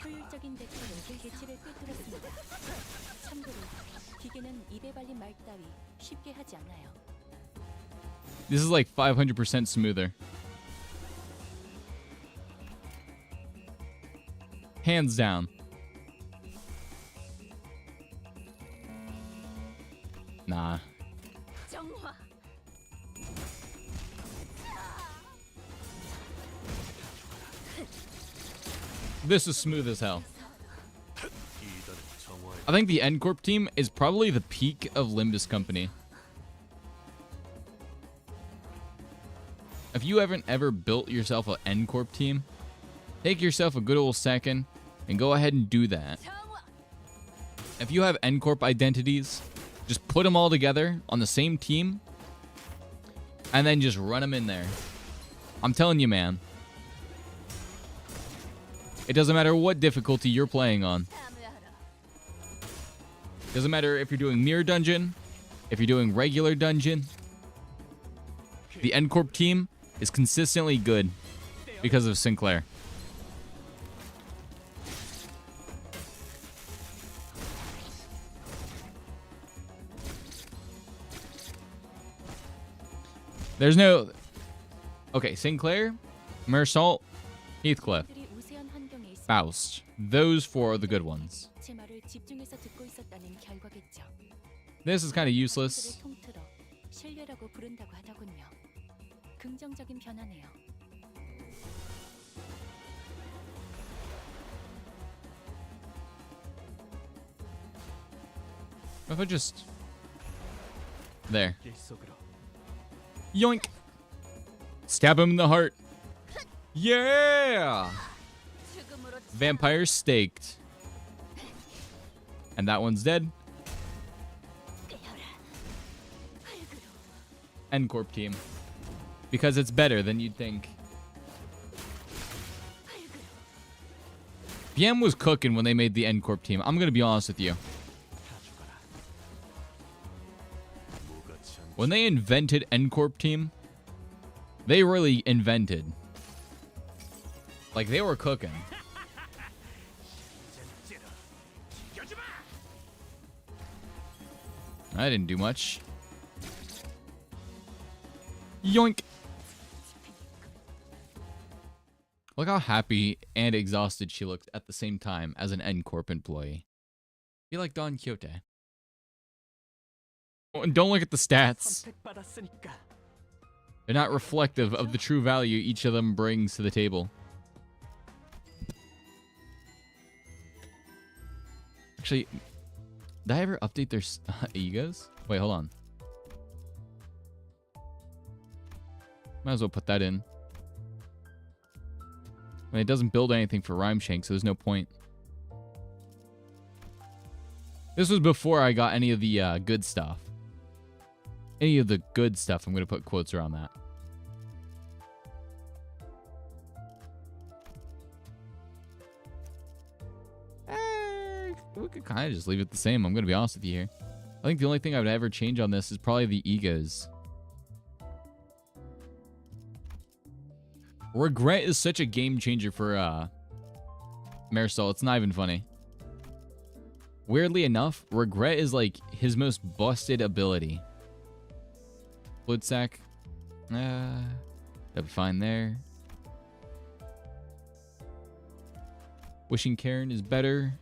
효율적인 대처로 개체를 꿰뚫었습니다. 참고로 기계는 입에 발린 말 따위 쉽게 하지 않아요. This is like 500% smoother. Hands down. Nah. 정화. This is smooth as hell. I think the N-Corp team is probably the peak of Limbus Company. if you haven't ever built yourself an N Corp team, take yourself a good old second and go ahead and do that. If you have N Corp identities, just put them all together on the same team and then just run them in there. I'm telling you, man. It doesn't matter what difficulty you're playing on. Doesn't matter if you're doing Mirror Dungeon, if you're doing regular dungeon. The N Corp team is consistently good because of Sinclair. There's no... Okay, Sinclair, Mersault, Heathcliff, Faust. Those four are the good ones. This is kind of useless. What if I just... There. Yoink! Stab him in the heart. Yeah! Vampire staked. And that one's dead. N Corp team. Because it's better than you'd think. BM was cooking when they made the N Corp team. I'm going to be honest with you. When they invented N Corp team, they really invented. Like, they were cooking. I didn't do much. Yoink! Look how happy and exhausted she looked at the same time as an N Corp employee. Be like Don Quixote. Oh, and don't look at the stats. They're not reflective of the true value each of them brings to the table. Actually, did I ever update their egos? Wait, hold on. Might as well put that in. I mean, it doesn't build anything for Rhymeshank, so there's no point. This was before I got any of the good stuff. Any of the good stuff, I'm going to put quotes around that. We could kind of just leave it the same. I'm going to be honest with you here. I think the only thing I would ever change on this is probably the egos. Regret is such a game changer for Marisol. It's not even funny. Weirdly enough, Regret is like his most busted ability. Blood sack. That'd be fine there. Wishing Cairn is better.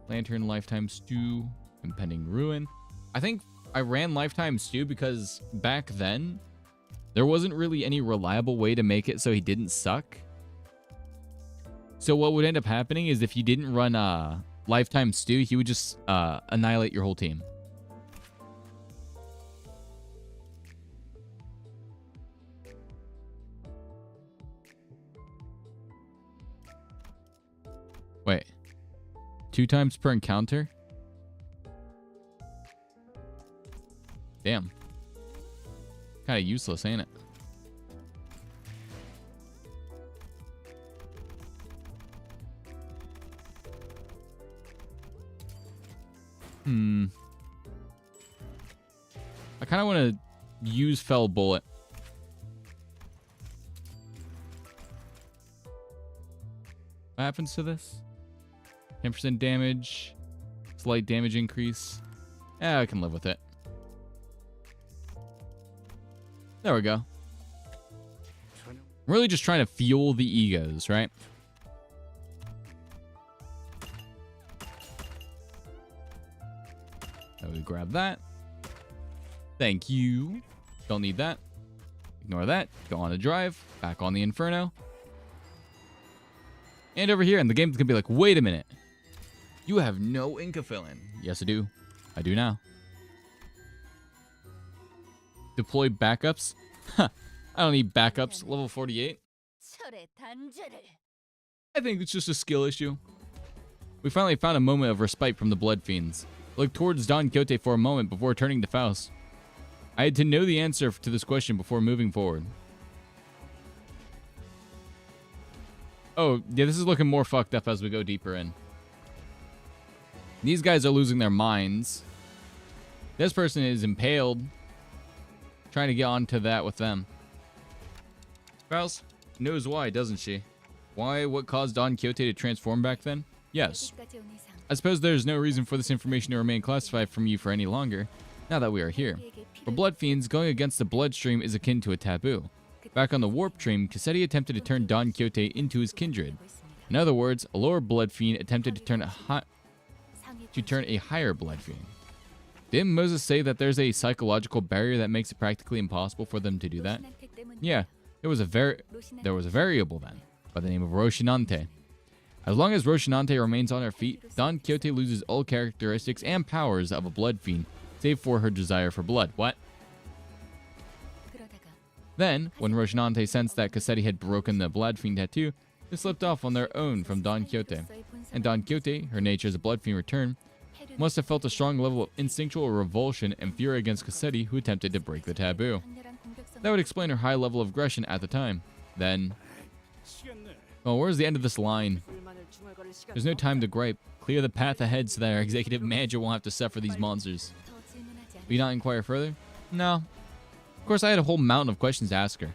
Lantern, Lifetime Stew, Impending Ruin. I think I ran Lifetime Stew because back then, there wasn't really any reliable way to make it so he didn't suck. So what would end up happening is if you didn't run Lifetime Stew, he would just annihilate your whole team. Wait. 2 times per encounter? Damn. Kind of useless, ain't it? I kind of want to use Fell Bullet. What happens to this? 10% damage. Slight damage increase. Yeah, I can live with it. There we go. I'm really just trying to fuel the egos, right? So we grab that. Thank you. Don't need that. Ignore that. Go on a drive. Back on the Inferno. And over here, and the game's gonna be like, wait a minute. You have no Inca fill-in. Yes, I do. I do now. Deploy backups? Huh. I don't need backups. Level 48. I think it's just a skill issue. We finally found a moment of respite from the blood fiends. I looked towards Don Quixote for a moment before turning to Faust. I had to know the answer to this question before moving forward. Oh, yeah, this is looking more fucked up as we go deeper in. These guys are losing their minds. This person is impaled. Trying to get onto that with them. Faust knows why, doesn't she? Why? What caused Don Quixote to transform back then? Yes. I suppose there's no reason for this information to remain classified from you for any longer, now that we are here. For blood fiends, going against the bloodstream is akin to a taboo. Back on the warp stream, Cassetti attempted to turn Don Quixote into his kindred. In other words, a lower blood fiend attempted to turn a higher blood fiend. Didn't Moses say that there's a psychological barrier that makes it practically impossible for them to do that? Yeah, there was a variable then, by the name of Rocinante. As long as Rocinante remains on her feet, Don Quixote loses all characteristics and powers of a blood fiend, save for her desire for blood. What? Then, when Rocinante sensed that Cassetti had broken the blood fiend tattoo, they slipped off on their own from Don Quixote. And Don Quixote, her nature as a blood fiend return, must have felt a strong level of instinctual revulsion and fury against Cassetti, who attempted to break the taboo. That would explain her high level of aggression at the time. Then... Oh, where's the end of this line? There's no time to gripe. Clear the path ahead so that our executive manager won't have to suffer these monsters. Will you not inquire further? No. Of course, I had a whole mountain of questions to ask her.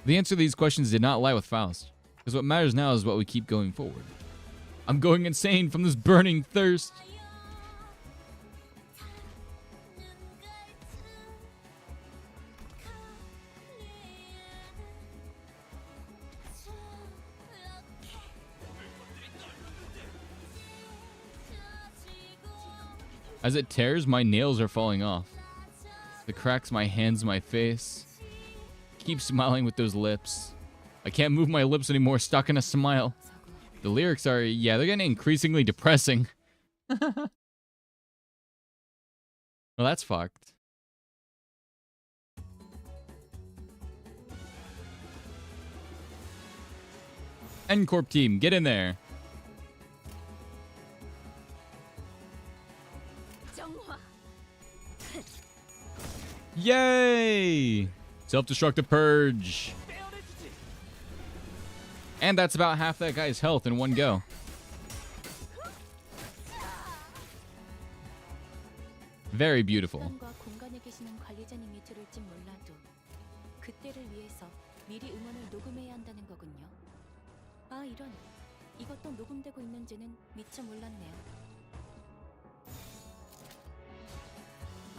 The answer to these questions did not lie with Faust, because what matters now is what we keep going forward. I'm going insane from this burning thirst. As it tears, my nails are falling off. The cracks my hands, my face. Keep smiling with those lips. I can't move my lips anymore, stuck in a smile. The lyrics are, yeah, they're getting increasingly depressing. Well, that's fucked. N-Corp team, get in there. Yay! Self-destructive purge. And that's about half that guy's health in one go. Very beautiful.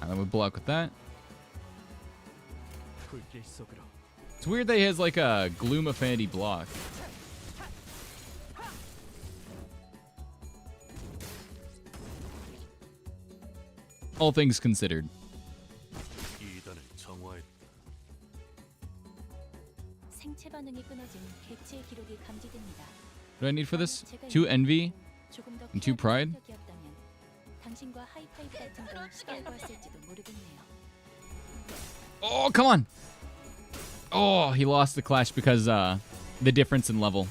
And then we block with that. It's weird that he has like a Gloom Affinity block. All things considered. What do I need for this? 2 envy and 2 pride. Oh, come on! Oh, he lost the clash because the difference in level.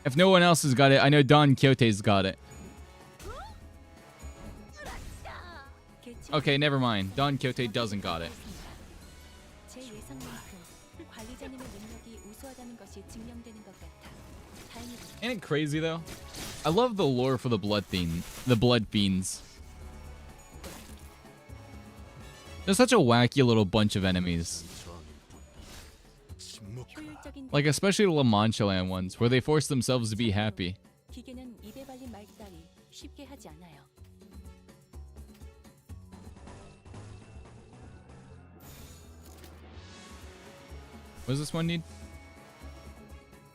If no one else has got it, I know Don Quixote's got it. Okay, never mind. Don Quixote doesn't got it. Ain't it crazy though? I love the lore for the blood fiends. They're such a wacky little bunch of enemies. Like especially the La Mancha Land ones, where they force themselves to be happy. What does this one need?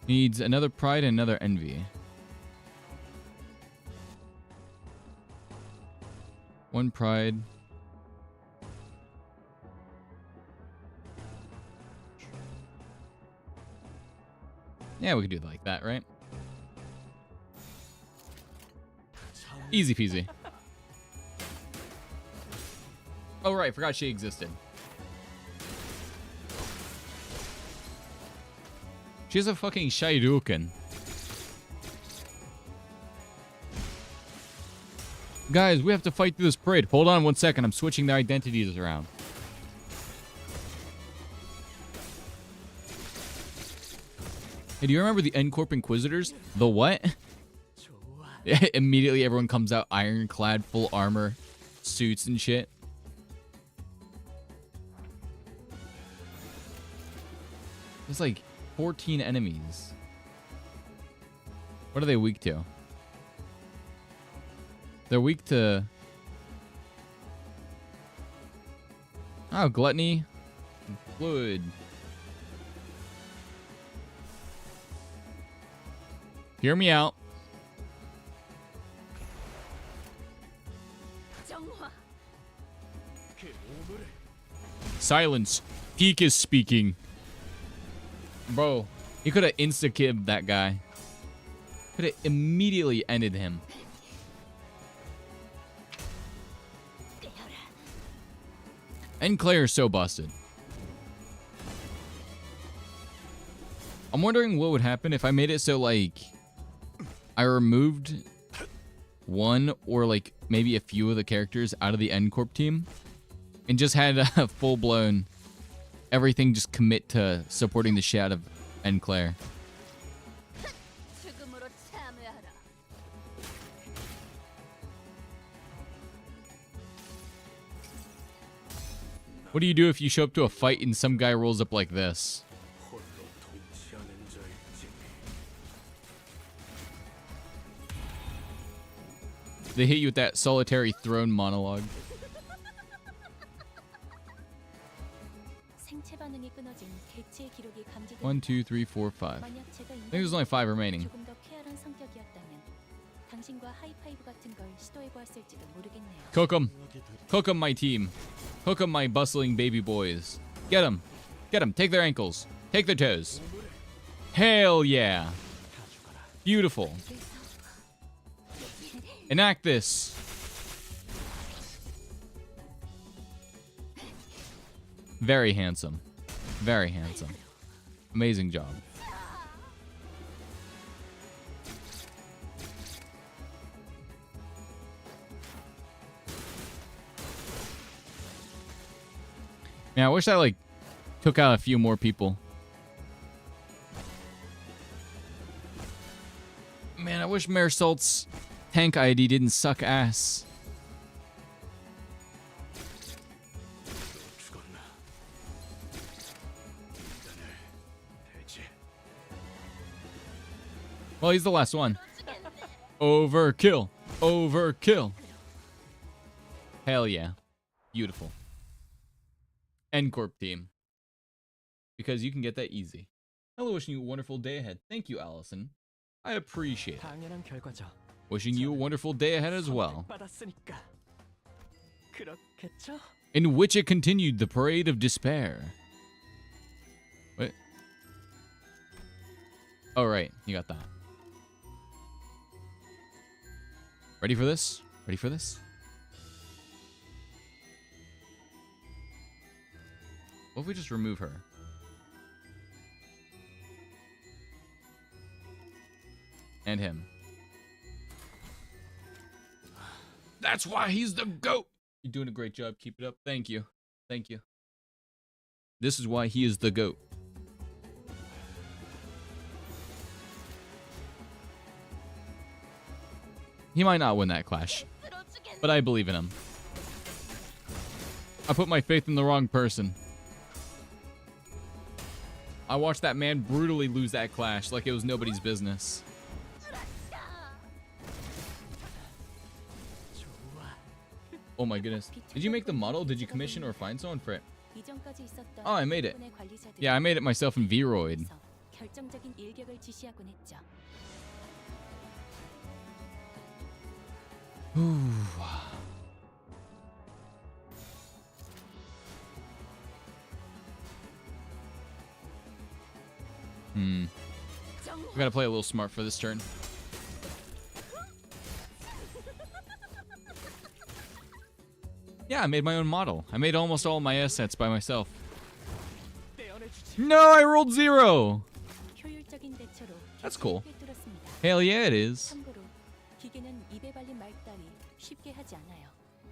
Needs another pride and another envy. 1 pride. Yeah, we could do it like that, right? Easy peasy. Oh, right. Forgot she existed. She has a fucking Shairuken. Guys, we have to fight through this parade. Hold on 1 second. I'm switching their identities around. Hey, do you remember the N-Corp Inquisitors? The what? Immediately everyone comes out ironclad, full armor, suits and shit. There's like 14 enemies. What are they weak to? They're weak to... Oh, gluttony. Fluid. Hear me out. Silence. Peak is speaking. Bro, he could have insta-kibbed that guy. Could have immediately ended him. And Claire's so busted. I'm wondering what would happen if I made it so, like, I removed one or, like, maybe a few of the characters out of the N-Corp team and just had a full-blown everything just commit to supporting the shit out of N-Claire. What do you do if you show up to a fight and some guy rolls up like this? They hit you with that solitary throne monologue. One, two, three, four, five. I think there's only 5 remaining. Cook 'em. Cook 'em, my team. Cook 'em, my bustling baby boys. Get 'em. Get 'em. Take their ankles. Take their toes. Hell yeah. Beautiful. Enact this. Very handsome. Very handsome. Amazing job. Man, I wish I, like, took out a few more people. Man, I wish Mayor Salt's tank ID didn't suck ass. Well, he's the last one. Overkill. Overkill. Hell yeah. Beautiful. N-Corp team. Because you can get that easy. Hello, wishing you a wonderful day ahead. Thank you, Allison. I appreciate it. Wishing you a wonderful day ahead as well. In which it continued the parade of despair. Wait. Oh, right. You got that. Ready for this? Ready for this? What if we just remove her? And him. That's why he's the GOAT! You're doing a great job. Keep it up. Thank you. Thank you. This is why he is the GOAT. He might not win that clash, but I believe in him. I put my faith in the wrong person. I watched that man brutally lose that clash like it was nobody's business. Oh my goodness. Did you make the model? Did you commission or find someone for it? Oh, I made it. Yeah, I made it myself in Vroid. We gotta play a little smart for this turn. Yeah, I made my own model. I made almost all my assets by myself. No, I rolled 0. 효율적인 대처로 That's cool. 기체에 꿰뚫었습니다. Hell yeah, it is. 참고로 기계는 입에 발린 말 따위 쉽게 하지 않아요.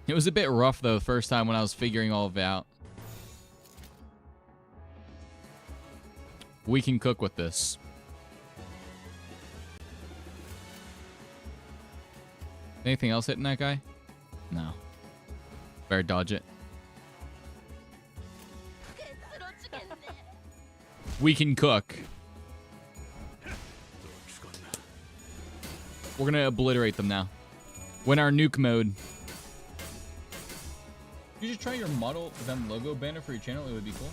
It was a bit rough though the first time when I was figuring all of it out. We can cook with this. Anything else hitting that guy? No. Better dodge it. We can cook. We're gonna obliterate them now. Win our nuke mode. You should try your model them logo banner for your channel. It would be cool.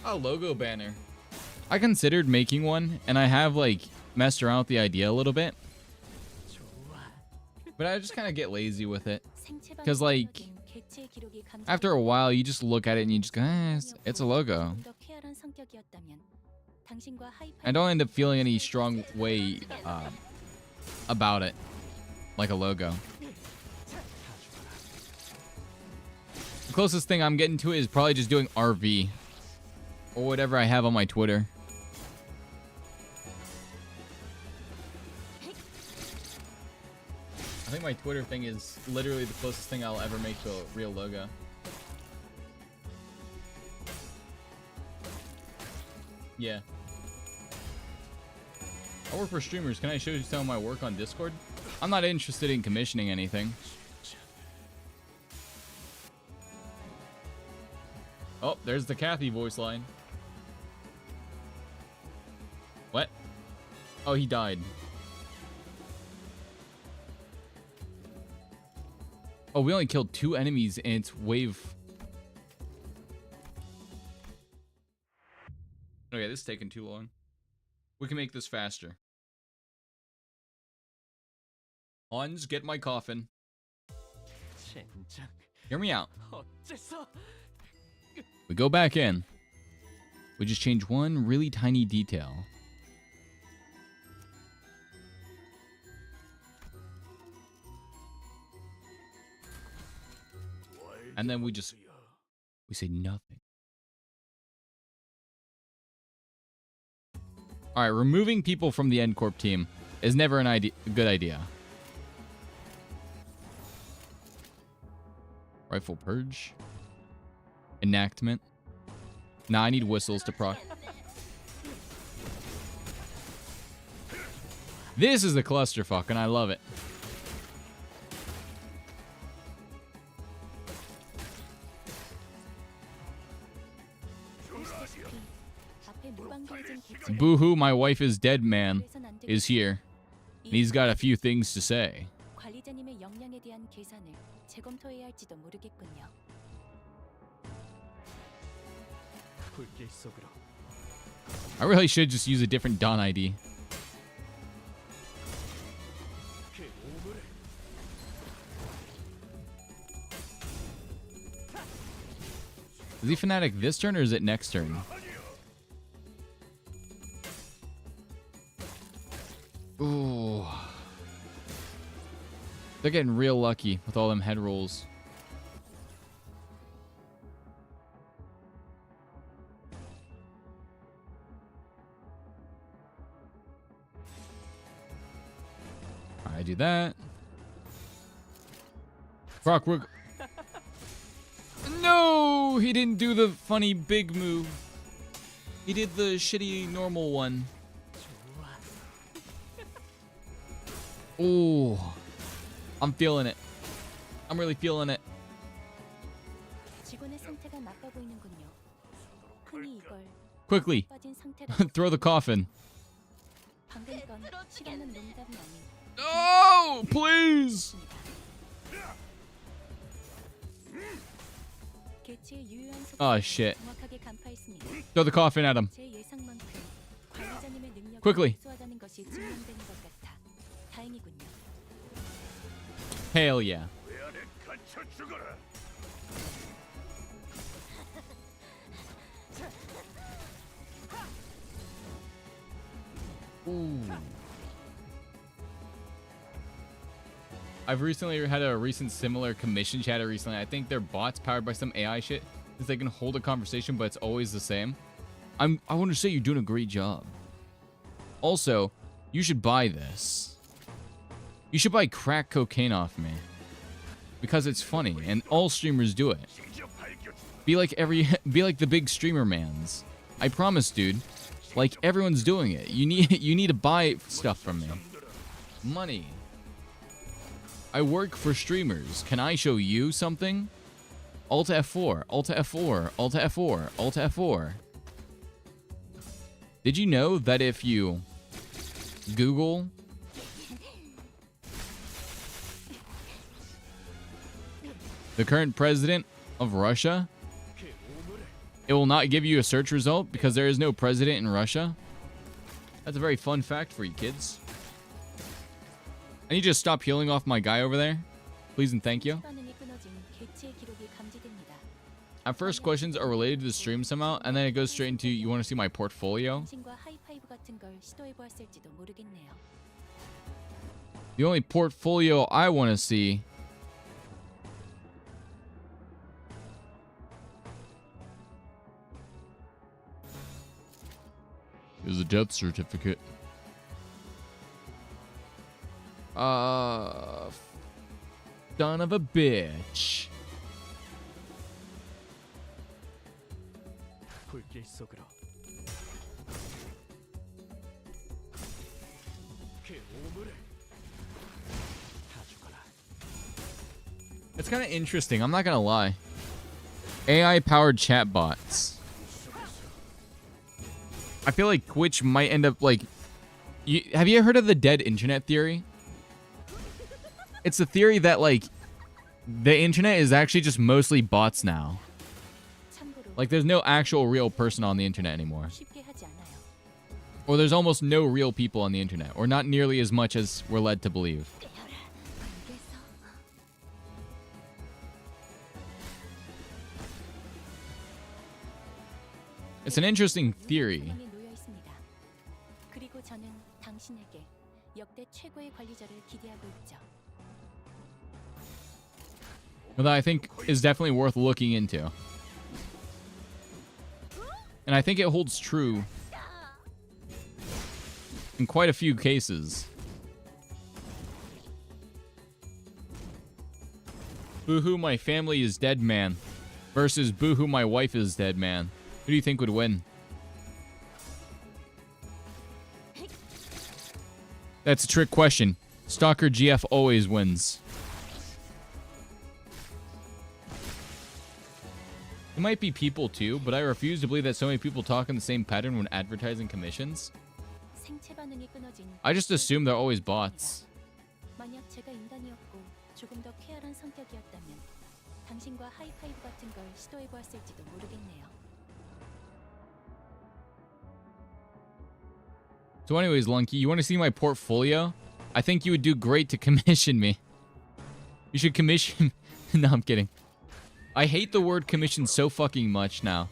A logo banner. I considered making one, and I have like messed around with the idea a little bit. But I just kind of get lazy with it. Because like, after a while, you just look at it and you just go, it's a logo. I don't end up feeling any strong way about it. Like a logo. The closest thing I'm getting to it is probably just doing RV. Or whatever I have on my Twitter. I think my Twitter thing is literally the closest thing I'll ever make to a real logo. Yeah. I work for streamers. Can I show you some of my work on Discord? I'm not interested in commissioning anything. Oh, there's the Kathy voice line. What? Oh, he died. Oh, we only killed 2 enemies and it's wave. Okay, this is taking too long. We can make this faster. Hans, get my coffin. Hear me out. We go back in. We just change one really tiny detail. And then we say nothing. All right, removing people from the EndCorp team is never a good idea. Rifle purge. Enactment. Nah, I need whistles to proc. This is a clusterfuck, and I love it. Boo-hoo, my wife is dead man is here. And he's got a few things to say. 관리자님의 역량에 대한 계산을 재검토해야 할지도 모르겠군요. I really should just use a different Dawn ID. Is he Fnatic this turn or is it next turn? Ooh. They're getting real lucky with all them head rolls. I do that. Brock, we're... No! He didn't do the funny big move. He did the shitty normal one. Oh, I'm feeling it. I'm really feeling it. Quickly, throw the coffin. Oh, please. Oh, shit. Throw the coffin at him. Quickly. Hell yeah. Ooh. I've recently had a recent similar commission chatter recently. I think they're bots powered by some AI shit. Because they can hold a conversation, but it's always the same. I want to say you're doing a great job. Also, you should buy this. You should buy crack cocaine off me. Because it's funny, and all streamers do it. Be like the big streamer mans. I promise, dude. Like, everyone's doing it. You need to buy stuff from me. Money. I work for streamers. Can I show you something? Alt F4, Alt F4, Alt F4, Alt F4. Did you know that if you Google the current president of Russia, it will not give you a search result because there is no president in Russia? That's a very fun fact for you kids. I need you to stop healing off my guy over there. Please and thank you. At first, questions are related to the stream somehow, and then it goes straight into, you want to see my portfolio? The only portfolio I want to see is a death certificate. Son of a bitch. It's kind of interesting. I'm not gonna lie. AI-powered chatbots. I feel like Twitch might end up like. Have you ever heard of the dead internet theory? It's the theory that like the internet is actually just mostly bots now. Like there's no actual real person on the internet anymore. Or there's almost no real people on the internet, or not nearly as much as we're led to believe. It's an interesting theory. That I think is definitely worth looking into. And I think it holds true in quite a few cases. Boo-hoo, my family is dead, man. Versus boo-hoo, my wife is dead, man. Who do you think would win? That's a trick question. Stalker GF always wins. It might be people too, but I refuse to believe that so many people talk in the same pattern when advertising commissions. I just assume they're always bots. So anyways, Lunky, you want to see my portfolio? I think you would do great to commission me. You should commission... No, I'm kidding. I hate the word commission so fucking much now.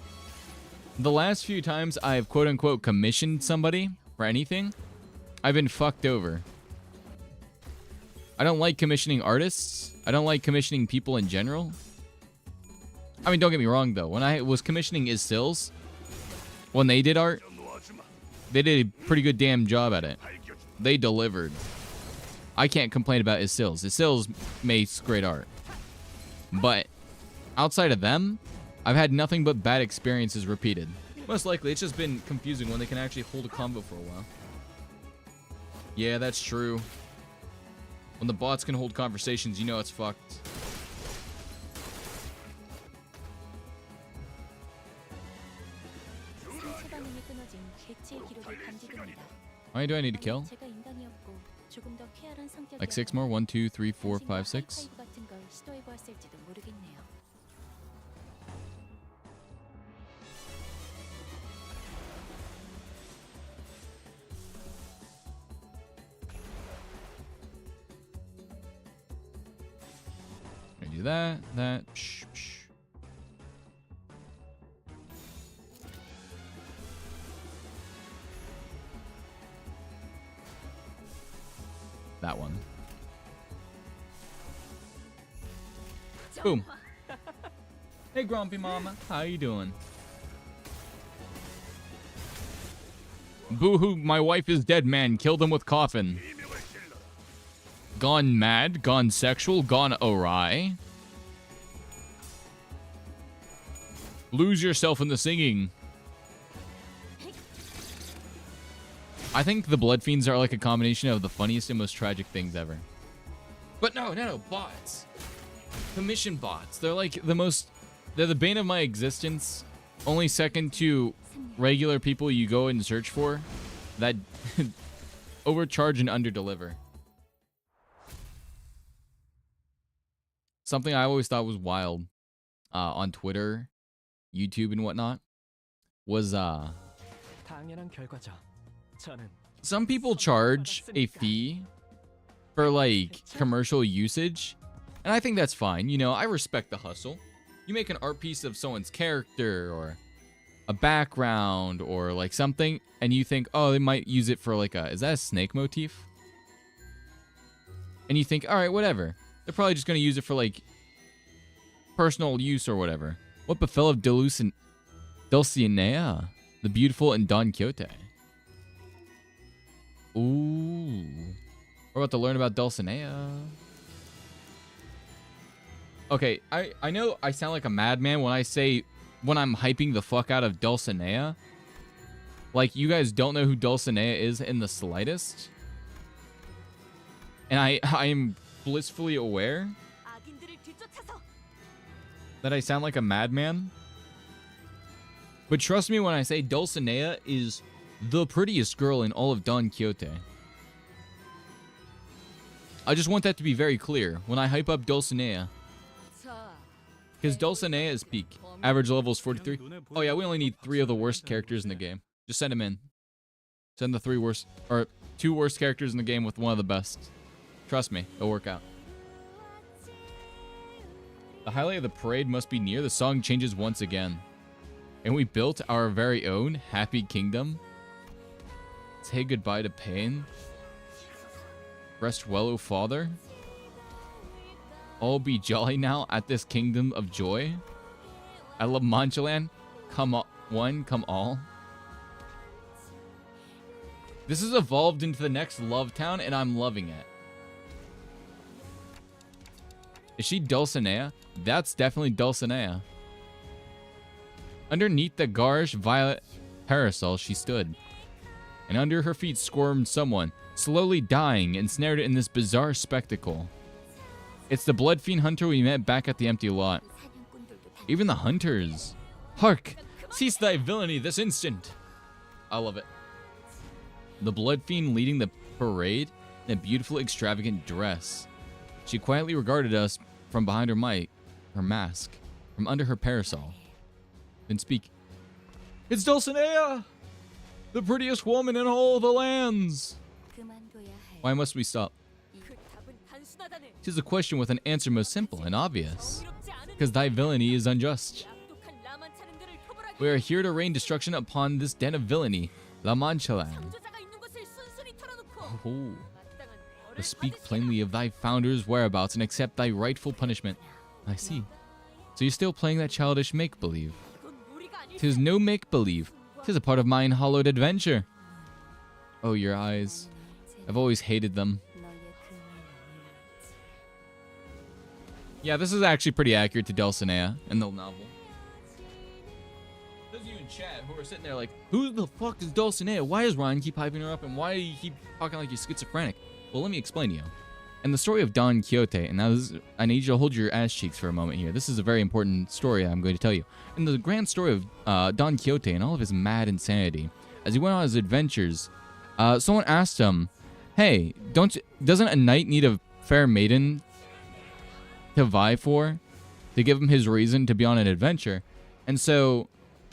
The last few times I've quote-unquote commissioned somebody for anything, I've been fucked over. I don't like commissioning artists. I don't like commissioning people in general. I mean, don't get me wrong, though. When I was commissioning Isils, when they did art, they did a pretty good damn job at it. They delivered. I can't complain about Isils. Isils makes great art. But outside of them, I've had nothing but bad experiences repeated. Most likely, it's just been confusing when they can actually hold a combo for a while. Yeah, that's true. When the bots can hold conversations, you know it's fucked. How many do I need to kill? Like 6 more? 1, 2, 3, 4, 5, 6. I do that, psh, psh. That one. Boom. Hey, Grumpy Mama. How you doing? Boo-hoo, my wife is dead, man. Killed him with coffin. Gone mad, gone sexual, gone awry. Lose yourself in the singing. I think the Blood Fiends are like a combination of the funniest and most tragic things ever. But no, bots. Commission bots. They're like the most... They're the bane of my existence. Only second to regular people you go and search for that overcharge and underdeliver. Something I always thought was wild on Twitter, YouTube, and whatnot was some people charge a fee for like commercial usage, and I think that's fine. You know, I respect the hustle. You make an art piece of someone's character or a background or like something, and you think, oh, they might use it for like a, is that a snake motif? And you think, all right, whatever. They're probably just going to use it for like personal use or whatever. What befell of Dulcinea, the beautiful, in Don Quixote? Ooh. We're about to learn about Dulcinea. Okay, I know I sound like a madman when I say, when I'm hyping the fuck out of Dulcinea. Like, you guys don't know who Dulcinea is in the slightest. And I am blissfully aware that I sound like a madman. But trust me when I say Dulcinea is the prettiest girl in all of Don Quixote. I just want that to be very clear when I hype up Dulcinea. Because Dulcinea is peak. Average level is 43. Oh yeah, we only need 3 of the worst characters in the game. Just send them in. Send the 3 worst, or 2 worst characters in the game with one of the best. Trust me, it'll work out. The highlight of the parade must be near. The song changes once again. And we built our very own happy kingdom. Say goodbye to pain. Rest well, O Father. All be jolly now at this kingdom of joy. I love Manchaland. Come one, come all. This has evolved into the next Love Town, and I'm loving it. Is she Dulcinea? That's definitely Dulcinea. Underneath the garish violet parasol she stood, and under her feet squirmed someone, slowly dying, ensnared in this bizarre spectacle. It's the blood fiend hunter we met back at the empty lot. Even the hunters. Hark! Cease thy villainy this instant! I love it. The blood fiend leading the parade in a beautiful, extravagant dress. She quietly regarded us from behind her mask, from under her parasol. Then speak. It's Dulcinea! The prettiest woman in all the lands! Why must we stop? 'Tis a question with an answer most simple and obvious. Because thy villainy is unjust. We are here to rain destruction upon this den of villainy, La Mancha land. Oh. To speak plainly of thy founder's whereabouts and accept thy rightful punishment. I see. So you're still playing that childish make-believe. 'Tis no make-believe. 'Tis a part of my unhallowed adventure. Oh, your eyes. I've always hated them. Yeah, this is actually pretty accurate to Dulcinea in the novel. Those of you in chat who are sitting there like, who the fuck is Dulcinea? Why does Ryan keep hyping her up, and why do you keep talking like you're schizophrenic? Well, let me explain to you. In the story of Don Quixote, and now this is, I need you to hold your ass cheeks for a moment here. This is a very important story I'm going to tell you. In the grand story of Don Quixote and all of his mad insanity, as he went on his adventures, someone asked him, hey, doesn't a knight need a fair maiden to vie for, to give him his reason to be on an adventure? And so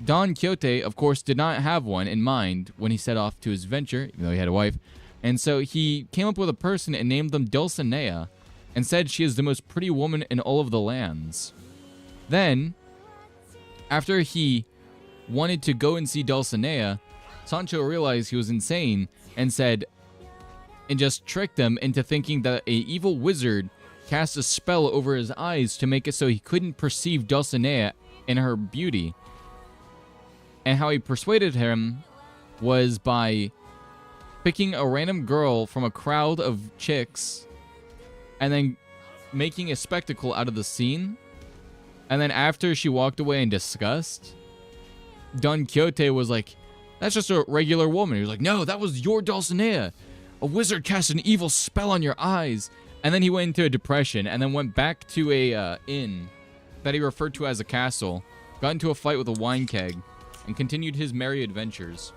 Don Quixote, of course, did not have one in mind when he set off to his venture, even though he had a wife. And so he came up with a person and named them Dulcinea, and said she is the most pretty woman in all of the lands. Then, after he wanted to go and see Dulcinea, Sancho realized he was insane and said, and just tricked them into thinking that an evil wizard cast a spell over his eyes to make it so he couldn't perceive Dulcinea in her beauty. And how he persuaded him was by picking a random girl from a crowd of chicks and then making a spectacle out of the scene. And then after she walked away in disgust, Don Quixote was like, that's just a regular woman. He was like, no, that was your Dulcinea. A wizard cast an evil spell on your eyes. And then he went into a depression and then went back to a inn that he referred to as a castle, got into a fight with a wine keg, and continued his merry adventures.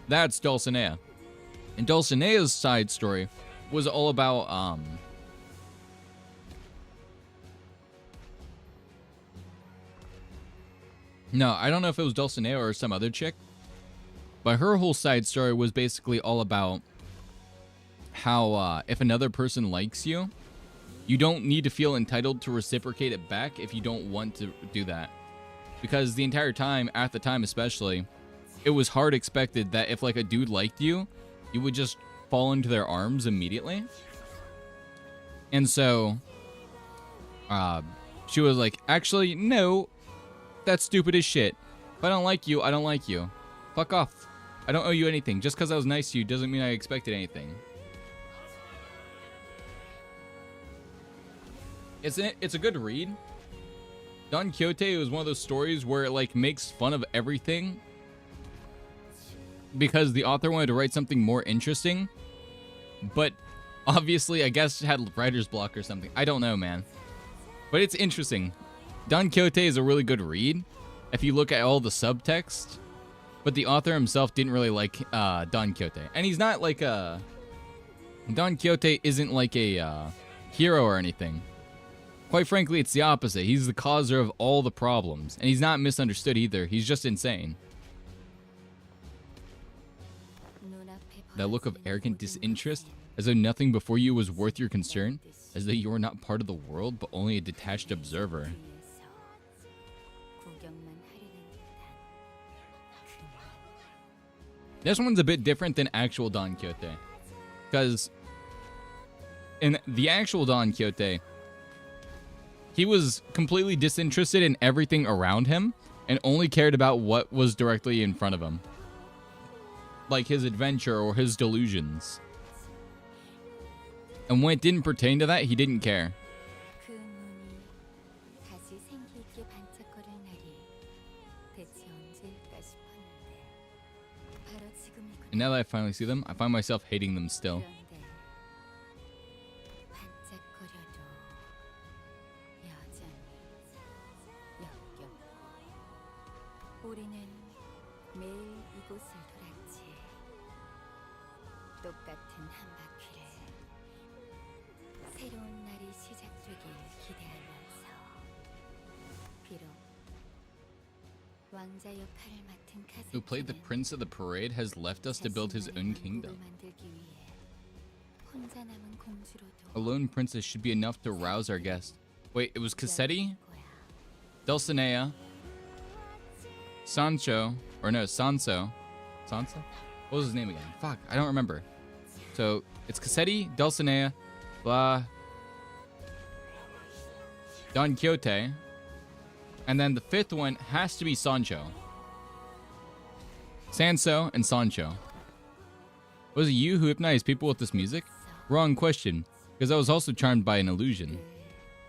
That's Dulcinea. And Dulcinea's side story was all about, no, I don't know if it was Dulcinea or some other chick, but her whole side story was basically all about how if another person likes you, you don't need to feel entitled to reciprocate it back if you don't want to do that. Because the entire time, at the time especially, it was hard expected that if like a dude liked you, you would just fall into their arms immediately. And so she was like, actually, no, that's stupid as shit. If I don't like you, I don't like you. Fuck off. I don't owe you anything. Just because I was nice to you doesn't mean I expected anything. It's a good read. Don Quixote was one of those stories where it like makes fun of everything because the author wanted to write something more interesting, but obviously I guess had writer's block or something. I don't know, man. But it's interesting. Don Quixote is a really good read if you look at all the subtext, but the author himself didn't really like Don Quixote. And he's not like a... Don Quixote isn't like a hero or anything. Quite frankly, it's the opposite. He's the causer of all the problems. And he's not misunderstood either. He's just insane. That look of arrogant disinterest, as though nothing before you was worth your concern, as though you were not part of the world, but only a detached observer. This one's a bit different than actual Don Quixote. Because in the actual Don Quixote, he was completely disinterested in everything around him and only cared about what was directly in front of him. Like his adventure or his delusions. And when it didn't pertain to that, he didn't care. And now that I finally see them, I find myself hating them still. Who played the Prince of the Parade has left us to build his own kingdom. A lone princess should be enough to rouse our guest. Wait, it was Cassetti, Dulcinea, Sancho, or no, Sanso. Sansa? What was his name again? Fuck, I don't remember. So, it's Cassetti, Dulcinea, blah, Don Quixote, and then the fifth one has to be Sancho. Sanso and Sancho. Was it you who hypnotized people with this music? Wrong question, because I was also charmed by an illusion.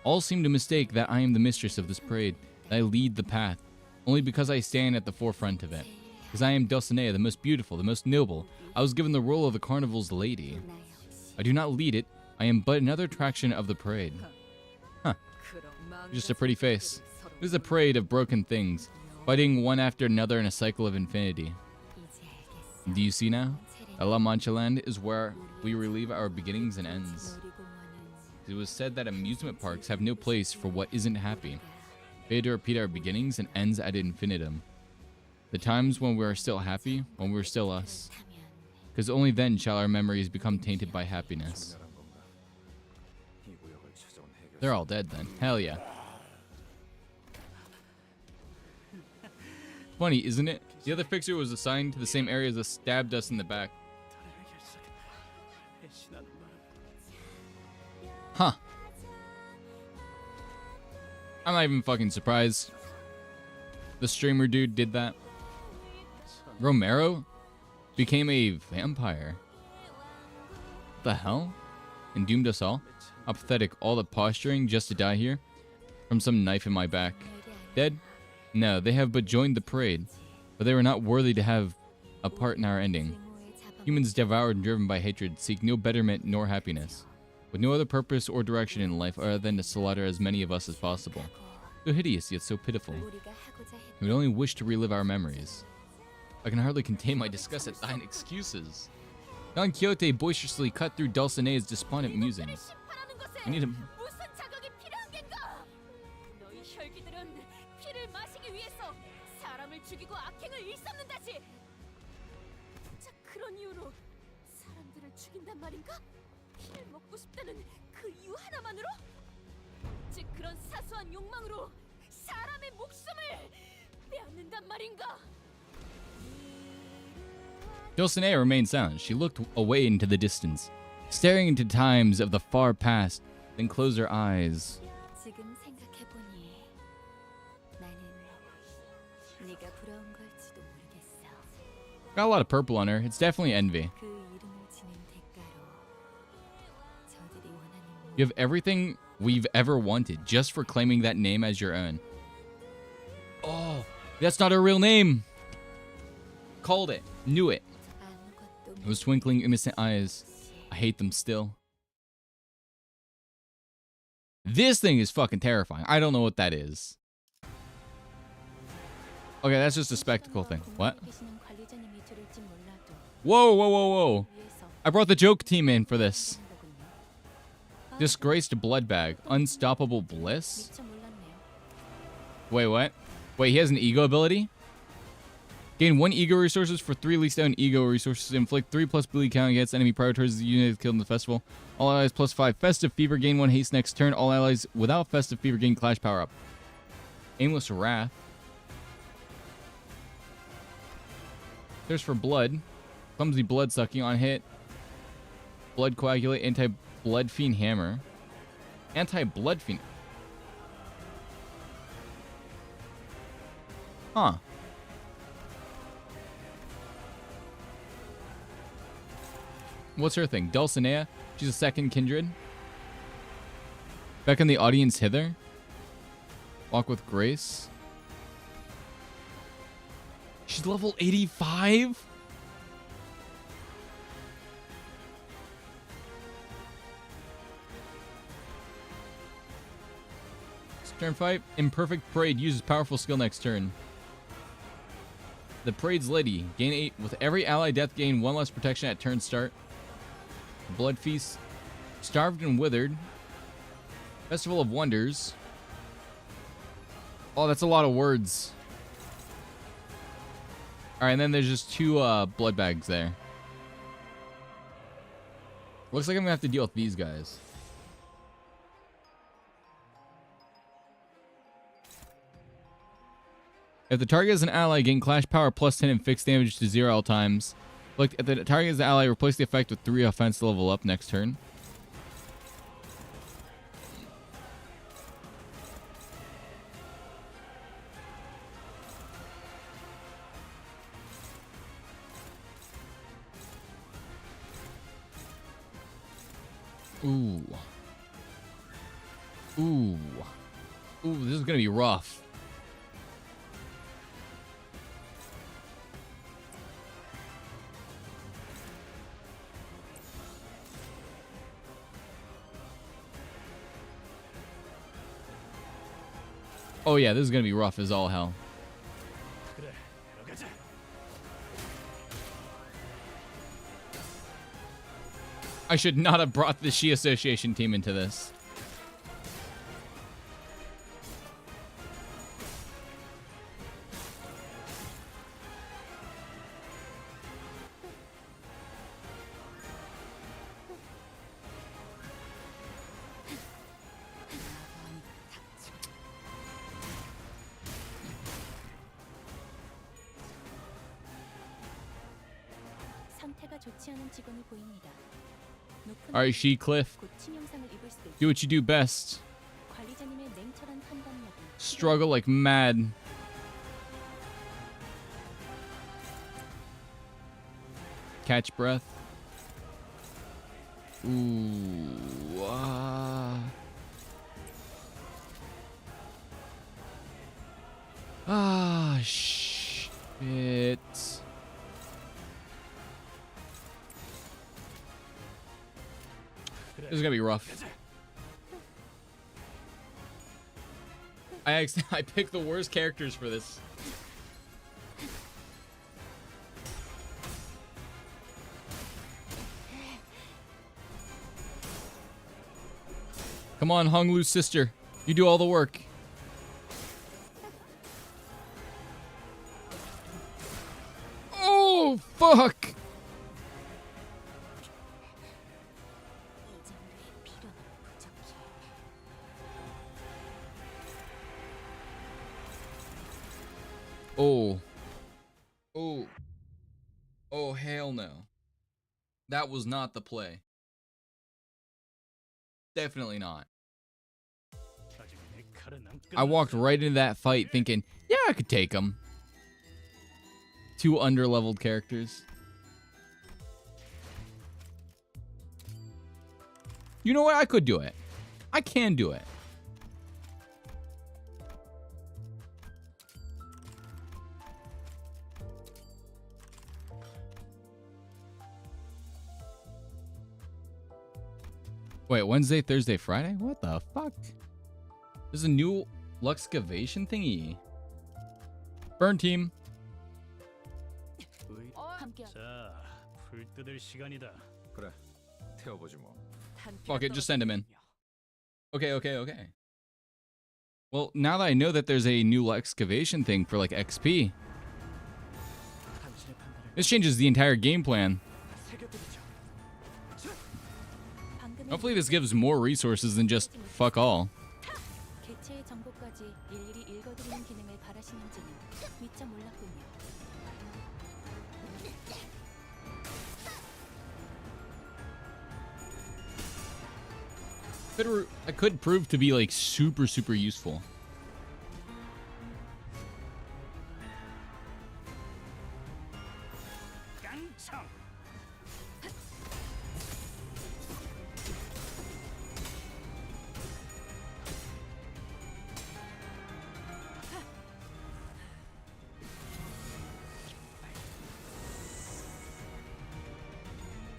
All seem to mistake that I am the mistress of this parade, that I lead the path, only because I stand at the forefront of it. Because I am Dulcinea, the most beautiful, the most noble. I was given the role of the carnival's lady. I do not lead it, I am but another attraction of the parade. Huh. Just a pretty face. This is a parade of broken things, fighting one after another in a cycle of infinity. Do you see now? La Mancha Land is where we relive our beginnings and ends. It was said that amusement parks have no place for what isn't happy. They had to repeat our beginnings and ends ad infinitum. The times when we are still happy, when we're still us. Because only then shall our memories become tainted by happiness. They're all dead then. Hell yeah. Funny, isn't it? The other fixer was assigned to the same area that stabbed us in the back. Huh. I'm not even fucking surprised. The streamer dude did that. Romero became a vampire. What the hell? And doomed us all? How pathetic. All the posturing just to die here? From some knife in my back. Dead? No, they have but joined the parade. But they were not worthy to have a part in our ending. Humans devoured and driven by hatred seek no betterment nor happiness. With no other purpose or direction in life other than to slaughter as many of us as possible. So hideous yet so pitiful. We only wish to relive our memories. I can hardly contain my disgust at thine excuses. Don Quixote boisterously cut through Dulcinea's despondent musings. I need a... 너희 혈기들은 피를 마시기 위해서 사람을 죽이고 악행을 일삼는다지. 자, 그런 이유로 사람들을 죽인단 말인가? 피를 먹고 싶다는 그 이유 하나만으로? 즉 그런 사소한 욕망으로 사람의 목숨을 빼앗는단 말인가? Dulcinea remained silent. She looked away into the distance, staring into times of the far past, then closed her eyes. 지금 생각해보니 나는 네가 부러운 걸지도 모르겠어. Got a lot of purple on her. It's definitely envy. 그 이름을 지닌 대가로 저들이 원하는 You have everything we've ever wanted just for claiming that name as your own. Oh, that's not her real name. Called it. Knew it. Those twinkling innocent eyes. I hate them still. This thing is fucking terrifying. I don't know what that is. Okay, that's just a spectacle thing. What? Whoa, whoa, whoa, whoa. I brought the joke team in for this. Disgraced blood bag. Unstoppable bliss? Wait, what? Wait, he has an ego ability? Gain 1 ego resources for 3 least down ego resources. Inflict 3+ bleed count against enemy prioritizes the unit killed in the festival. All allies +5. Festive Fever. Gain 1 haste next turn. All allies without Festive Fever gain Clash power up. Aimless Wrath. There's for blood. Clumsy blood sucking on hit. Blood coagulate. Anti-blood fiend hammer. Anti-blood fiend. Huh. What's her thing? Dulcinea? She's a second kindred. Beckon the audience hither. Walk with grace. She's level 85? Turn fight. Imperfect Parade uses powerful skill next turn. The Parade's Lady. Gain 8. With every ally death, gain 1 less protection at turn start. Blood Feast. Starved and Withered. Festival of Wonders. Oh, that's a lot of words. Alright, and then there's just 2 blood bags there. Looks like I'm gonna have to deal with these guys. If the target is an ally, gain Clash Power +10 and fixed damage to 0 all times. Look, if the target is an ally, replace the effect with 3 offense level up next turn. Ooh. Ooh. Ooh, this is gonna be rough. Oh yeah, this is gonna be rough as all hell. I should not have brought the Shi Association team into this. 상태가 좋지 않은 직원이 보입니다. All right, She Cliff. 곧 치명상을 입을 수도 Do what you do best. 관리자님의 냉철한 판단력이 Struggle like mad. Catch breath. Ooh. Shit. This is gonna be rough. I picked the worst characters for this. Come on, Hong Lu's sister. You do all the work. Oh, fuck. 이 정도의 필요는 부족해. Oh. Oh. Oh, hell no. That was not the play. Definitely not. I walked right into that fight thinking, yeah, I could take him. Two underleveled characters. You know what? I could do it. I can do it. Wait, Wednesday, Thursday, Friday? What the fuck? There's a new Luxcavation thingy. Burn team. 자, 불 뜯을 시간이다. 그래, 태워보지 뭐. Fuck it, just send him in. Okay. Well, now that I know that there's a new Luxcavation thing for like XP, this changes the entire game plan. Hopefully this gives more resources than just fuck all. 개체의 정보까지 일일이 읽어드리는 기능을 바라시는지는 미처 몰랐군요. It could prove to be like super useful.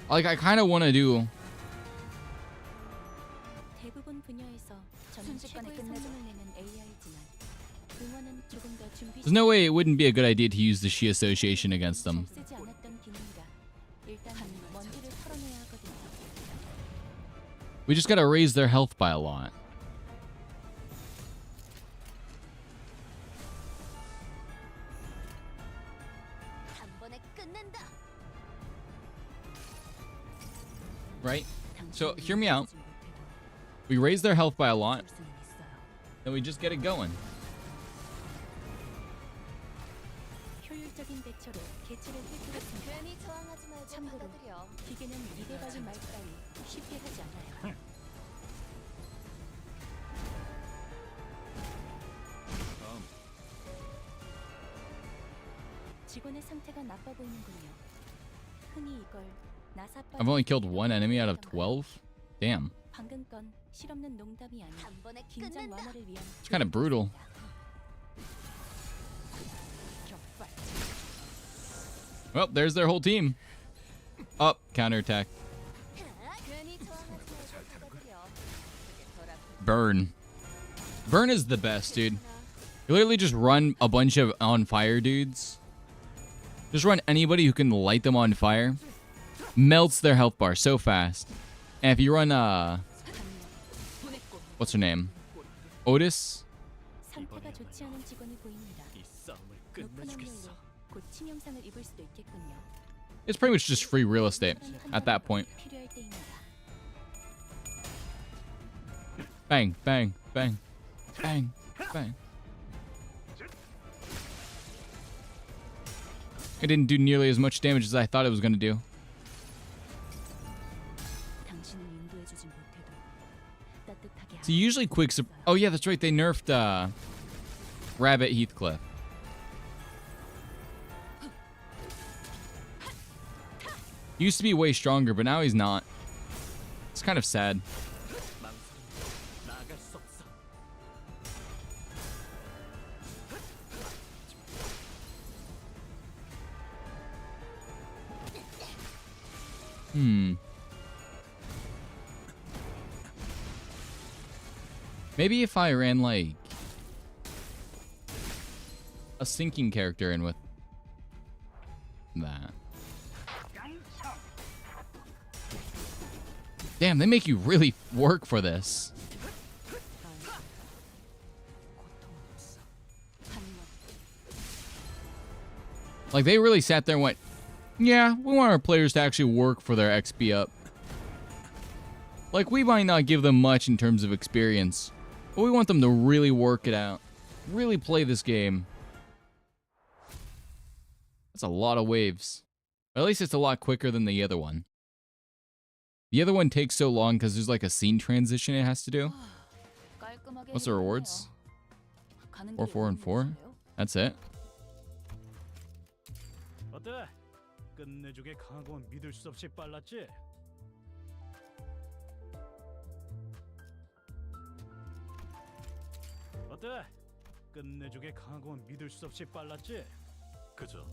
Like, I kind of want to do. 대부분 분야에서 저는 최고의 성능을 내는 AI지만 응원은 조금 더 준비. There's no way it wouldn't be a good idea to use the She Association against them. 쓰지 않았던 기능이라 일단 먼지를 털어내야 하거든요. We just gotta raise their health by a lot. Right? So, hear me out. We raise their health by a lot, and we just get it going. 효율적인 대처로 개체를 획득했습니다. 참고로 기계는 입에 발린 말 따위 쉽게 하지 않아요. 직원의 상태가 나빠 보이는군요. 흔히 이걸 나사 I've only killed one enemy out of 12? Damn. 방금 건 실없는 농담이 아닌 긴장 완화를 위한 It's kind of brutal. Well, there's their whole team. Up, counterattack. Burn. Burn is the best, dude. You literally just run a bunch of on fire dudes. Just run anybody who can light them on fire. Melts their health bar so fast. And if you run, what's her name? Otis? 상태가 좋지 않은 직원이 보입니다. 높은 확률로 곧 치명상을 입을 수도 있겠군요. It's pretty much just free real estate at that point. 필요할 때입니다. Bang, bang, bang, bang, bang. It didn't do nearly as much damage as I thought it was going to do. 인도해주진 못해도 따뜻하게. So usually quick. Oh yeah, that's right. They nerfed Rabbit Heathcliff. He used to be way stronger, but now he's not. It's kind of sad. 나아갈 수 없어. Maybe if I ran like a sinking character in with that. Damn, they make you really work for this. Like, they really sat there and went, yeah, we want our players to actually work for their XP up. Like, we might not give them much in terms of experience, but we want them to really work it out. Really play this game. That's a lot of waves. But at least it's a lot quicker than the other one. The other one takes so long because there's like a scene transition it has to do. What's the rewards? 4, 4, and 4? That's it? 어때? 끝내주게 강하고 믿을 수 없이 빨랐지? 어때? 끝내주게 강하고 믿을 수 없이 빨랐지? 그저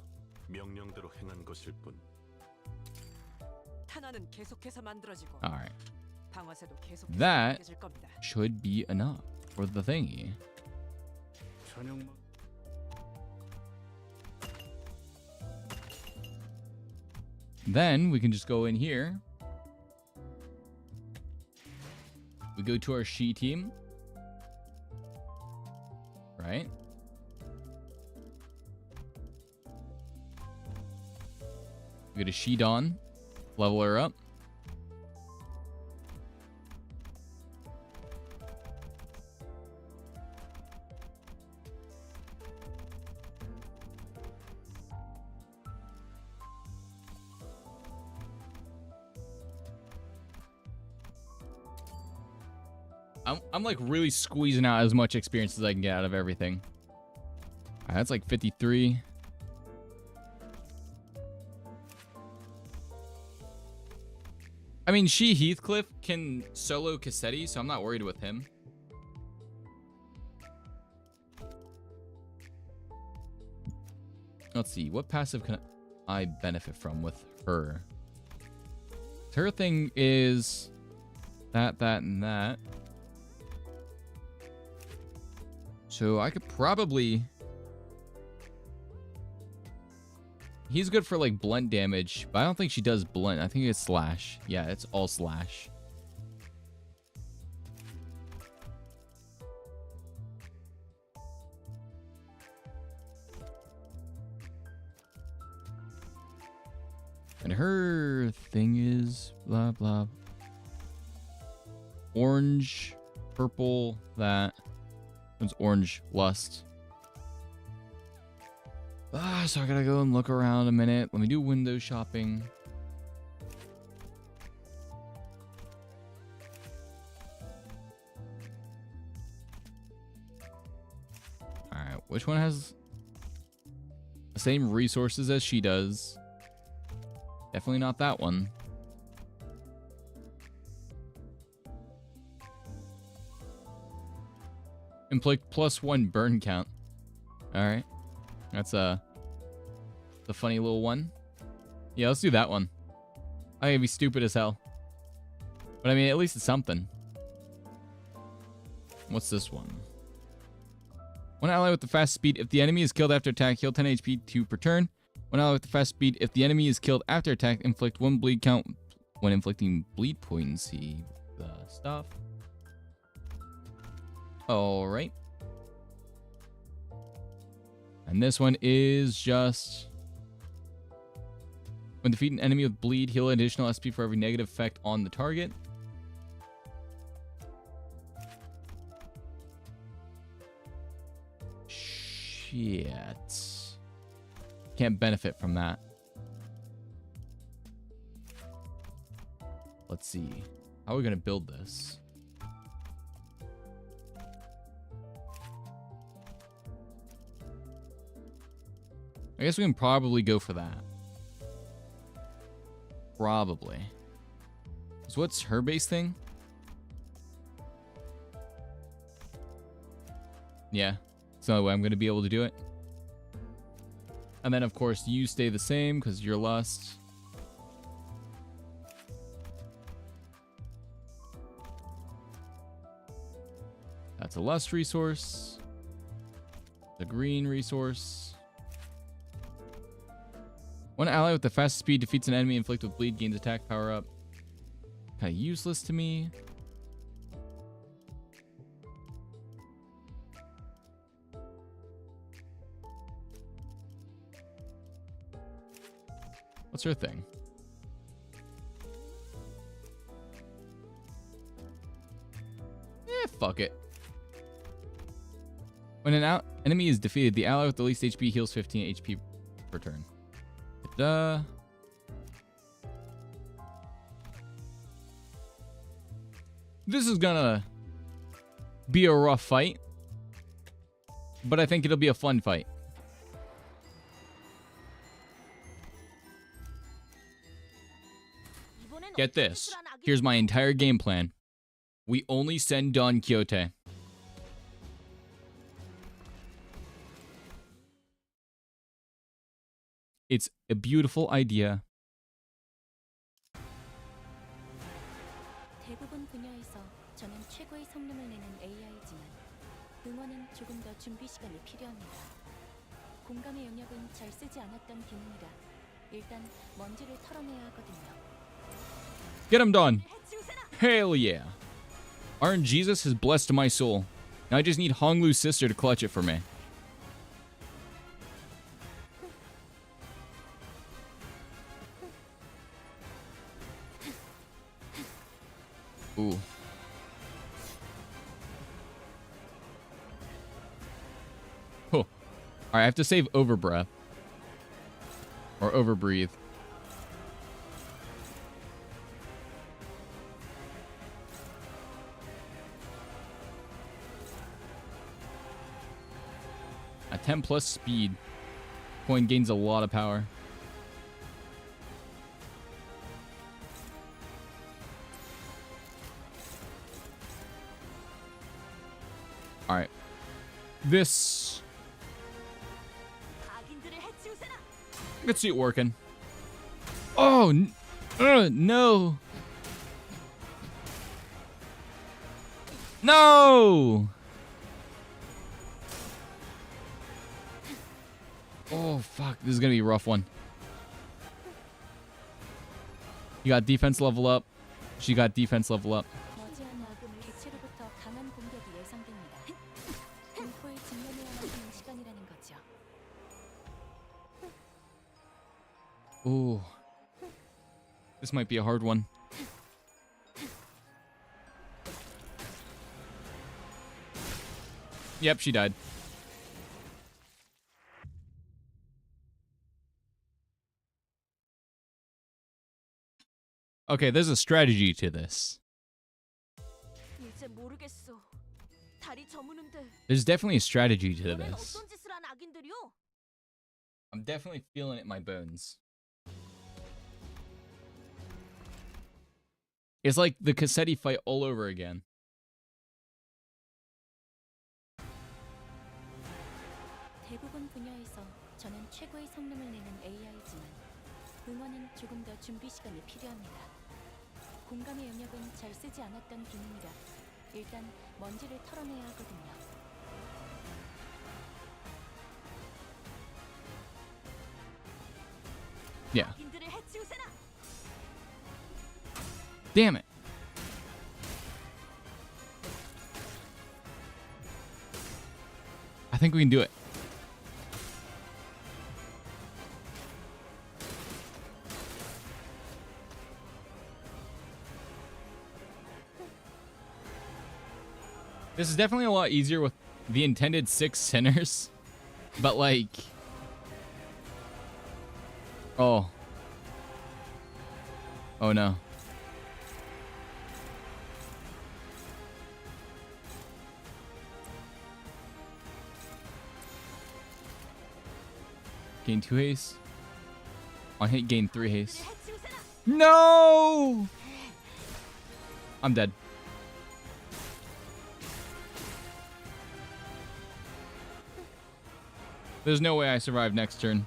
명령대로 행한 것일 뿐. 탄환은 계속해서 만들어지고 Alright. 방아쇠도 계속해서 That 만들어질 겁니다. should be enough for the thingy. 저녁 Then we can just go in here. We go to our she team. Right? We get a she Dawn. Level her up. I'm like really squeezing out as much experience as I can get out of everything. All right, that's like 53. I mean, Heathcliff can solo Cassetti, so I'm not worried with him. Let's see, what passive can I benefit from with her? Her thing is that, and that. So I could probably... He's good for like blunt damage, but I don't think she does blunt. I think it's slash. Yeah, it's all slash. And her thing is blah blah. Orange, purple, that. It's orange lust. So I gotta go and look around a minute. Let me do window shopping. Alright, which one has the same resources as she does? Definitely not that one. Inflict +1 burn count. Alright. That's the funny little one. Yeah, let's do that one. I'm gonna be stupid as hell. But I mean, at least it's something. What's this one? One ally with the fast speed. If the enemy is killed after attack, heal 10 HP to per turn. One ally with the fast speed. If the enemy is killed after attack, inflict 1 bleed count when inflicting bleed potency. The stuff. Alright. And this one is just... When defeat an enemy with bleed, heal additional SP for every negative effect on the target. Shit. Can't benefit from that. Let's see. How are we gonna build this? I guess we can probably go for that. Probably. So what's her base thing? Yeah. It's the only way I'm gonna be able to do it. And then of course you stay the same because you're lust. That's a lust resource. The green resource. One ally with the fastest speed defeats an enemy inflicted with bleed, gains attack power up. Kind of useless to me. What's her thing? Fuck it. When an enemy is defeated, the ally with the least HP heals 15 HP per turn. Duh. This is gonna be a rough fight, but I think it'll be a fun fight. Get this. Here's my entire game plan. We only send Don Quixote. It's a beautiful idea. 대부분 분야에서 저는 최고의 성능을 내는 AI지만 응원은 조금 더 준비 시간이 필요합니다. 공감의 영역은 잘 쓰지 않았던 기능이라 일단 먼지를 털어내야 하거든요. Get him done. Hell yeah. Arn Jesus has blessed my soul. Now I just need Honglu's sister to clutch it for me. Ooh. Oh. Alright, I have to save Overbreath. Or Overbreathe. A 10 plus speed. Coin gains a lot of power. Alright. This... I could see it working. Oh! No! No! Oh, fuck. This is going to be a rough one. You got defense level up. She got defense level up. Ooh. This might be a hard one. Yep, she died. Okay, there's a strategy to this. There's definitely a strategy to this. I'm definitely feeling it in my bones. It's like the Cassetti fight all over again. 대부분 분야에서 저는 최고의 성능을 내는 AI지만 응원은 조금 더 준비 시간이 필요합니다. 공감의 영역은 잘 쓰지 않았던 기능이라 일단 먼지를 털어내야 하거든요. Yeah. Damn it. I think we can do it. This is definitely a lot easier with the intended 6 sinners. But like... Oh. Oh no. Gain 2 haste. On hit, gain 3 haste. No! I'm dead. There's no way I survive next turn.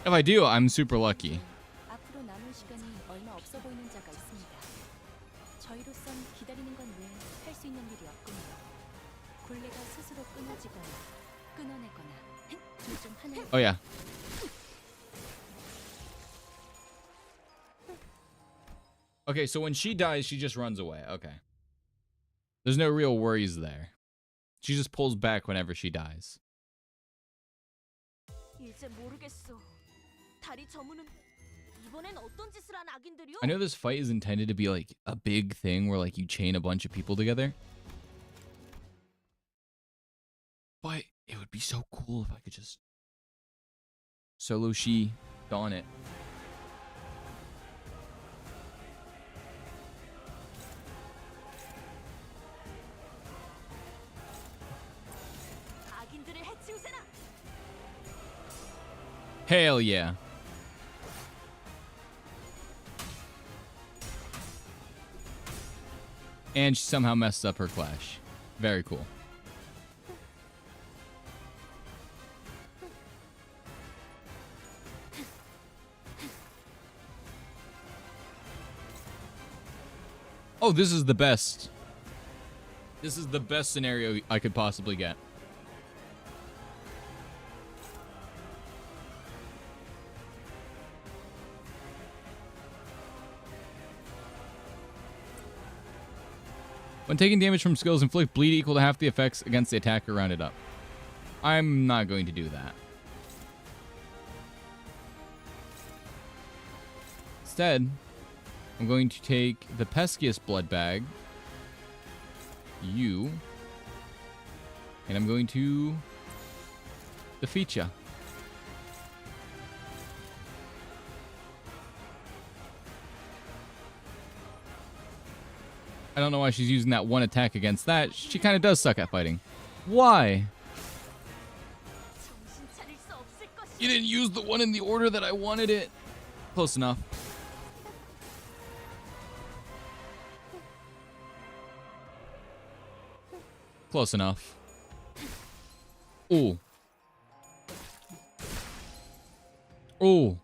If I do, I'm super lucky. 앞으로 남은 시간이 얼마 없어 보이는 자가 있습니다. 저희로선 기다리는 건 외에 할 수 있는 일이 없군요. 굴레가 스스로 끊어지거나 끊어내거나 둘 중 하나. Oh yeah. Okay, so when she dies, she just runs away. Okay. There's no real worries there. She just pulls back whenever she dies. 이제 모르겠어. 다리 저무는 이번엔 어떤 짓을 한 악인들이요? I know this fight is intended to be like a big thing where like you chain a bunch of people together. But it would be so cool if I could just solo she dawn it. 악인들을 해치우세나. Hell yeah. And she somehow messed up her clash. Very cool. Oh, this is the best. This is the best scenario I could possibly get. When taking damage from skills, inflict bleed equal to half the effects against the attacker rounded up. I'm not going to do that. Instead, I'm going to take the peskiest blood bag, you, and I'm going to defeat ya. I don't know why she's using that one attack against that. She kind of does suck at fighting. Why? You didn't use the one in the order that I wanted it. Close enough. Close enough. Ooh. Ooh.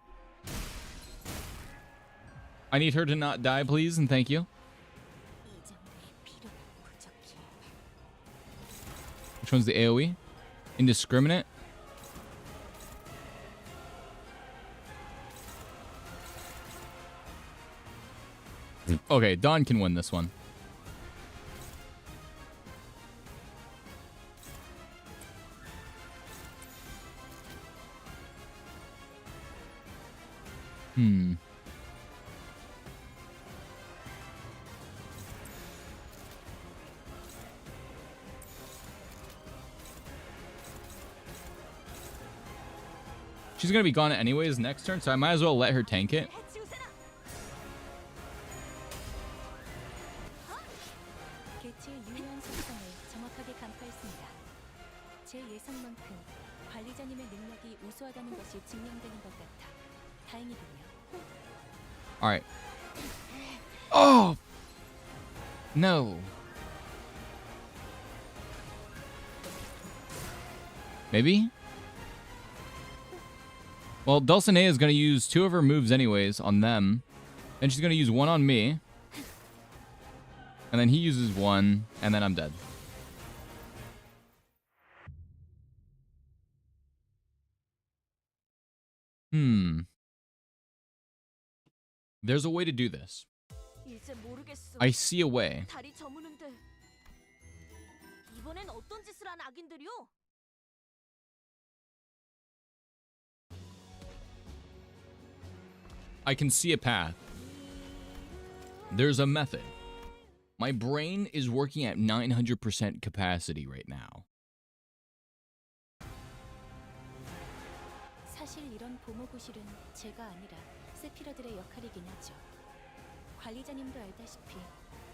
I need her to not die, please, and thank you. Which one's the AoE? Indiscriminate? Okay, Dawn can win this one. She's gonna be gone anyways next turn, so I might as well let her tank it. 개체의 유효한 속성을 정확하게 간파했습니다. 제 예상만큼 관리자님의 능력이 우수하다는 것이 증명되는 것 같아 다행이군요. All right. Oh no. Maybe. Well, Dulcinea is going to use 2 of her moves anyways on them. Then she's going to use 1 on me. And then he uses 1, and then I'm dead. There's a way to do this. 이제 모르겠어. I see a way. 다리 저무는데 이번엔 어떤 짓을 한 악인들이요? I can see a path. There's a method. My brain is working at 900% capacity right now. 사실 이런 보모 구실은 제가 아니라 세피러들의 역할이긴 하죠. 관리자님도 알다시피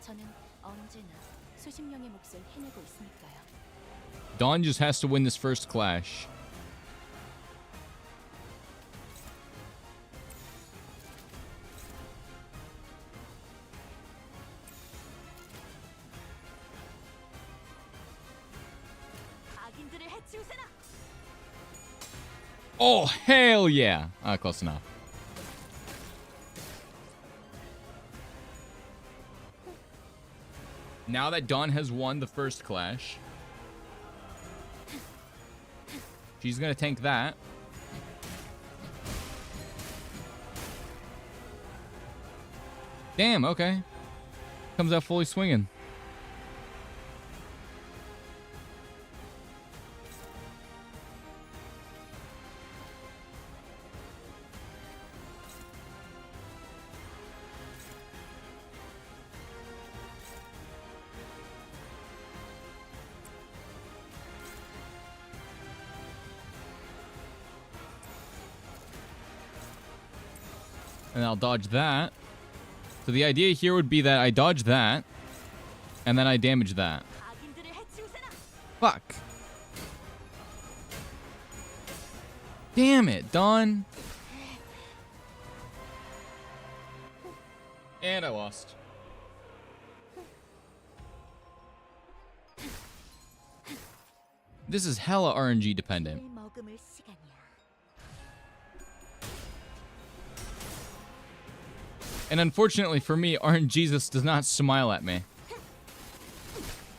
저는 언제나 수십 명의 몫을 해내고 있으니까요. Dawn just has to win this first clash. Oh, hell yeah. Close enough. Now that Dawn has won the first clash, she's gonna tank that. Damn, okay. Comes out fully swinging. And I'll dodge that. So the idea here would be that I dodge that, and then I damage that. Fuck. Damn it, Dawn. And I lost. This is hella RNG dependent. And unfortunately for me, RNGesus does not smile at me.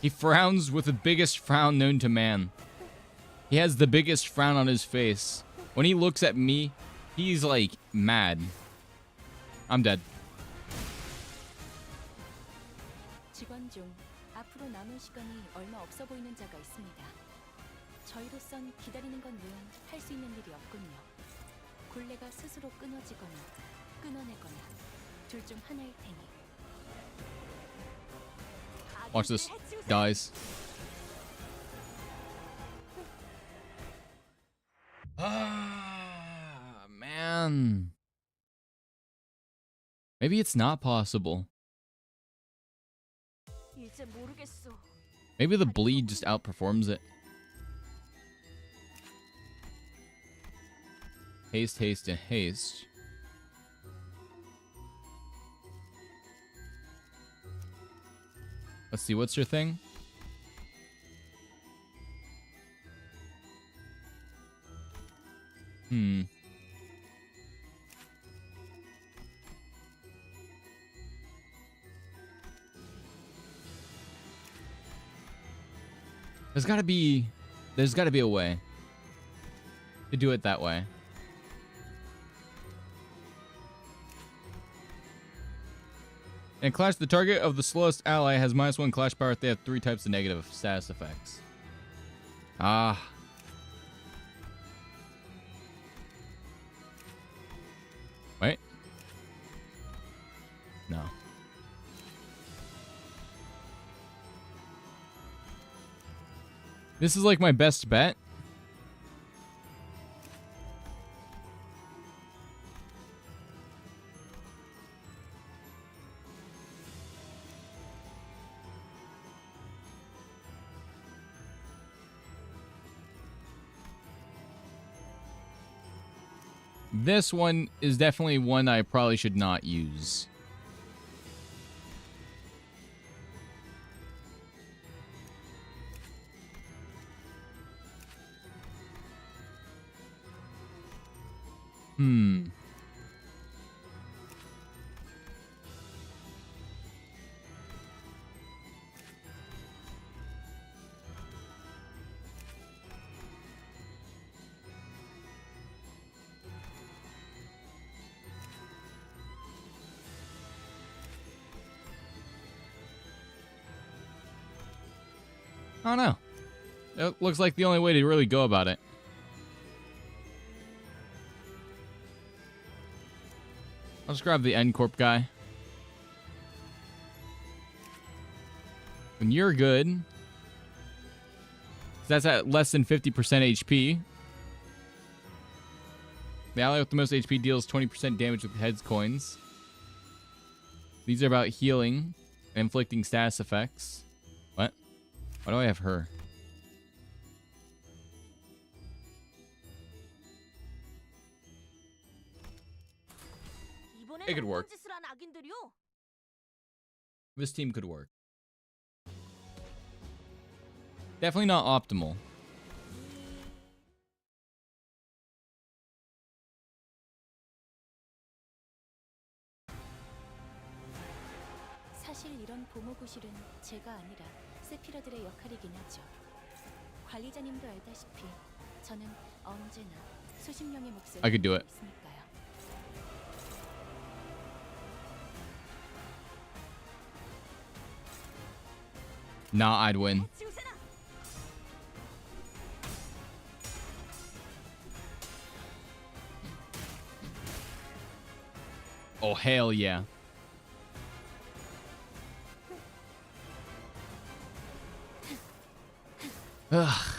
He frowns with the biggest frown known to man. He has the biggest frown on his face. When he looks at me, he's like mad. I'm dead. 직원 중 앞으로 남은 시간이 얼마 없어 보이는 자가 있습니다. 저희로선 기다리는 건 외엔 할 수 있는 일이 없군요. 굴레가 스스로 끊어지거나 끊어내거나 둘 중 하나일 테니. Watch this. Dies. Ah, man. Maybe it's not possible. Maybe the bleed just outperforms it. Haste, haste, and haste. Let's see, what's your thing? There's gotta be a way to do it that way. And clash, the target of the slowest ally has -1 clash power if they have 3 types of negative status effects. Ah. Wait. No. This is like my best bet. This one is definitely one I probably should not use. I don't know. It looks like the only way to really go about it. I'll just grab the N Corp guy. When you're good, that's at less than 50% HP. The ally with the most HP deals 20% damage with heads coins. These are about healing and inflicting status effects. What? Why do I have her? It could work. This team could work. Definitely not optimal. 사실 이런 보모구실은 제가 아니라 세피러들의 역할이긴 하죠. 관리자님도 알다시피 저는 언제나 수십 명의 몫을 I could do it. 있으니까요. Nah, I'd win. Oh, hell yeah. Ugh.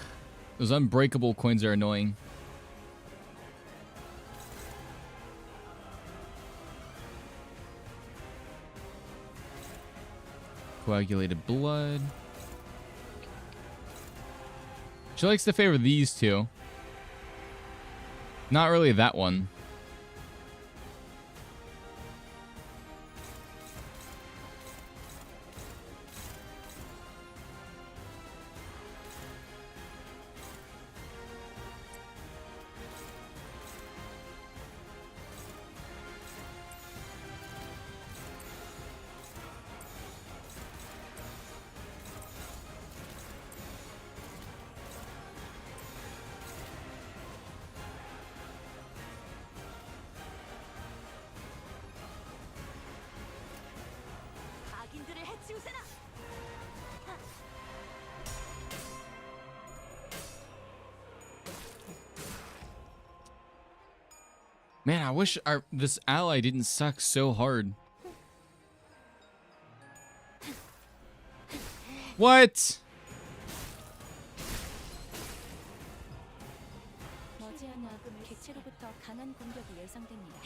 Those unbreakable coins are annoying. Coagulated blood. She likes to favor these two. Not really that one. Man, I wish this ally didn't suck so hard. What? 머지않아 객체로부터 강한 공격이 예상됩니다.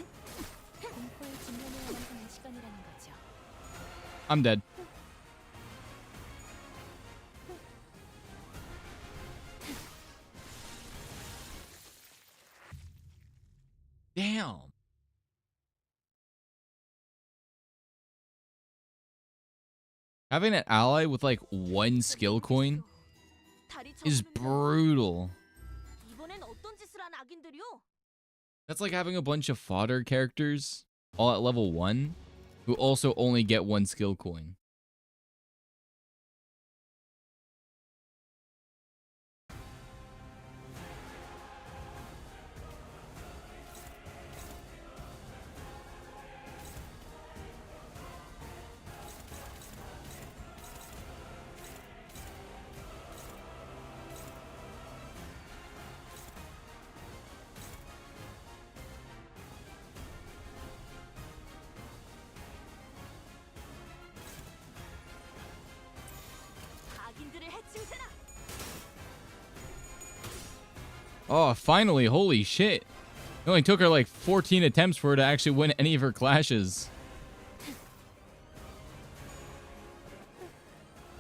공포에 직면해야만 하는 시간이라는 거죠. I'm dead. Damn. Having an ally with like one skill coin is brutal. That's like having a bunch of fodder characters all at level 1 who also only get one skill coin. Oh, finally, holy shit. It only took her like 14 attempts for her to actually win any of her clashes.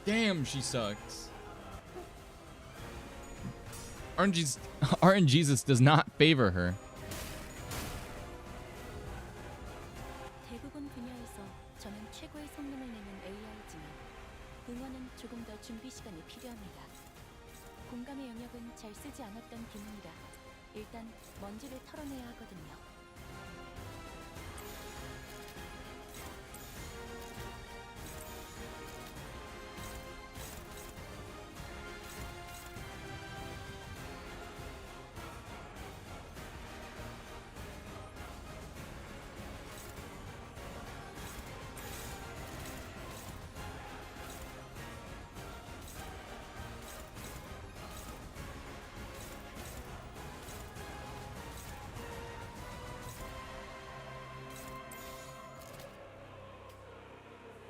Damn, she sucks. RNGesus does not favor her. 대부분 분야에서 저는 최고의 성능을 내는 AI지만 응원은 조금 더 준비 시간이 필요합니다. 공감의 영역은 잘 쓰지 않았던 기능이라 일단 먼지를 털어내야 하거든요.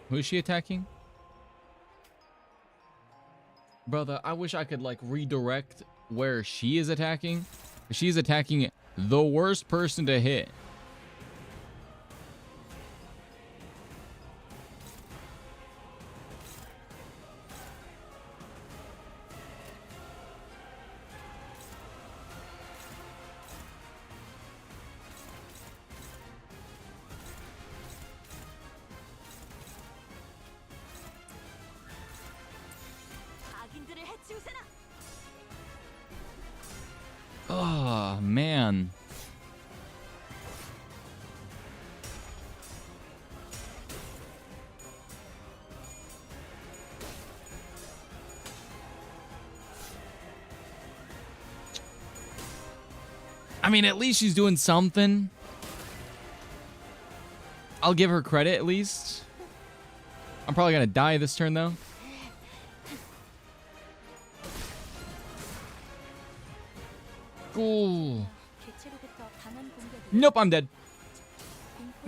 Who is she attacking? Brother, I wish I could like redirect where she is attacking. She's attacking the worst person to hit. mean, at least she's doing something. I'll give her credit at least. I'm probably gonna die this turn though. Cool. Nope, I'm dead.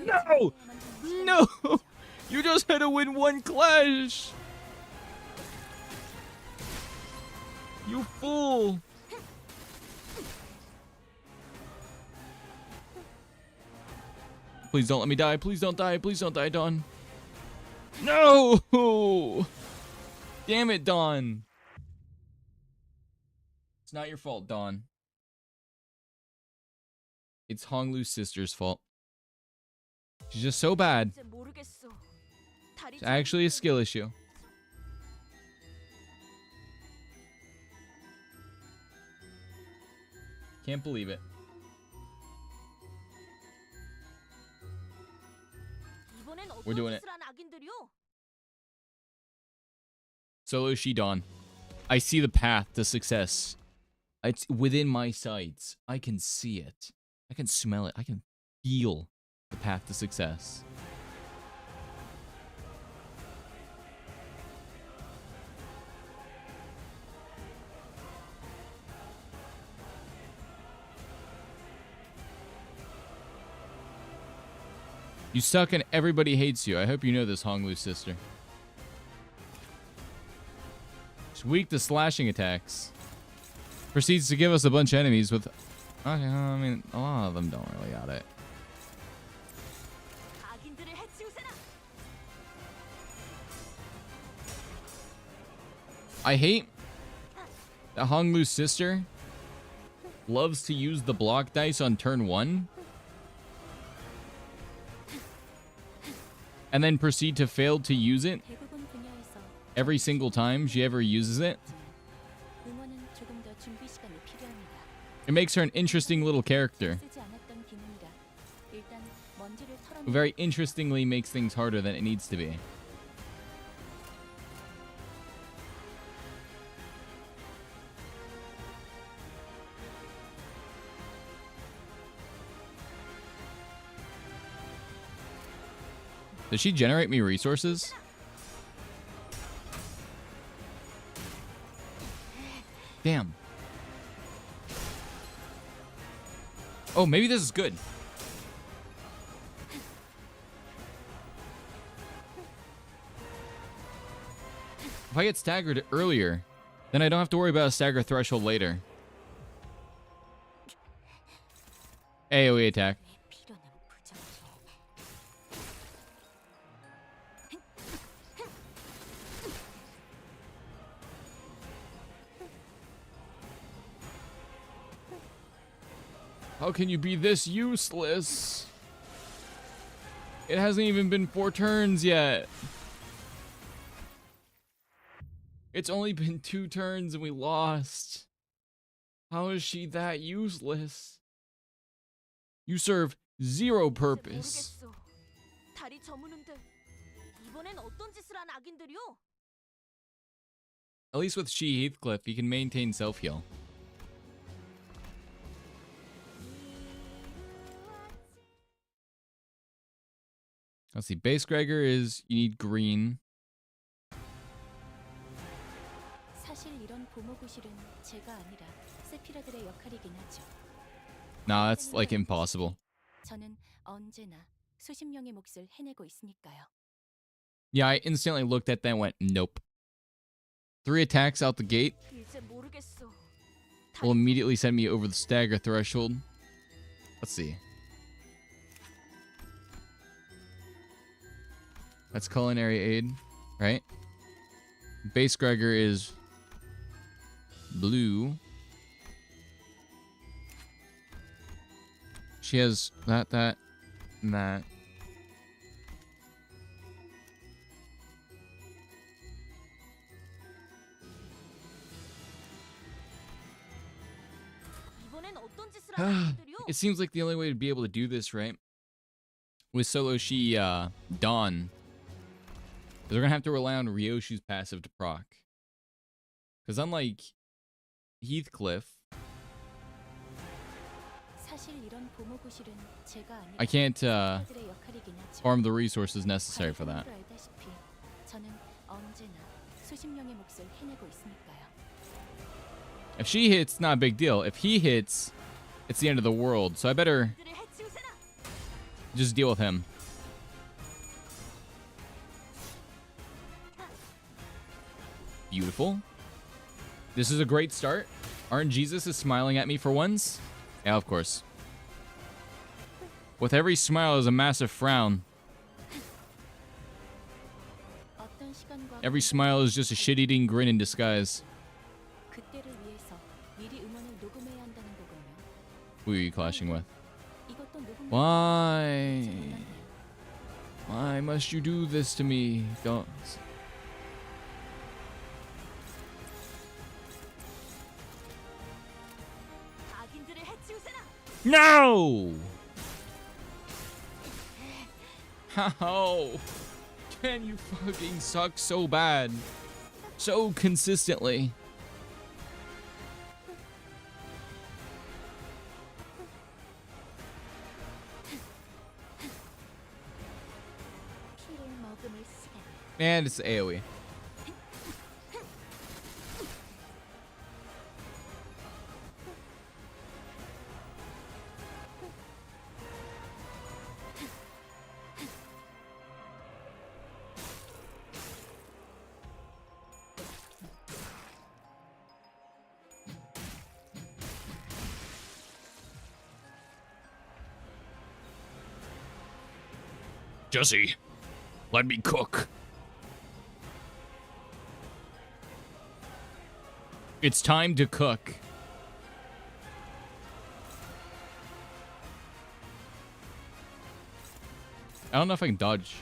No! No! You just had to win one clash! You fool! Please don't let me die. Please don't die. Please don't die, Dawn. No! Damn it, Dawn. It's not your fault, Dawn. It's Honglu's sister's fault. She's just so bad. It's actually a skill issue. Can't believe it. We're doing it. Solo Shidan. I see the path to success. It's within my sights. I can see it. I can smell it. I can feel the path to success. You suck and everybody hates you. I hope you know this, Honglu's sister. She's weak to slashing attacks. Proceeds to give us a bunch of enemies with... Okay, I mean, a lot of them don't really got it. I hate that Honglu's sister loves to use the block dice on turn 1. And then proceed to fail to use it every single time she ever uses it. It makes her an interesting little character. Who very interestingly makes things harder than it needs to be. Does she generate me resources? Damn. Oh, maybe this is good. If I get staggered earlier, then I don't have to worry about a stagger threshold later. AoE attack. How can you be this useless? It hasn't even been 4 turns yet. It's only been 2 turns and we lost. How is she that useless? You serve 0 purpose. At least with She Heathcliff, you can maintain self-heal. Let's see, base Gregor is, you need green. Nah, that's like impossible. Yeah, I instantly looked at that and went, nope. 3 attacks out the gate will immediately send me over the stagger threshold. Let's see. That's culinary aid, right? Base Gregor is blue. She has that, and that. It seems like the only way to be able to do this, right? With Solo She Dawn. They're gonna have to rely on Ryoshu's passive to proc. Because unlike Heathcliff, 연구실은 제가 아니라 I can't 세트라들의 역할이긴 하죠. farm the resources necessary for that. 관리자님도 알다시피 저는 언제나 수십 명의 몫을 해내고 있으니까요. If she hits, not a big deal. If he hits, it's the end of the world. So I better just deal with him. Beautiful. This is a great start. RNGesus is smiling at me for once. Yeah, of course. With every smile is a massive frown. 어떤 시간과 Every smile is just a shit-eating grin in disguise. 그때를 위해서 미리 음원을 녹음해야 한다는 거군요. Who are you clashing with? 이것도 녹음. Why? Why must you do this to me? Don't. No! How can you fucking suck so bad? So consistently. 피를 머금을 시간. And it's AoE. Jesse, let me cook. It's time to cook. I don't know if I can dodge.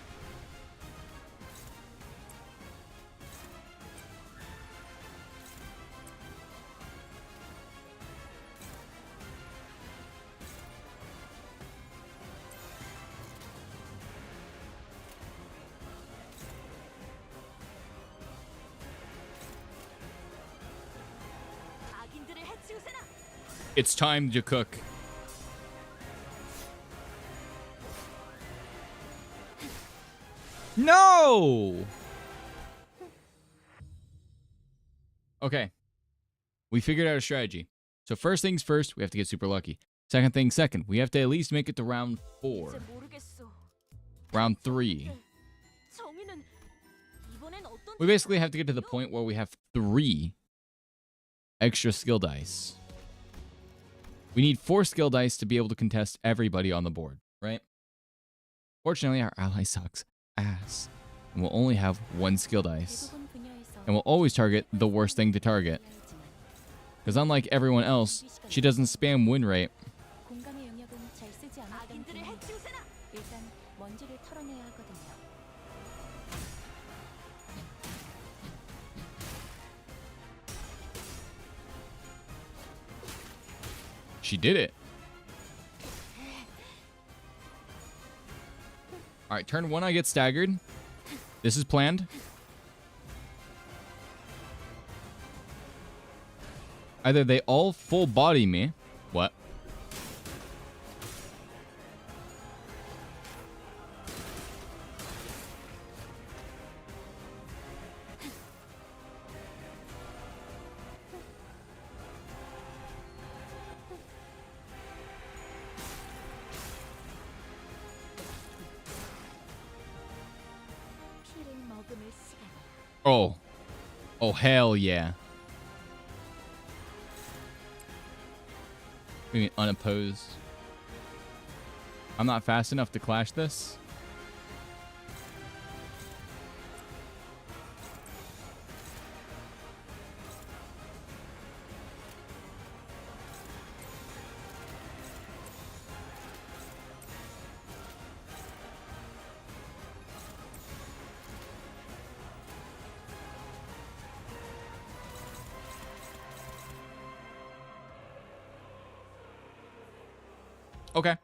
It's time to cook. No! Okay. We figured out a strategy. So first things first, we have to get super lucky. Second thing second, we have to at least make it to round 4. Round 3. We basically have to get to the point where we have 3 extra skill dice. We need 4 skill dice to be able to contest everybody on the board, right? Fortunately, our ally sucks ass. And we'll only have 1 skill dice. And we'll always target the worst thing to target. Because unlike everyone else, she doesn't spam win rate. 공감의 영역은 잘 쓰지 않았던 때문에 일단 먼지를 털어내야 하거든요. She did it. Alright, turn 1 I get staggered. This is planned. Either they all full body me. What? 피를 머금을 시간. Oh. Oh, hell yeah. I mean, unopposed. I'm not fast enough to clash this. Okay.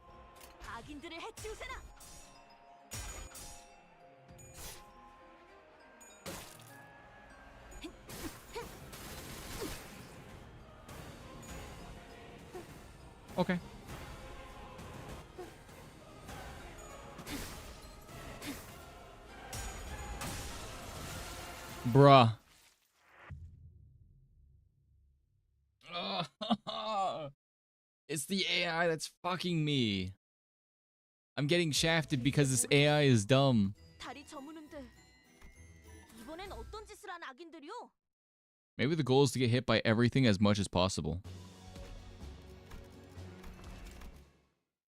Okay. Bruh. It's the AI that's fucking me. I'm getting shafted because this AI is dumb. 다리 저무는데 이번엔 어떤 짓을 한 악인들이요? Maybe the goal is to get hit by everything as much as possible.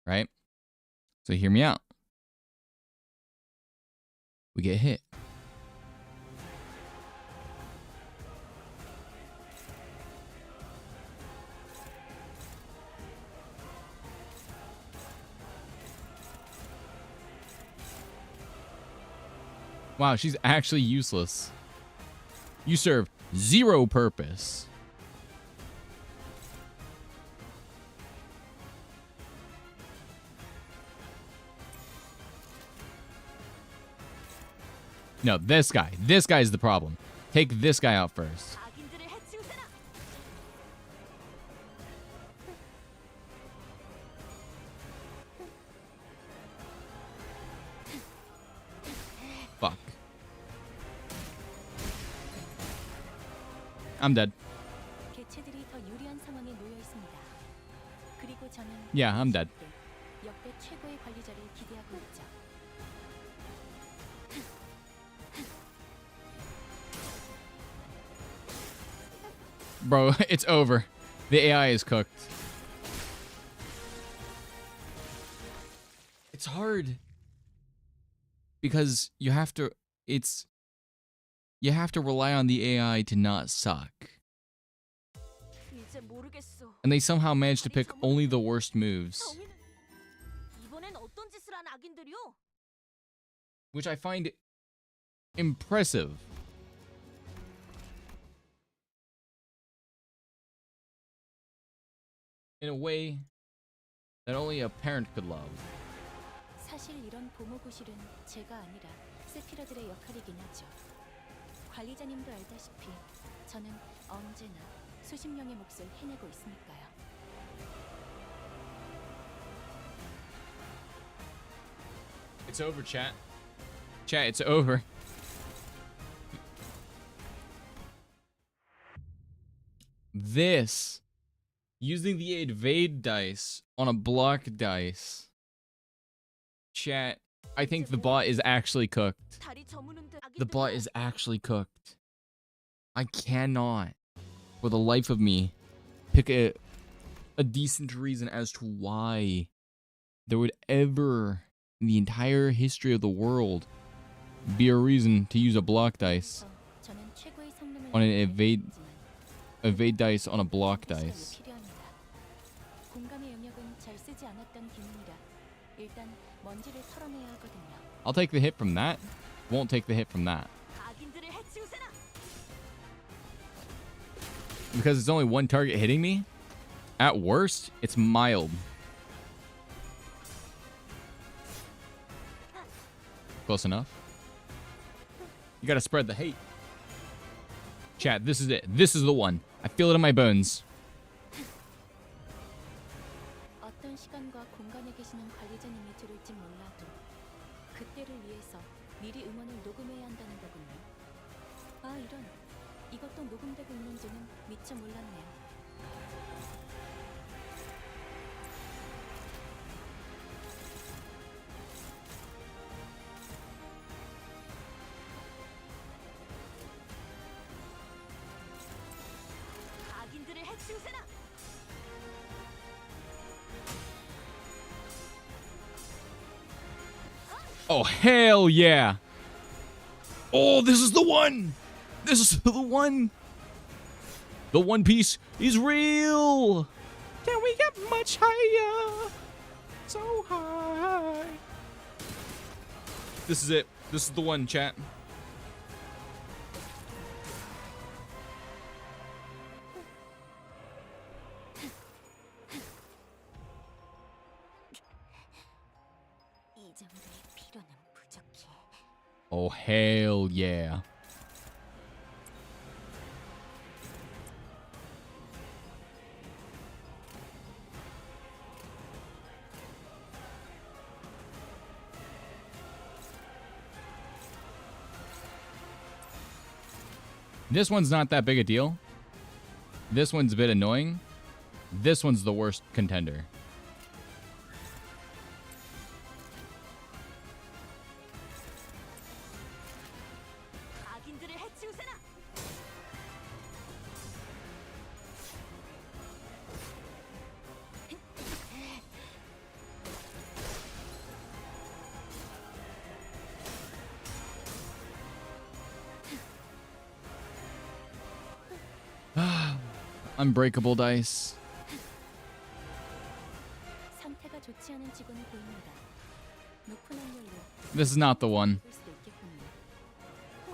Right? So hear me out. We get hit. Wow, she's actually useless. You serve zero purpose. No, this guy. This guy's the problem. Take this guy out first. 악인들을 해치우세라. Fuck. I'm dead. 개체들이 더 유리한 상황에 놓여 있습니다. 그리고 저는 Yeah, I'm dead. 역대 최고의 관리자를 기대하고 있죠. Bro, it's over. The AI is cooked. It's hard. Because you have to rely on the AI to not suck. 이제 모르겠어. And they somehow managed to pick only the worst moves, 정의는 이번엔 어떤 짓을 한 악인들이요? which I find impressive. In a way that only a parent could love. 사실 이런 보모고실은 제가 아니라 세피라들의 역할이긴 하죠. 관리자님도 알다시피 저는 언제나 수십 명의 몫을 해내고 있으니까요. It's over, chat. Chat, it's over. This, using the evade dice on a block dice. Chat, I think the bot is actually cooked. 다리 저무는데 The bot is actually cooked. I cannot, for the life of me, pick a decent reason as to why there would ever, in the entire history of the world, be a reason to use a block dice 저는 최고의 성능을 on an 내는 evade dice on a block dice. 공감의 영역은 잘 쓰지 않았던 기능이라 일단 먼지를 털어내야 하거든요. I'll take the hit from that. Won't take the hit from that. 악인들을 해치우세라. Because it's only one target hitting me. At worst, it's mild. Close enough. You gotta spread the hate. Chat, this is it. This is the one. I feel it in my bones. 어떤 시간과 공간에 계시는 관리자님이 들을지 몰라도 그때를 위해서 미리 음원을 녹음해야 한다는 거군요. 아 이런, 이것도 녹음되고 있는지는 미처 몰랐네요. 악인들을 해치우세라. Oh, hell yeah. Oh, this is the one. This is the one. The One Piece is real. Can we get much higher? So high. This is it. This is the one, chat. 이 정도의 피로는 부족해. Oh, hell yeah. This one's not that big a deal. This one's a bit annoying. This one's the worst contender. 악인들을 해치우세나. Unbreakable dice. 상태가 좋지 않은 직원이 보입니다. 높은 확률로 This is not the one. 볼 수도 있겠군요.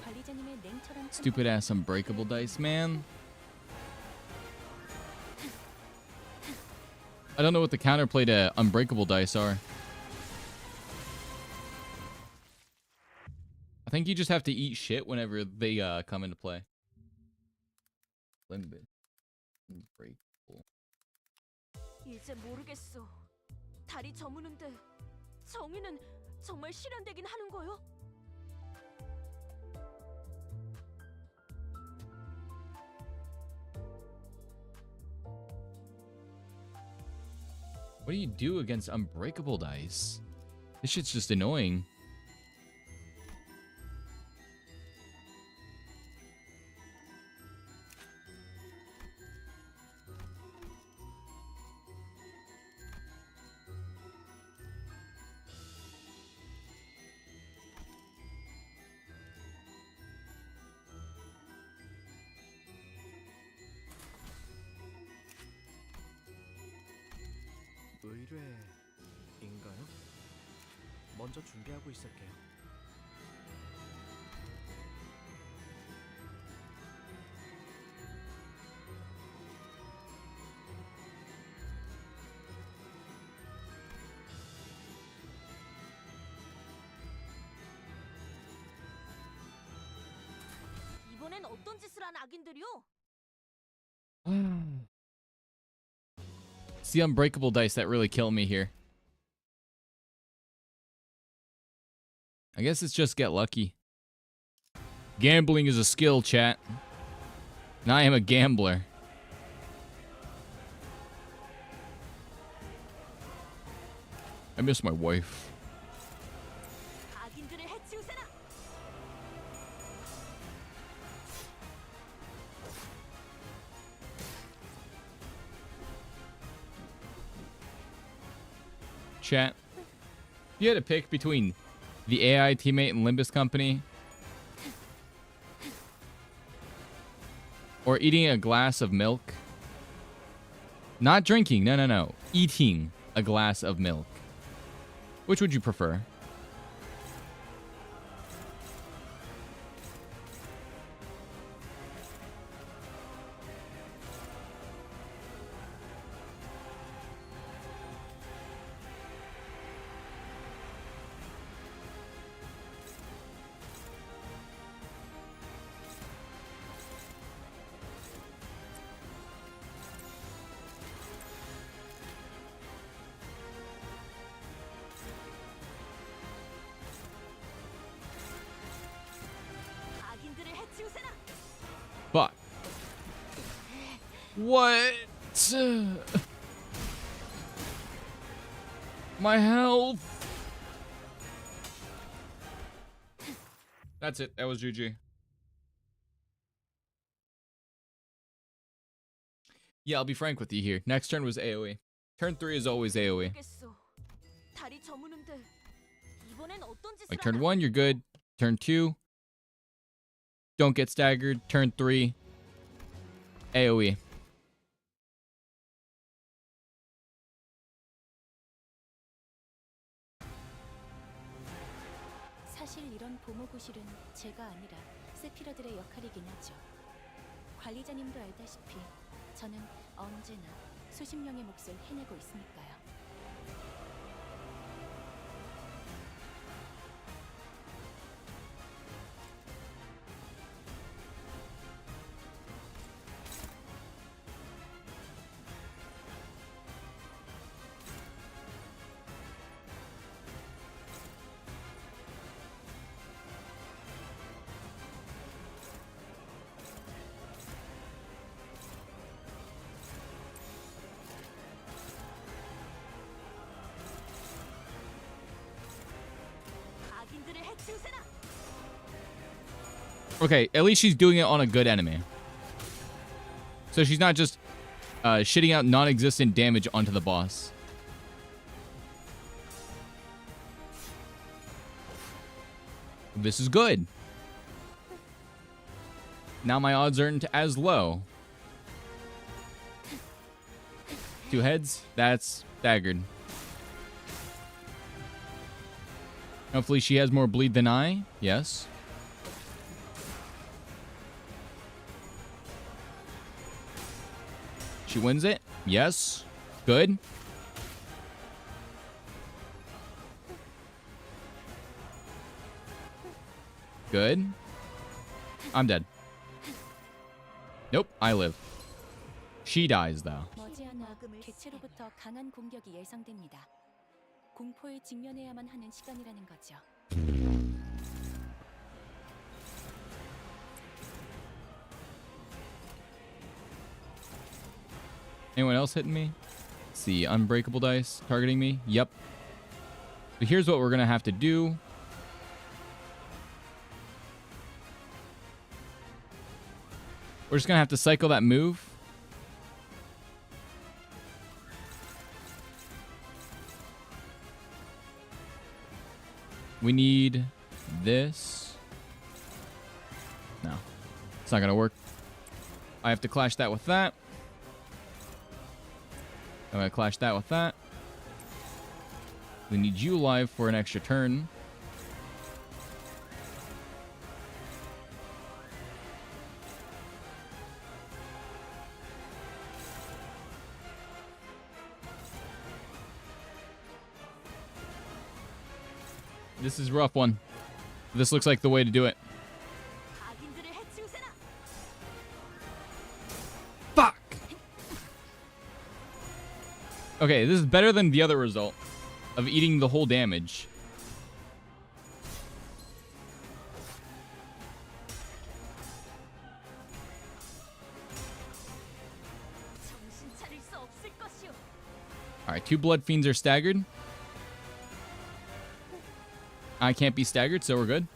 관리자님의 냉철한 Stupid ass unbreakable dice, man. I don't know what the counterplay to unbreakable dice are. I think you just have to eat shit whenever they come into play. Limbus. Unbreakable. 이제 모르겠어. 다리 저무는데 정의는 정말 실현되긴 하는 거요? What do you do against unbreakable dice? This shit's just annoying. 의뢰인가요? 먼저 준비하고 있을게요. 이번엔 어떤 짓을 한 악인들이요? It's the unbreakable dice that really kill me here. I guess it's just get lucky. Gambling is a skill, chat. And I am a gambler. I miss my wife. 악인들을 해치우세나. Chat. If you had to pick between the AI teammate and Limbus company or eating a glass of milk. Not drinking, no. Eating a glass of milk. Which would you prefer? 악인들을 해치우세나. But what? My health. That's it. That was GG. Yeah, I'll be frank with you here. Next turn was AoE. Turn 3 is always AoE. 모르겠어. 다리 저무는데 이번엔 어떤 짓을 Like turn 하나? 1, you're good. Turn 2, don't get staggered. Turn 3, AoE. 사실 이런 보모구실은 제가 아니라 세피러들의 역할이긴 하죠. 관리자님도 알다시피 저는 언제나 수십 명의 몫을 해내고 있으니까요. Okay, at least she's doing it on a good enemy. So she's not just shitting out non-existent damage onto the boss. This is good. Now my odds aren't as low. 2 heads, that's staggered. Hopefully she has more bleed than I. Yes. She wins it. Yes. Good. Good. I'm dead. Nope, I live. She dies though. 머지않아 객체로부터 강한 공격이 예상됩니다. 공포에 직면해야만 하는 시간이라는 거죠. Anyone else hitting me? Let's see, unbreakable dice targeting me. Yep. So here's what we're gonna have to do. We're just gonna have to cycle that move. We need this. No, it's not gonna work. I have to clash that with that. I'm gonna clash that with that. We need you alive for an extra turn. This is a rough one. This looks like the way to do it. Fuck! Okay, this is better than the other result of eating the whole damage. Alright, 2 blood fiends are staggered. I can't be staggered, so we're good.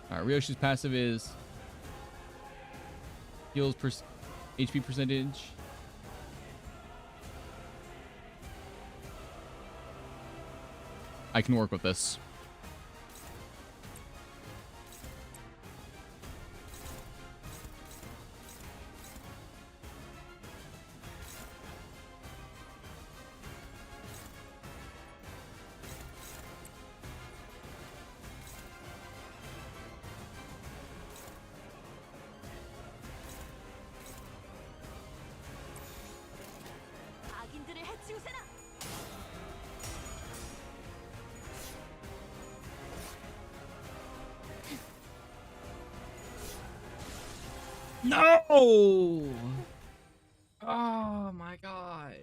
Alright, Ryoshi's passive is heals HP percentage. I can work with this. No! Oh my god.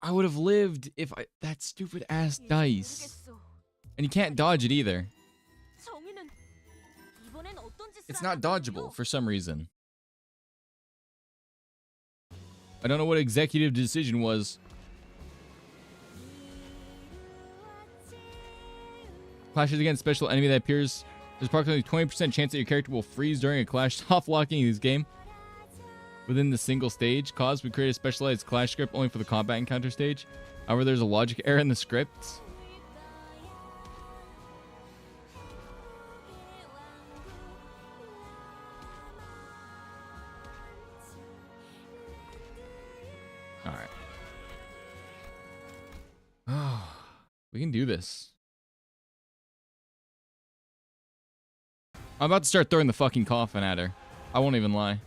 I would have lived if that stupid ass dice. And you can't dodge it either. It's not dodgeable for some reason. I don't know what executive decision was. Clashes against special enemy that appears. There's approximately 20% chance that your character will freeze during a clash. Soft locking in this game within the single stage. Cause we create a specialized clash script only for the combat encounter stage. However, there's a logic error in the script. Alright. Oh, we can do this. I'm about to start throwing the fucking coffin at her. I won't even lie.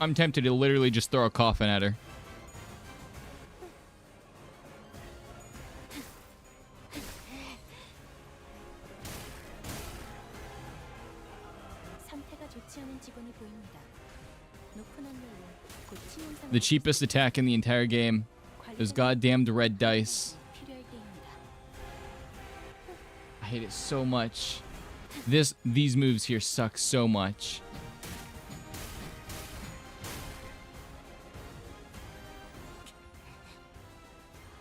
I'm tempted to literally just throw a coffin at her. 좋지 않은 직원이 보입니다. 높은 확률로 곧 치명상을 The cheapest attack in the entire game. Those goddamned red dice. 필요할 때입니다. I hate it so much. These moves here suck so much.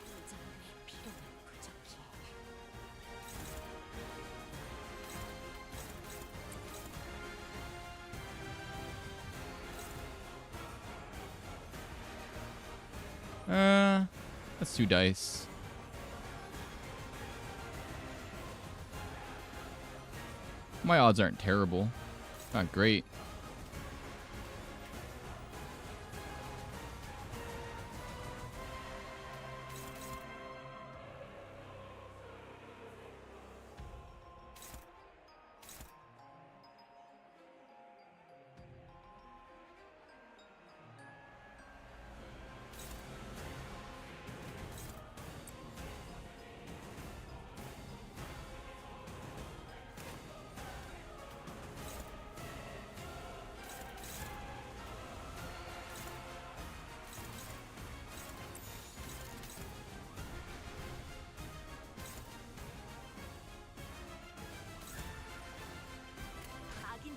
여자의 필요는 부족해. That's 2 dice. My odds aren't terrible. Not great.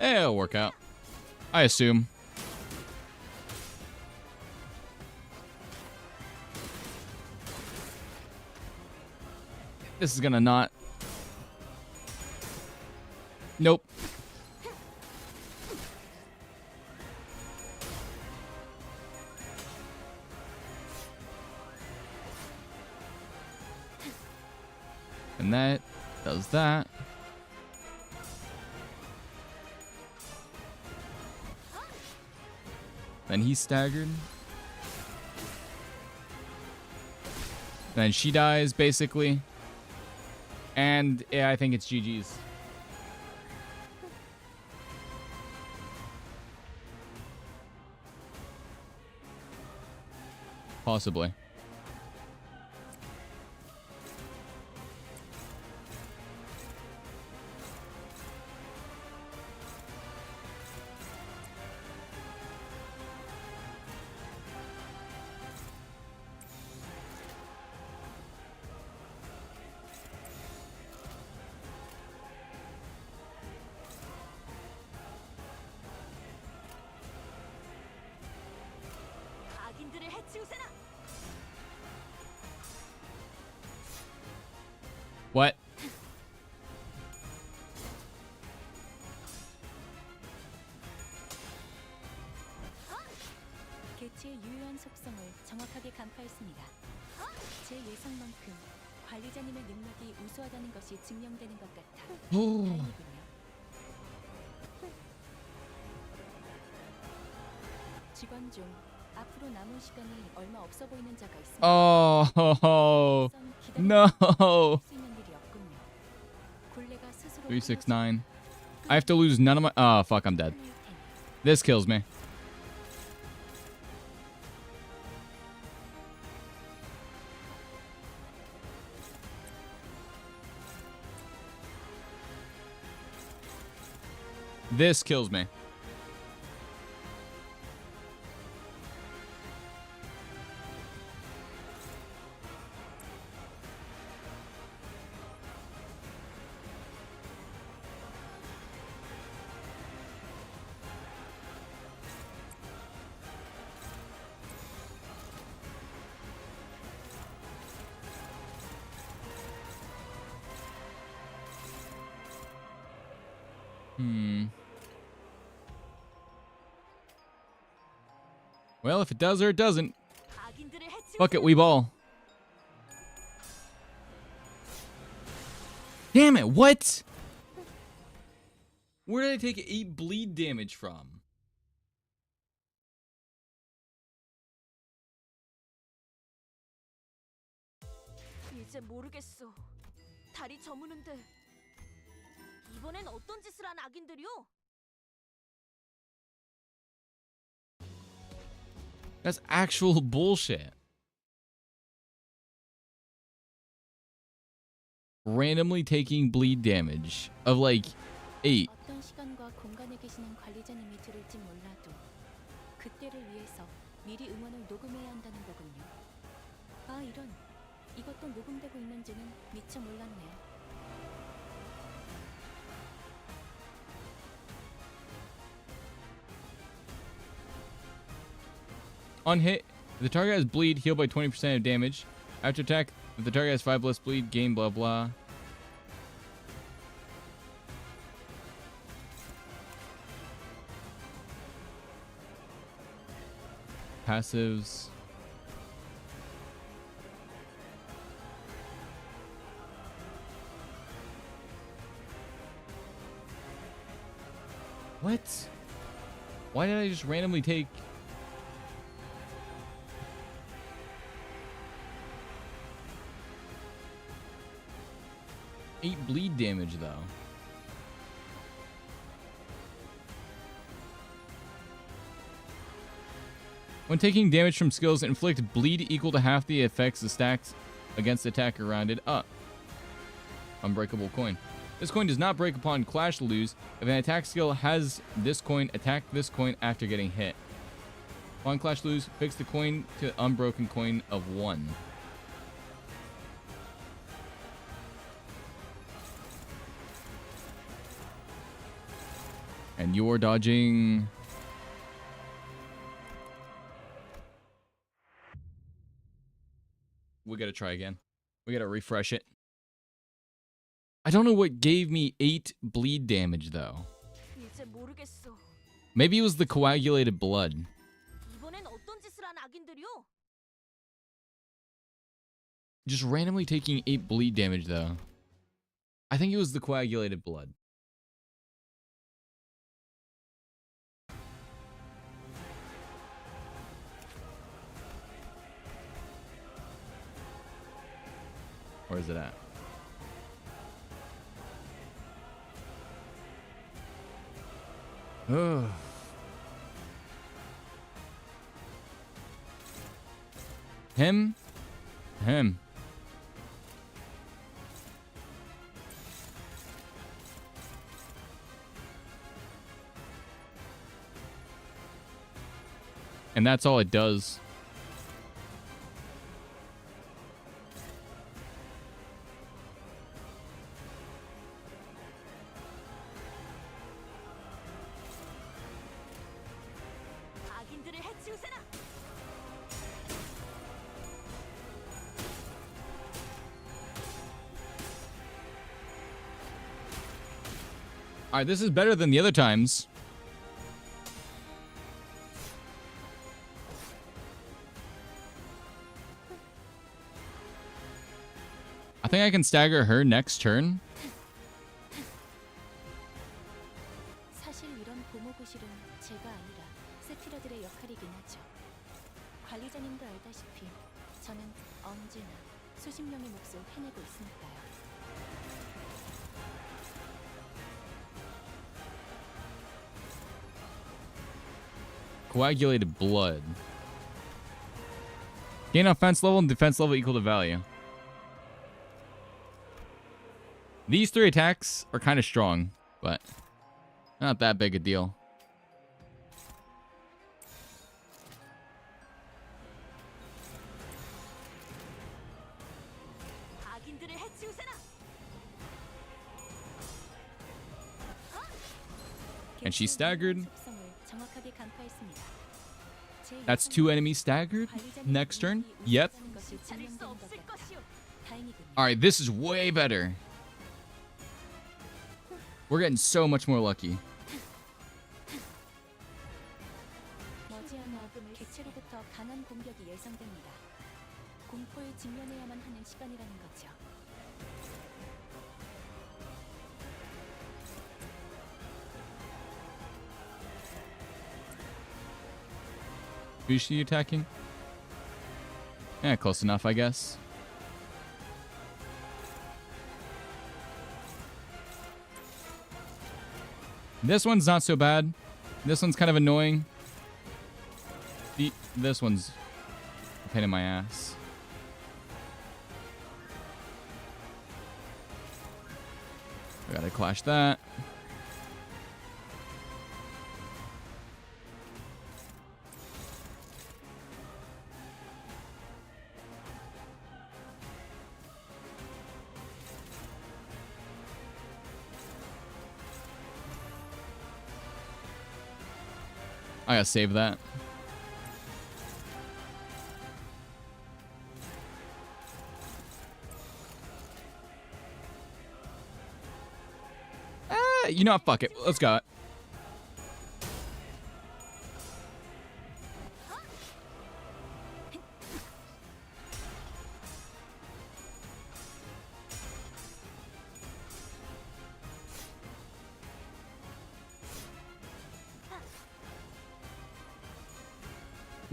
It'll work out. I assume. This is gonna not. Nope. And that does that. Then he's staggered. Then she dies, basically. And yeah, I think it's GG's. Possibly. What? 개체의 유효한 속성을 정확하게 간파했습니다. 제 예상만큼 관리자님의 능력이 우수하다는 것이 증명되는 것 같아 다행이군요. 직원 중 앞으로 남은 시간이 얼마 없어 보이는 자가 있습니다. Oh, no. 수있는 일이 없군요. 굴레가 스스로 369. I have to lose none of my. Oh, fuck, I'm dead. This kills me. This kills me. Well, if it does or it doesn't. Fuck it, we ball. Damn it, what? Where did I take 8 bleed damage from? 이제 모르겠어. 다리 저무는데 이번엔 어떤 짓을 한 악인들이요? That's actual bullshit. Randomly taking bleed damage of like 8. 어떤 다른 시간과 공간에 계시는 관리자님이 들을지 몰라도 그때를 위해서 미리 음원을 녹음해야 한다는 거군요. 아, 이런. 이것도 녹음되고 있는지는 미처 몰랐네요. On hit, if the target has bleed, heal by 20% of damage. After attack, if the target has 5 less bleed, gain blah blah. Passives. What? Why did I just randomly take... eight bleed damage, though. When taking damage from skills, inflict bleed equal to half the effects stacked against the attacker rounded up. Unbreakable coin. This coin does not break upon clash lose. If an attack skill has this coin, attack this coin after getting hit. Upon clash lose, fix the coin to unbroken coin of 1. And you're dodging... We gotta try again. We gotta refresh it. I don't know what gave me 8 bleed damage, though. 이제 모르겠어. Maybe it was the coagulated blood. 이번엔 어떤 짓을 한 악인들이요? Just randomly taking 8 bleed damage, though. I think it was the coagulated blood. Where is it at? Ugh. Him? Him. And that's all it does. Alright, this is better than the other times. I think I can stagger her next turn. 사실 이런 보모구실은 제가 아니라 세피러들의 역할이긴 하죠. 관리자님도 알다시피 저는 언제나 수십 명의 몫을 해내고 있으니까요. Coagulated blood. Gain offense level and defense level equal to value. These 3 attacks are kind of strong, but not that big a deal. And she staggered. That's 2 enemies staggered. Next turn. Yep. Alright, this is way better. We're getting so much more lucky. 머지않아 객체로부터 강한 공격이 예상됩니다. 공포에 직면해야만 하는 시간이라는 거죠. Who's she attacking? Yeah, close enough, I guess. This one's not so bad. This one's kind of annoying. This one's a pain in my ass. I gotta clash that. I gotta save that. You know what? Fuck it. Let's go.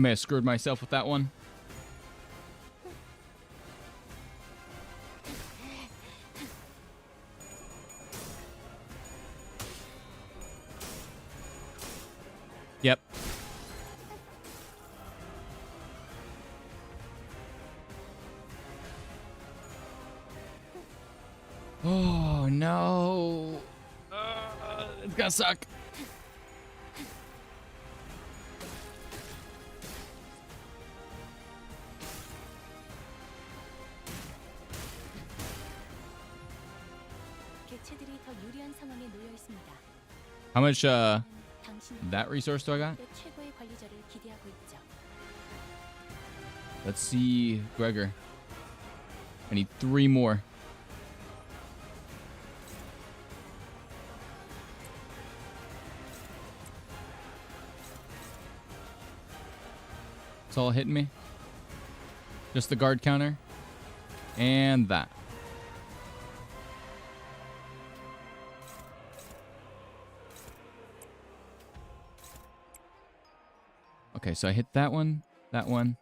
May have screwed myself with that one. Yep. Oh no. It's gonna suck. 개체들이 더 유리한 상황에 놓여 있습니다. How much 당신은 that resource do I got? 최고의 관리자를 기대하고 있죠. Let's see, Gregor. I need 3 more. It's all hitting me. Just the guard counter. And that. Okay, so I hit that one, that one.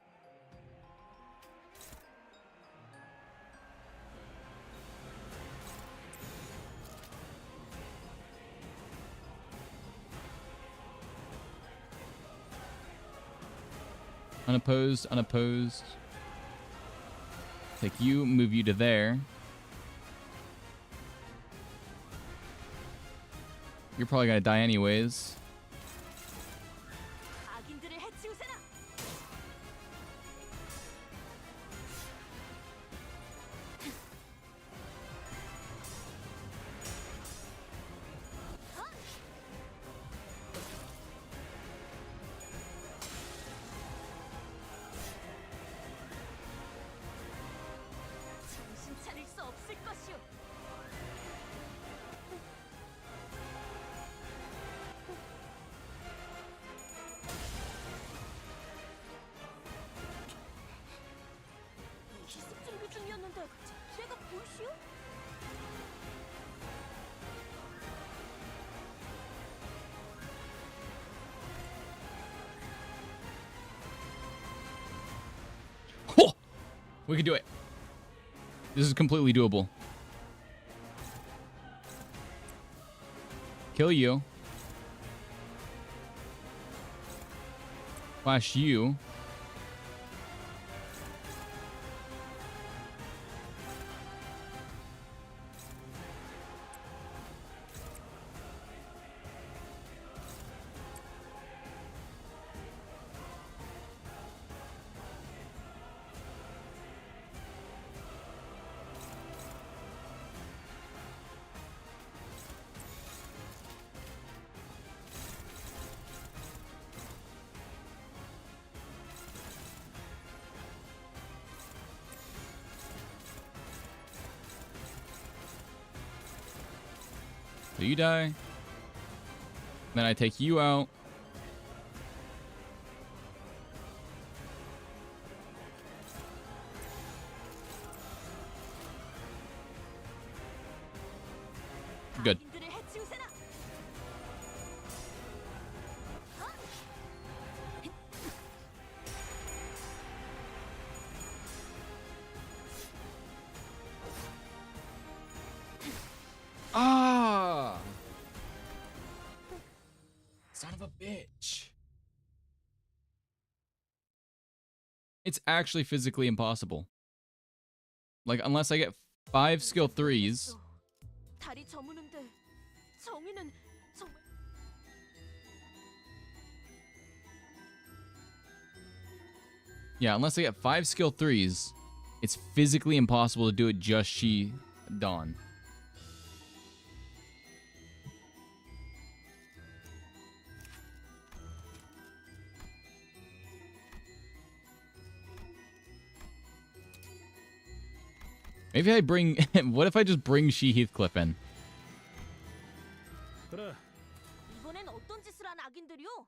Unopposed, unopposed. Take you, move you to there. You're probably gonna die anyways. 악인들을 해치우세라. 정신 차릴 수 없을 것이오. 기습 준비 중이었는데 제가 볼시오? Oh! We can do it. This is completely doable. Kill you. Flash you. So you die. Then I take you out. Good. 악인들을 해치우세라. Ah! Son of a bitch. It's actually physically impossible. Like, unless I get 5 skill 3s. 다리 저무는데 정의는 정말 Yeah, unless I get 5 skill 3s, it's physically impossible to do it just she Dawn. Maybe I bring... what if I just bring She Heathcliff in? 그래. 이번엔 어떤 짓을 한 악인들이요?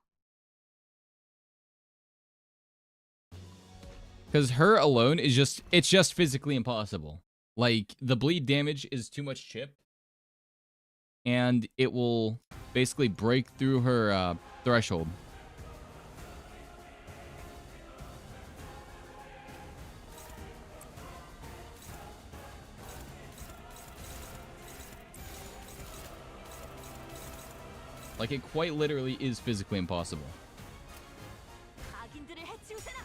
Because her alone is just... it's just physically impossible. Like, the bleed damage is too much chip. And it will basically break through her threshold. Like, it quite literally is physically impossible. 악인들을 해치우세라.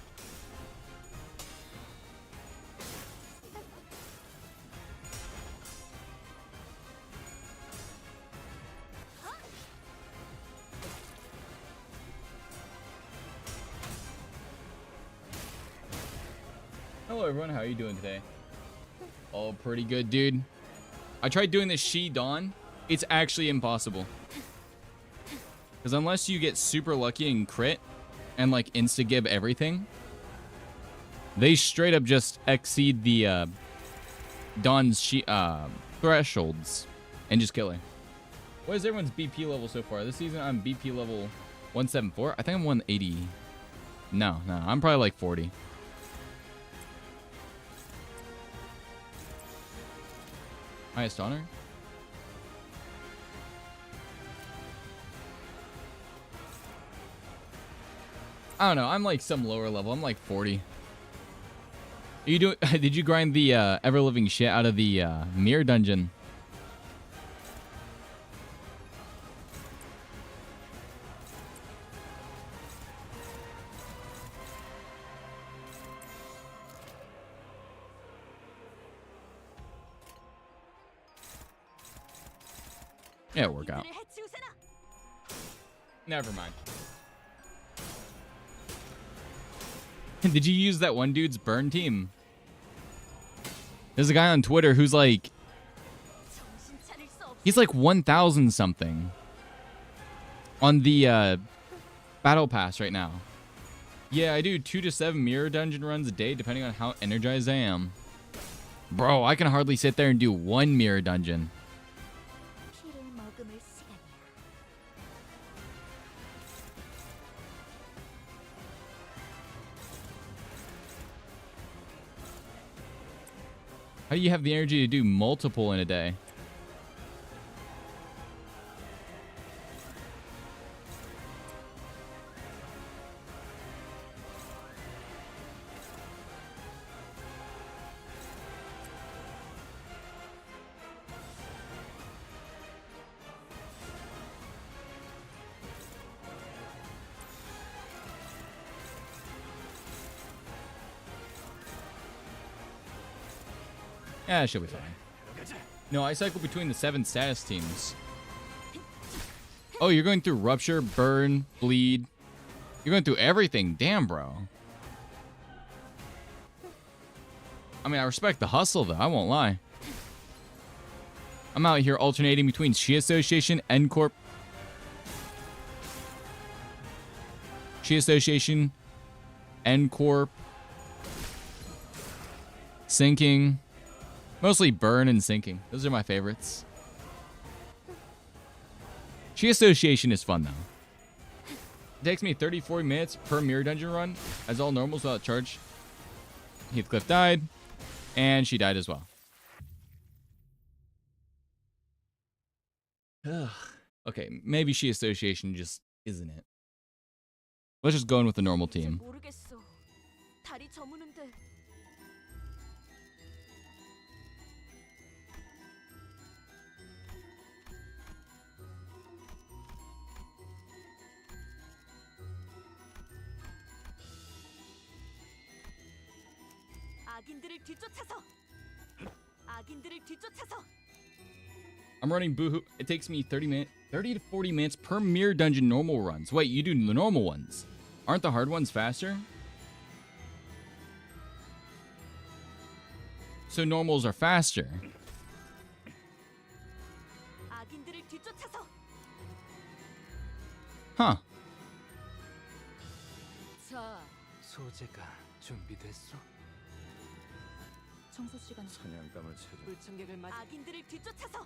Hello everyone, how are you doing today? Oh, pretty good, dude. I tried doing this She Dawn. It's actually impossible. Because unless you get super lucky and crit and like insta-gib everything, they straight up just exceed the Dawn's thresholds and just kill her. What is everyone's BP level so far? This season I'm BP level 174. I think I'm 180. No, I'm probably like 40. Highest honor? I don't know. I'm like some lower level. I'm like 40. You do? Did you grind the ever living shit out of the mirror dungeon? Yeah, it'll work out. Never mind. Did you use that one dude's burn team? There's a guy on Twitter who's like... he's like 1,000 something. On the battle pass right now. Yeah, I do 2 to 7 mirror dungeon runs a day depending on how energized I am. Bro, I can hardly sit there and do 1 mirror dungeon. How do you have the energy to do multiple in a day? Yeah, it should be fine. No, I cycle between the 7 status teams. Oh, you're going through Rupture, Burn, Bleed. You're going through everything. Damn, bro. I mean, I respect the hustle, though. I won't lie. I'm out here alternating between She Association, N Corp. She Association, N Corp. Sinking. Mostly Burn and Sinking. Those are my favorites. She Association is fun, though. It takes me 30-40 minutes per mirror dungeon run, as all normals without charge. Heathcliff died, and she died as well. Okay, maybe She Association just isn't it. Let's just go in with the normal team. I'm running Boohoo. It takes me 30 to 40 minutes per mirror dungeon normal runs. Wait, you do the normal ones. Aren't the hard ones faster? So normals are faster. Huh. 소재가 준비됐어? 청소 시간 사냥감을 찾아 물청객을 맞아 악인들을 뒤쫓아서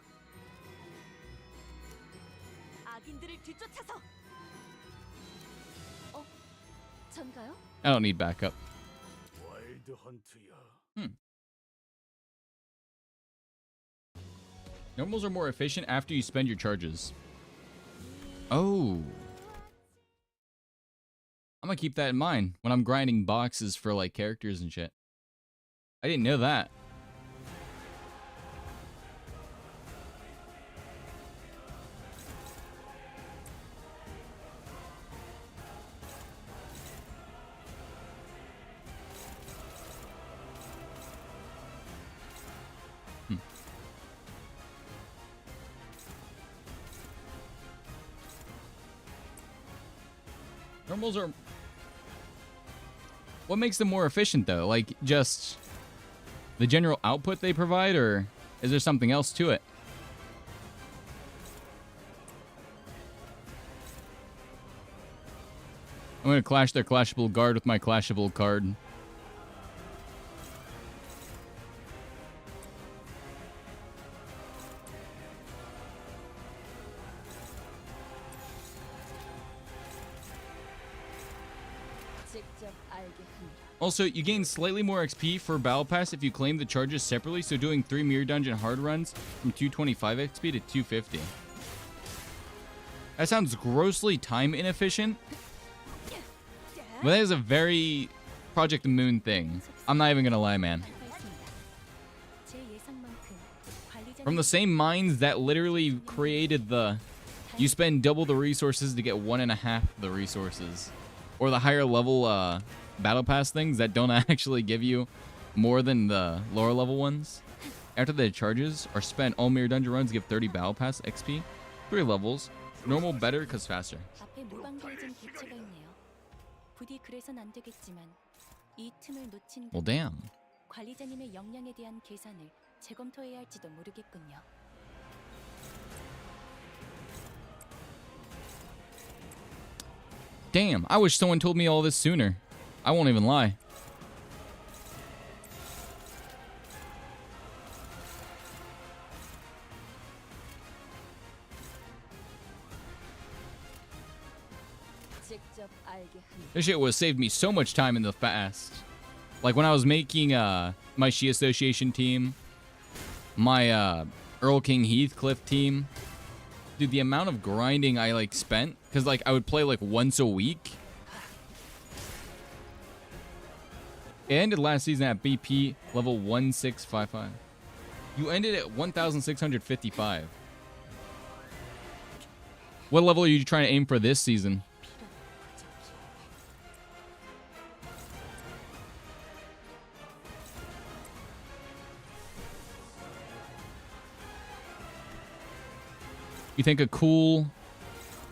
전가요? I don't need backup. 와일드 헌트야. Normals are more efficient after you spend your charges. Oh. I'm gonna keep that in mind when I'm grinding boxes for like characters and shit. I didn't know that. Normals are... What makes them more efficient, though? Like, just the general output they provide, or is there something else to it? I'm gonna clash their clashable guard with my clashable card. Also, you gain slightly more XP for Battle Pass if you claim the charges separately, so doing 3 Mirror Dungeon hard runs from 225 XP to 250. That sounds grossly time inefficient, but that is a very Project Moon thing. I'm not even gonna lie, man. From the same minds that literally created the... You spend double the resources to get 1.5 the resources. Or the higher level, Battle Pass things that don't actually give you more than the lower level ones. After the charges are spent, all Mirror Dungeon runs give 30 Battle Pass XP. 3 levels. Normal better because faster. Well, damn. 관리자님의 역량에 대한 계산을 재검토해야 할지도 모르겠군요. Damn, I wish someone told me all this sooner. I won't even lie. This shit would have saved me so much time in the past. Like when I was making my She Association team, my Earl King Heathcliff team. Dude, the amount of grinding I like spent, because like I would play like once a week. It ended last season at BP level 1655. You ended at 1655. What level are you trying to aim for this season? You think a cool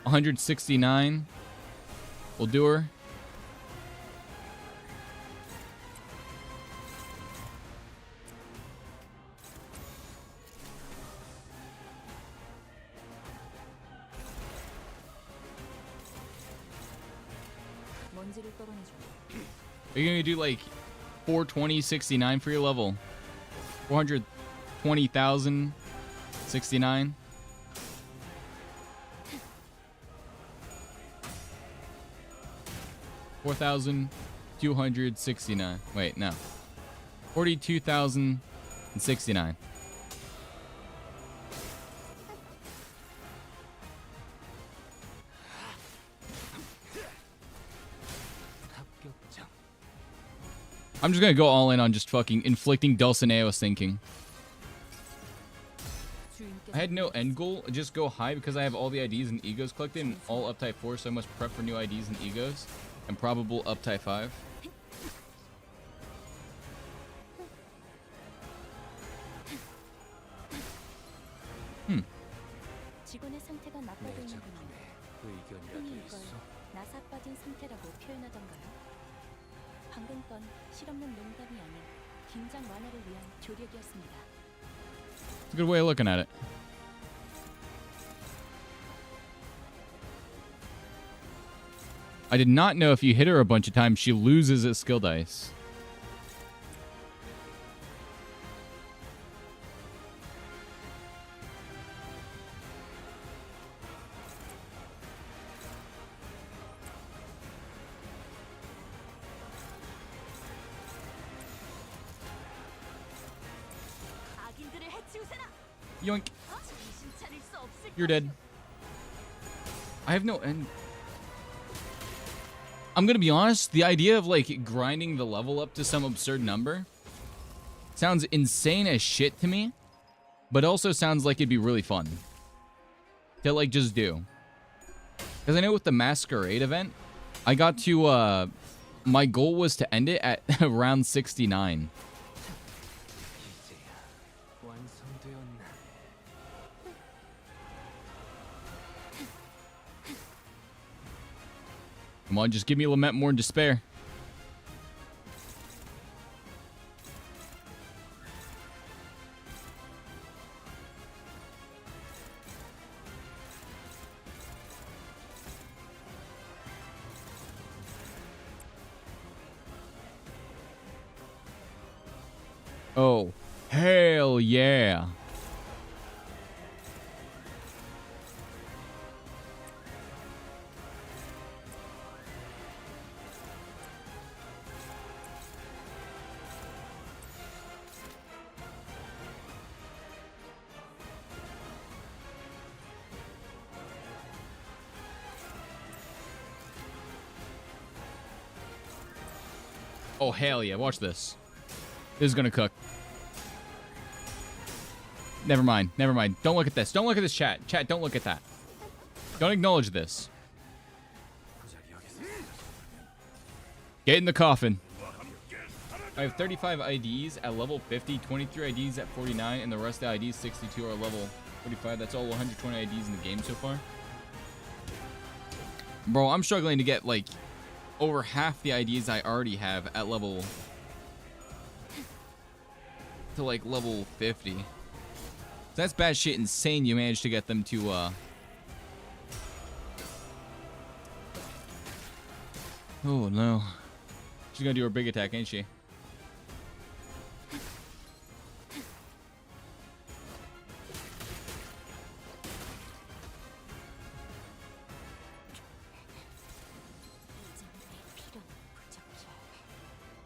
169 will do her? Are you gonna do like 420.69 for your level? 420,069? $4,269. Wait, no. 42,069. I'm just gonna go all in on just fucking inflicting Dulcineo's thinking. I had no end goal, just go high because I have all the IDs and egos collected and all up type 4, so I must prep for new IDs and egos. And probable up type 5. 직원의 상태가 나빠 보이는군요. 흔히 이걸 나사 빠진 상태라고 표현하던가요? 방금 건 실없는 농담이 아닌 긴장 완화를 위한 조력이었습니다. It's a good way of looking at it. I did not know if you hit her a bunch of times, she loses at skill dice. Yoink. 정신 차릴 수 없을 You're dead. I have no end. I'm gonna be honest, the idea of like grinding the level up to some absurd number sounds insane as shit to me, but also sounds like it'd be really fun to like just do. Because I know with the Masquerade event, I got to, my goal was to end it at around 69. Come on, just give me Lament, Mourn, Despair. Oh, hell yeah. Oh, hell yeah. Watch this. This is gonna cook. Never mind. Never mind. Don't look at this. Don't look at this, chat. Chat, don't look at that. Don't acknowledge this. Get in the coffin. I have 35 IDs at level 50, 23 IDs at 49, and the rest of the IDs, 62, are level 45. That's all 120 IDs in the game so far. Bro, I'm struggling to get, like, over half the IDs I already have at level... to, like, level 50. That's bad shit insane you managed to get them to, Oh, no. She's gonna do her big attack, ain't she?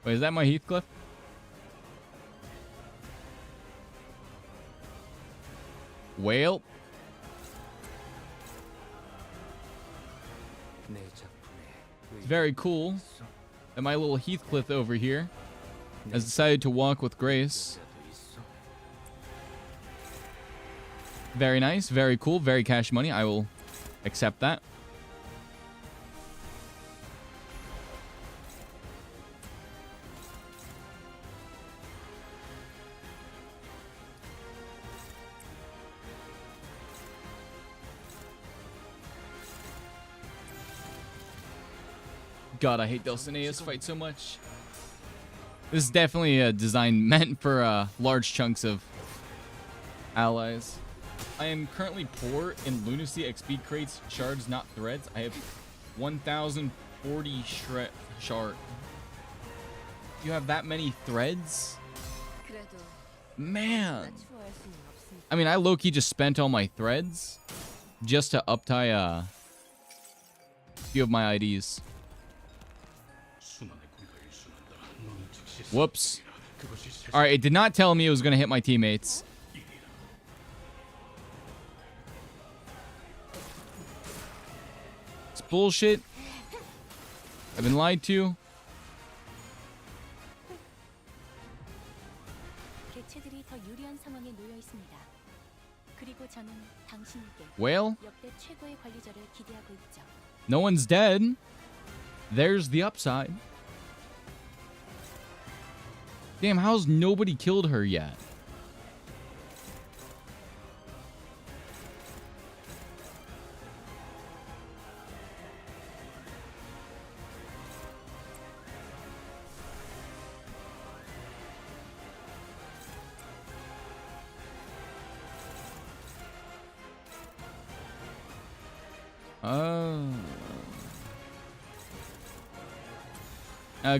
Wait, is that my Heathcliff? Whale? It's very cool that my little Heathcliff over here has decided to walk with grace. Very nice, very cool, very cash money. I will accept that. God, I hate Dulcinea's fight so much. This is definitely a design meant for large chunks of allies. I am currently poor in lunacy XP crates, shards, not threads. I have 1,040 shard. You have that many threads? Man. I mean, I low-key just spent all my threads just to up-tie a few of my IDs. Whoops. Alright, it did not tell me it was going to hit my teammates. It's bullshit. I've been lied to. Well, no one's dead. There's the upside. Damn, how's nobody killed her yet?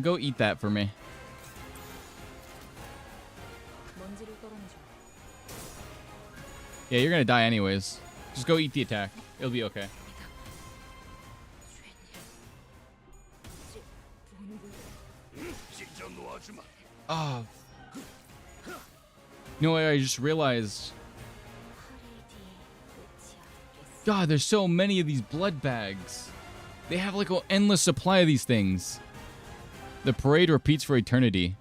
Go eat that for me. Yeah, you're gonna die anyways. Just go eat the attack. It'll be okay. Oh. You know what I just realized? God, there's so many of these blood bags. They have like an endless supply of these things. The parade repeats for eternity.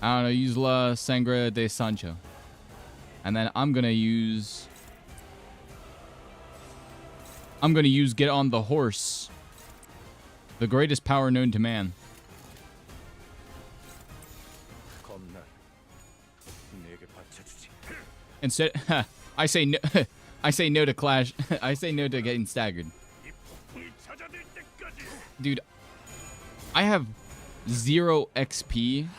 I don't know, use La Sangre de Sancho. And then I'm gonna use Get on the Horse. The greatest power known to man. Instead, I say no. I say no to Clash. I say no to getting staggered. Dude, I have 0 XP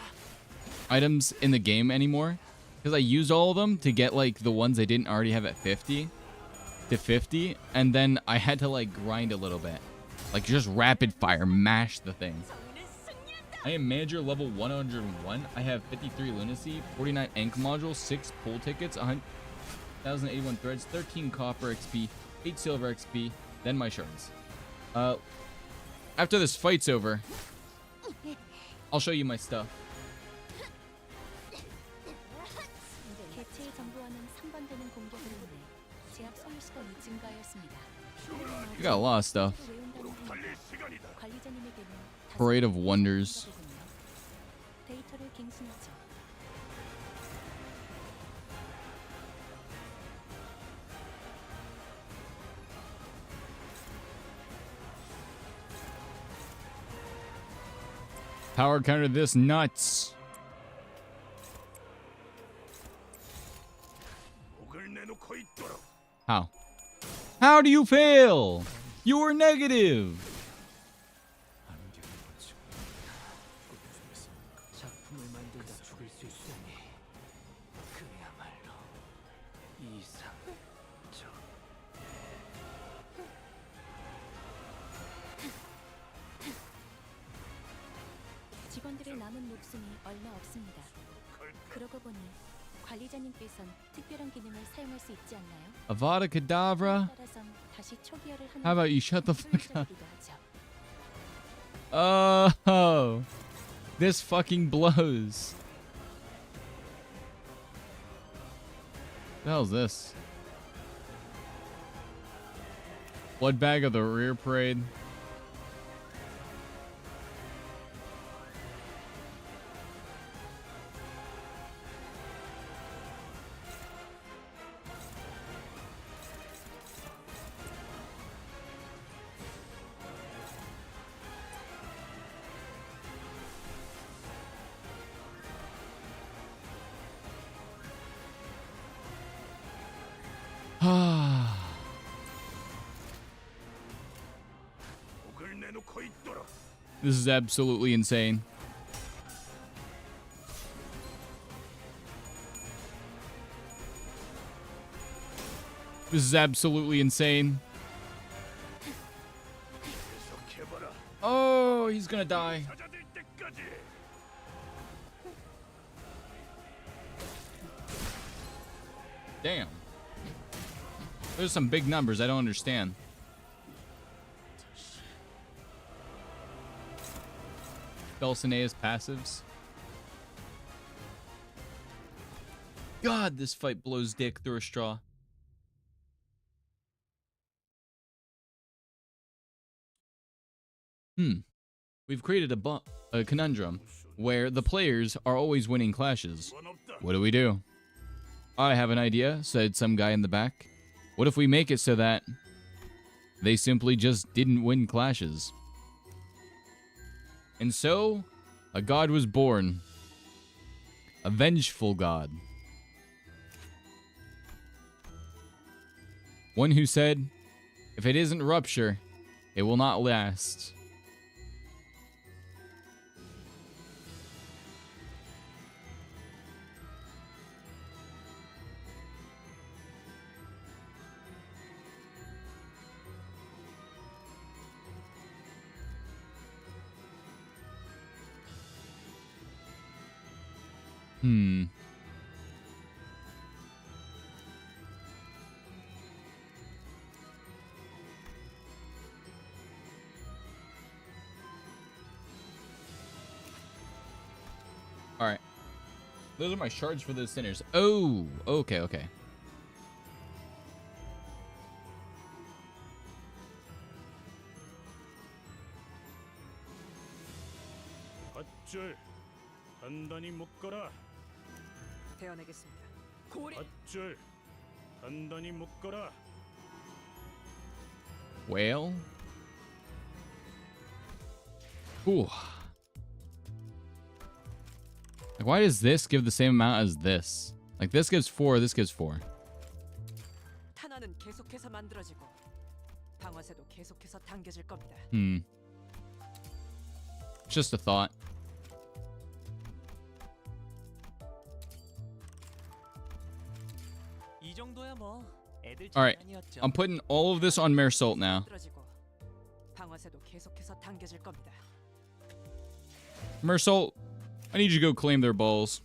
items in the game anymore because I used all of them to get like the ones I didn't already have at 50 to 50, and then I had to like grind a little bit, like just rapid fire mash the thing. I am manager level 101. I have 53 lunacy, 49 ink modules, 6 pull tickets, 1,081 threads, 13 copper XP, 8 silver XP, then my shards. After this fight's over, I'll show you my stuff. You got a lot of stuff. Parade of Wonders. Power counter this nuts. How? How do you fail? You were negative. 작품을 만들다 죽을 수 있으니 그야말로 이상적. 직원들의 남은 목숨이 얼마 없습니다. 그러고 보니 관리자님께선 특별한 기능을 사용할 수 있지 않나요? Avada Kedavra. 따라선 다시 초기화를 하는 How about you shut the fuck up? 효율적이기도 하죠. Oh, this fucking blows. What the hell is this? Blood bag of the rear parade. This is absolutely insane. This is absolutely insane. Oh, he's gonna die. Damn. There's some big numbers I don't understand. Dulcinea's passives. God, this fight blows dick through a straw. We've created a conundrum where the players are always winning clashes. What do? I have an idea, said some guy in the back. What if we make it so that they simply just didn't win clashes? And so, a god was born. A vengeful god. One who said, if it isn't rupture, it will not last. Those are my shards for those sinners. Oh, okay, okay. 밧줄 단단히 묶어라. 베어내겠습니다. 고리. 밧줄 단단히 묶어라. Whale. Ooh. Like, why does this give the same amount as this? Like, this gives 4, this gives 4. 탄환은 계속해서 만들어지고 방아쇠도 계속해서 당겨질 겁니다. Just a thought. 이 정도야 뭐. 애들 Alright, 장난이었죠. I'm putting all of this on Marisol now. 만들어지고 방아쇠도 계속해서 당겨질 겁니다. Marisol, I need you to go claim their balls.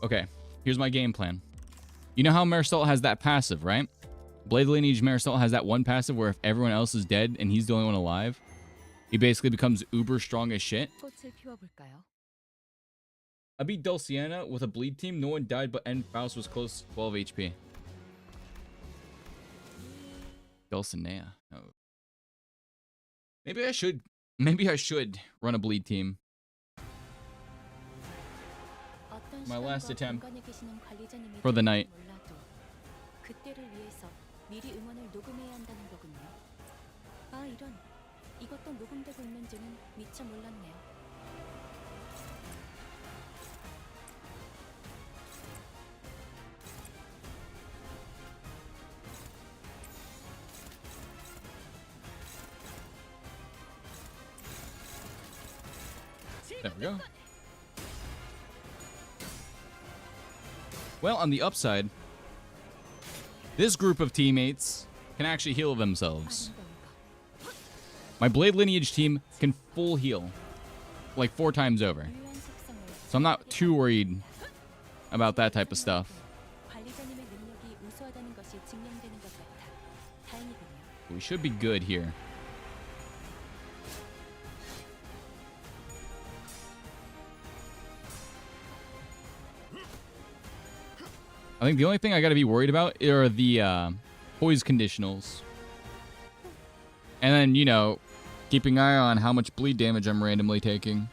Okay, here's my game plan. You know how Marisol has that passive, right? Blade Lineage Marisol has that one passive where if everyone else is dead and he's the only one alive, he basically becomes uber strong as shit. 꽃을 피워볼까요? I beat Dulciana with a bleed team. No one died, but End Faust was close to 12 HP. Dulcinea. Oh. Maybe I should run a bleed team. My last attempt for the night. 그때를 위해서 미리 응원을 녹음해야 한다는 거군요. 아, 이런. 이것도 녹음되고 있는지는 미처 몰랐네요. There we go. Well, on the upside, this group of teammates can actually heal themselves. My Blade Lineage team can full heal, like 4 times over. So I'm not too worried about that type of stuff. 관리자님의 능력이 우수하다는 것이 증명되는 것 같아. 다행이군요. We should be good here. I think the only thing I gotta be worried about are the poise conditionals. And then, you know, keeping an eye on how much bleed damage I'm randomly taking.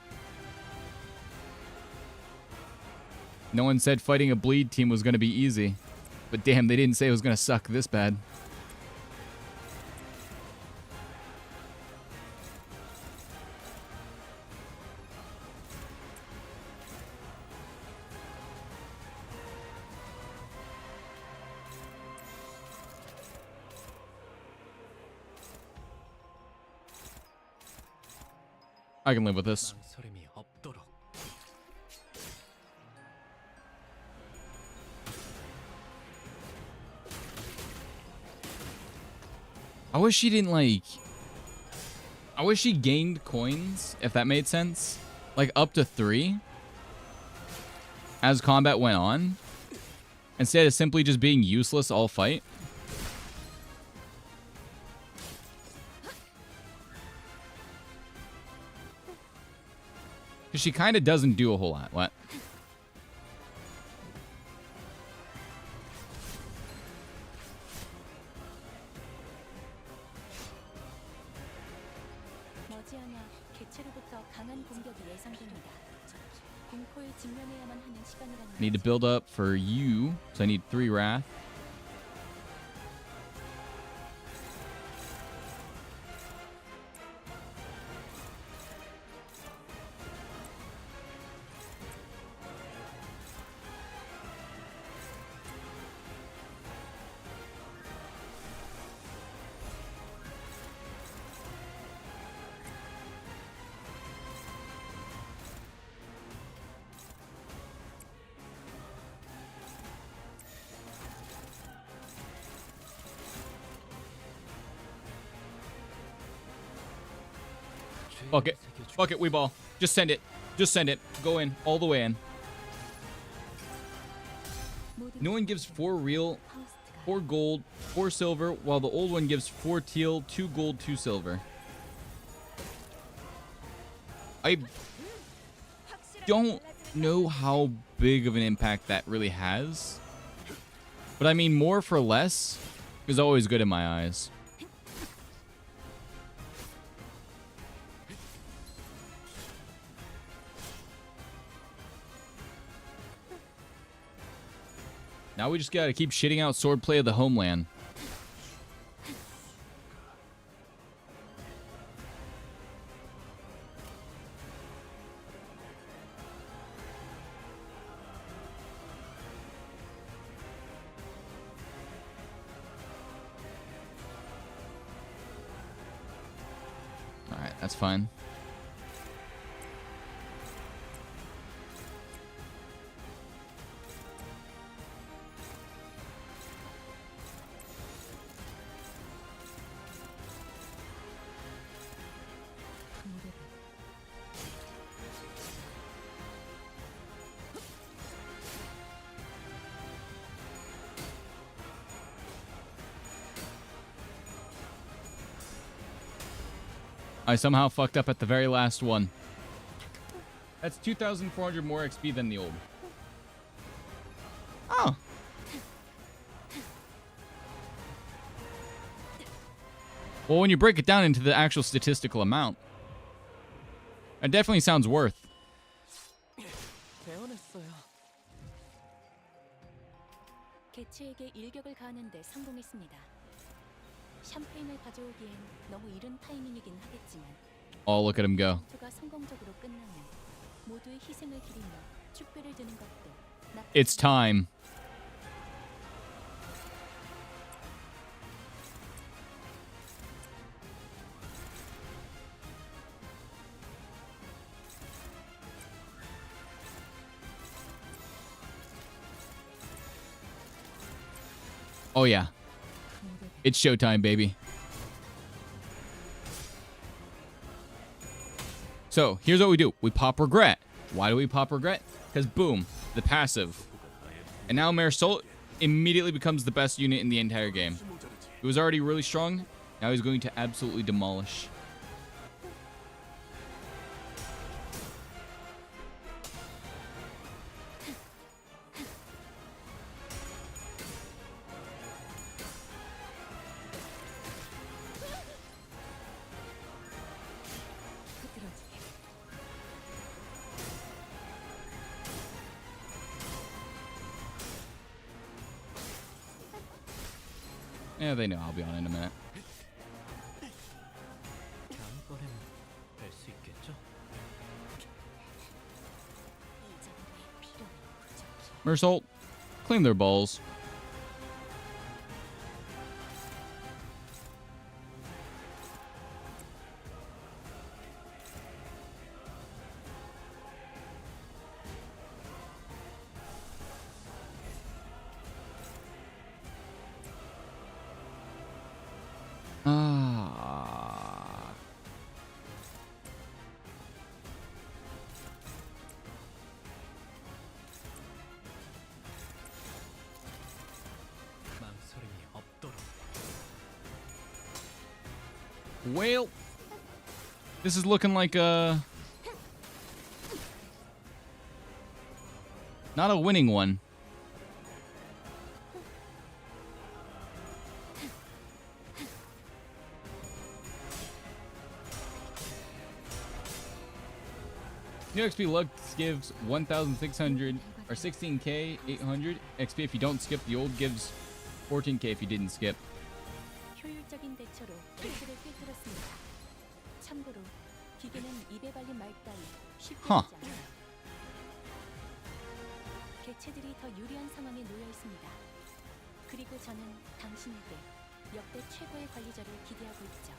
No one said fighting a bleed team was gonna be easy. But damn, they didn't say it was gonna suck this bad. I can live with this. 망설임이 없도록. I wish she didn't like... I wish she gained coins, if that made sense. Like up to 3. As combat went on. Instead of simply just being useless all fight. Because she kind of doesn't do a whole lot. What? 머지않아 개체로부터 강한 공격이 예상됩니다. 공포에 직면해야만 하는 시간이라는 I need to build up for you. So I need 3 Wrath. Fuck it. Fuck it, we ball. Just send it. Just send it. Go in. All the way in. New one gives 4 real, 4 gold, 4 silver, while the old one gives 4 teal, 2 gold, 2 silver. I don't know how big of an impact that really has. But I mean, more for less is always good in my eyes. Now we just gotta keep shitting out swordplay of the homeland. Alright, that's fine. I somehow fucked up at the very last one. That's 2,400 more XP than the old. Oh. Well, when you break it down into the actual statistical amount, it definitely sounds worth. 개체에게 일격을 가하는데 성공했습니다. 샴페인을 가져오기엔 너무 이른 타이밍이긴 하겠지만. Oh, look at him go. 전투가 성공적으로 끝나면 모두의 희생을 기리며 축배를 드는 것도 It's time. Oh yeah. It's showtime, baby. So, here's what we do. We pop regret. Why do we pop regret? Because boom, the passive. And now Marisol immediately becomes the best unit in the entire game. It was already really strong. Now he's going to absolutely demolish. Yeah, they know I'll be on in a minute. Marisol, claim their balls. Well, this is looking like a... not a winning one. New XP Lux gives 1,600 or 16k 800 XP if you don't skip. The old gives 14k if you didn't skip. 효율적인 대처로 개체를 꿰뚫었습니다. 참고로 기계는 입에 발린 말 따위 쉽게 하지 않아요. 개체들이 더 유리한 상황에 놓여 있습니다. 그리고 저는 당신에게 역대 최고의 관리자를 기대하고 있죠.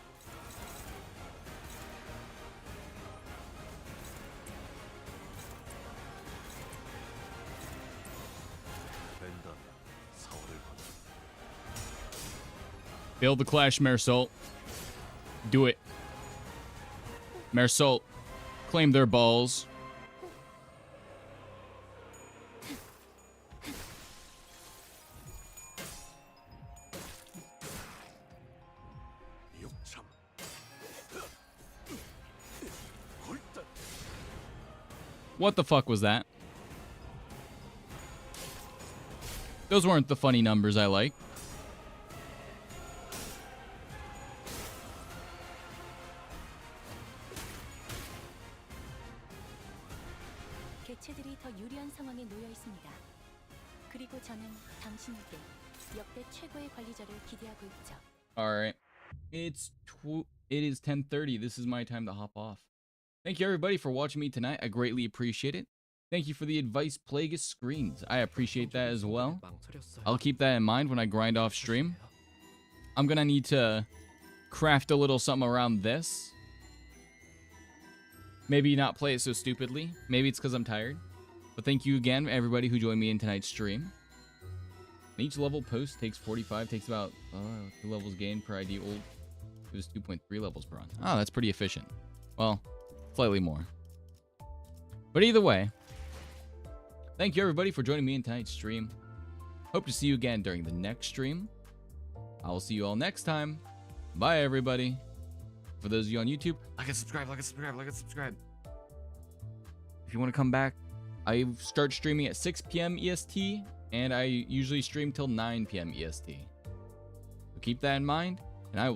Build the clash, Marisol. Do it. Marisol, claim their balls. What the fuck was that? Those weren't the funny numbers I like. 개체들이 더 유리한 상황에 놓여 있습니다. 그리고 저는 당신에게 역대 최고의 관리자를 기대하고 있죠. All right. It is 10:30. This is my time to hop off. Thank you everybody for watching me tonight. I greatly appreciate it. Thank you for the advice Plagueis screens. I appreciate that as well. I'll keep that in mind when I grind off stream. I'm gonna need to craft a little something around this. Maybe not play it so stupidly. Maybe it's because I'm tired. But thank you again, everybody who joined me in tonight's stream. Each level post takes 45, takes about 2 levels gained per ID old. It was 2.3 levels per run. Oh, that's pretty efficient. Well, slightly more. But either way, thank you everybody for joining me in tonight's stream. Hope to see you again during the next stream. I will see you all next time. Bye, everybody. For those of you on YouTube, like and subscribe, like and subscribe, like and subscribe. If you want to come back, I start streaming at 6 p.m. EST, and I usually stream till 9 p.m. EST. So keep that in mind, and I will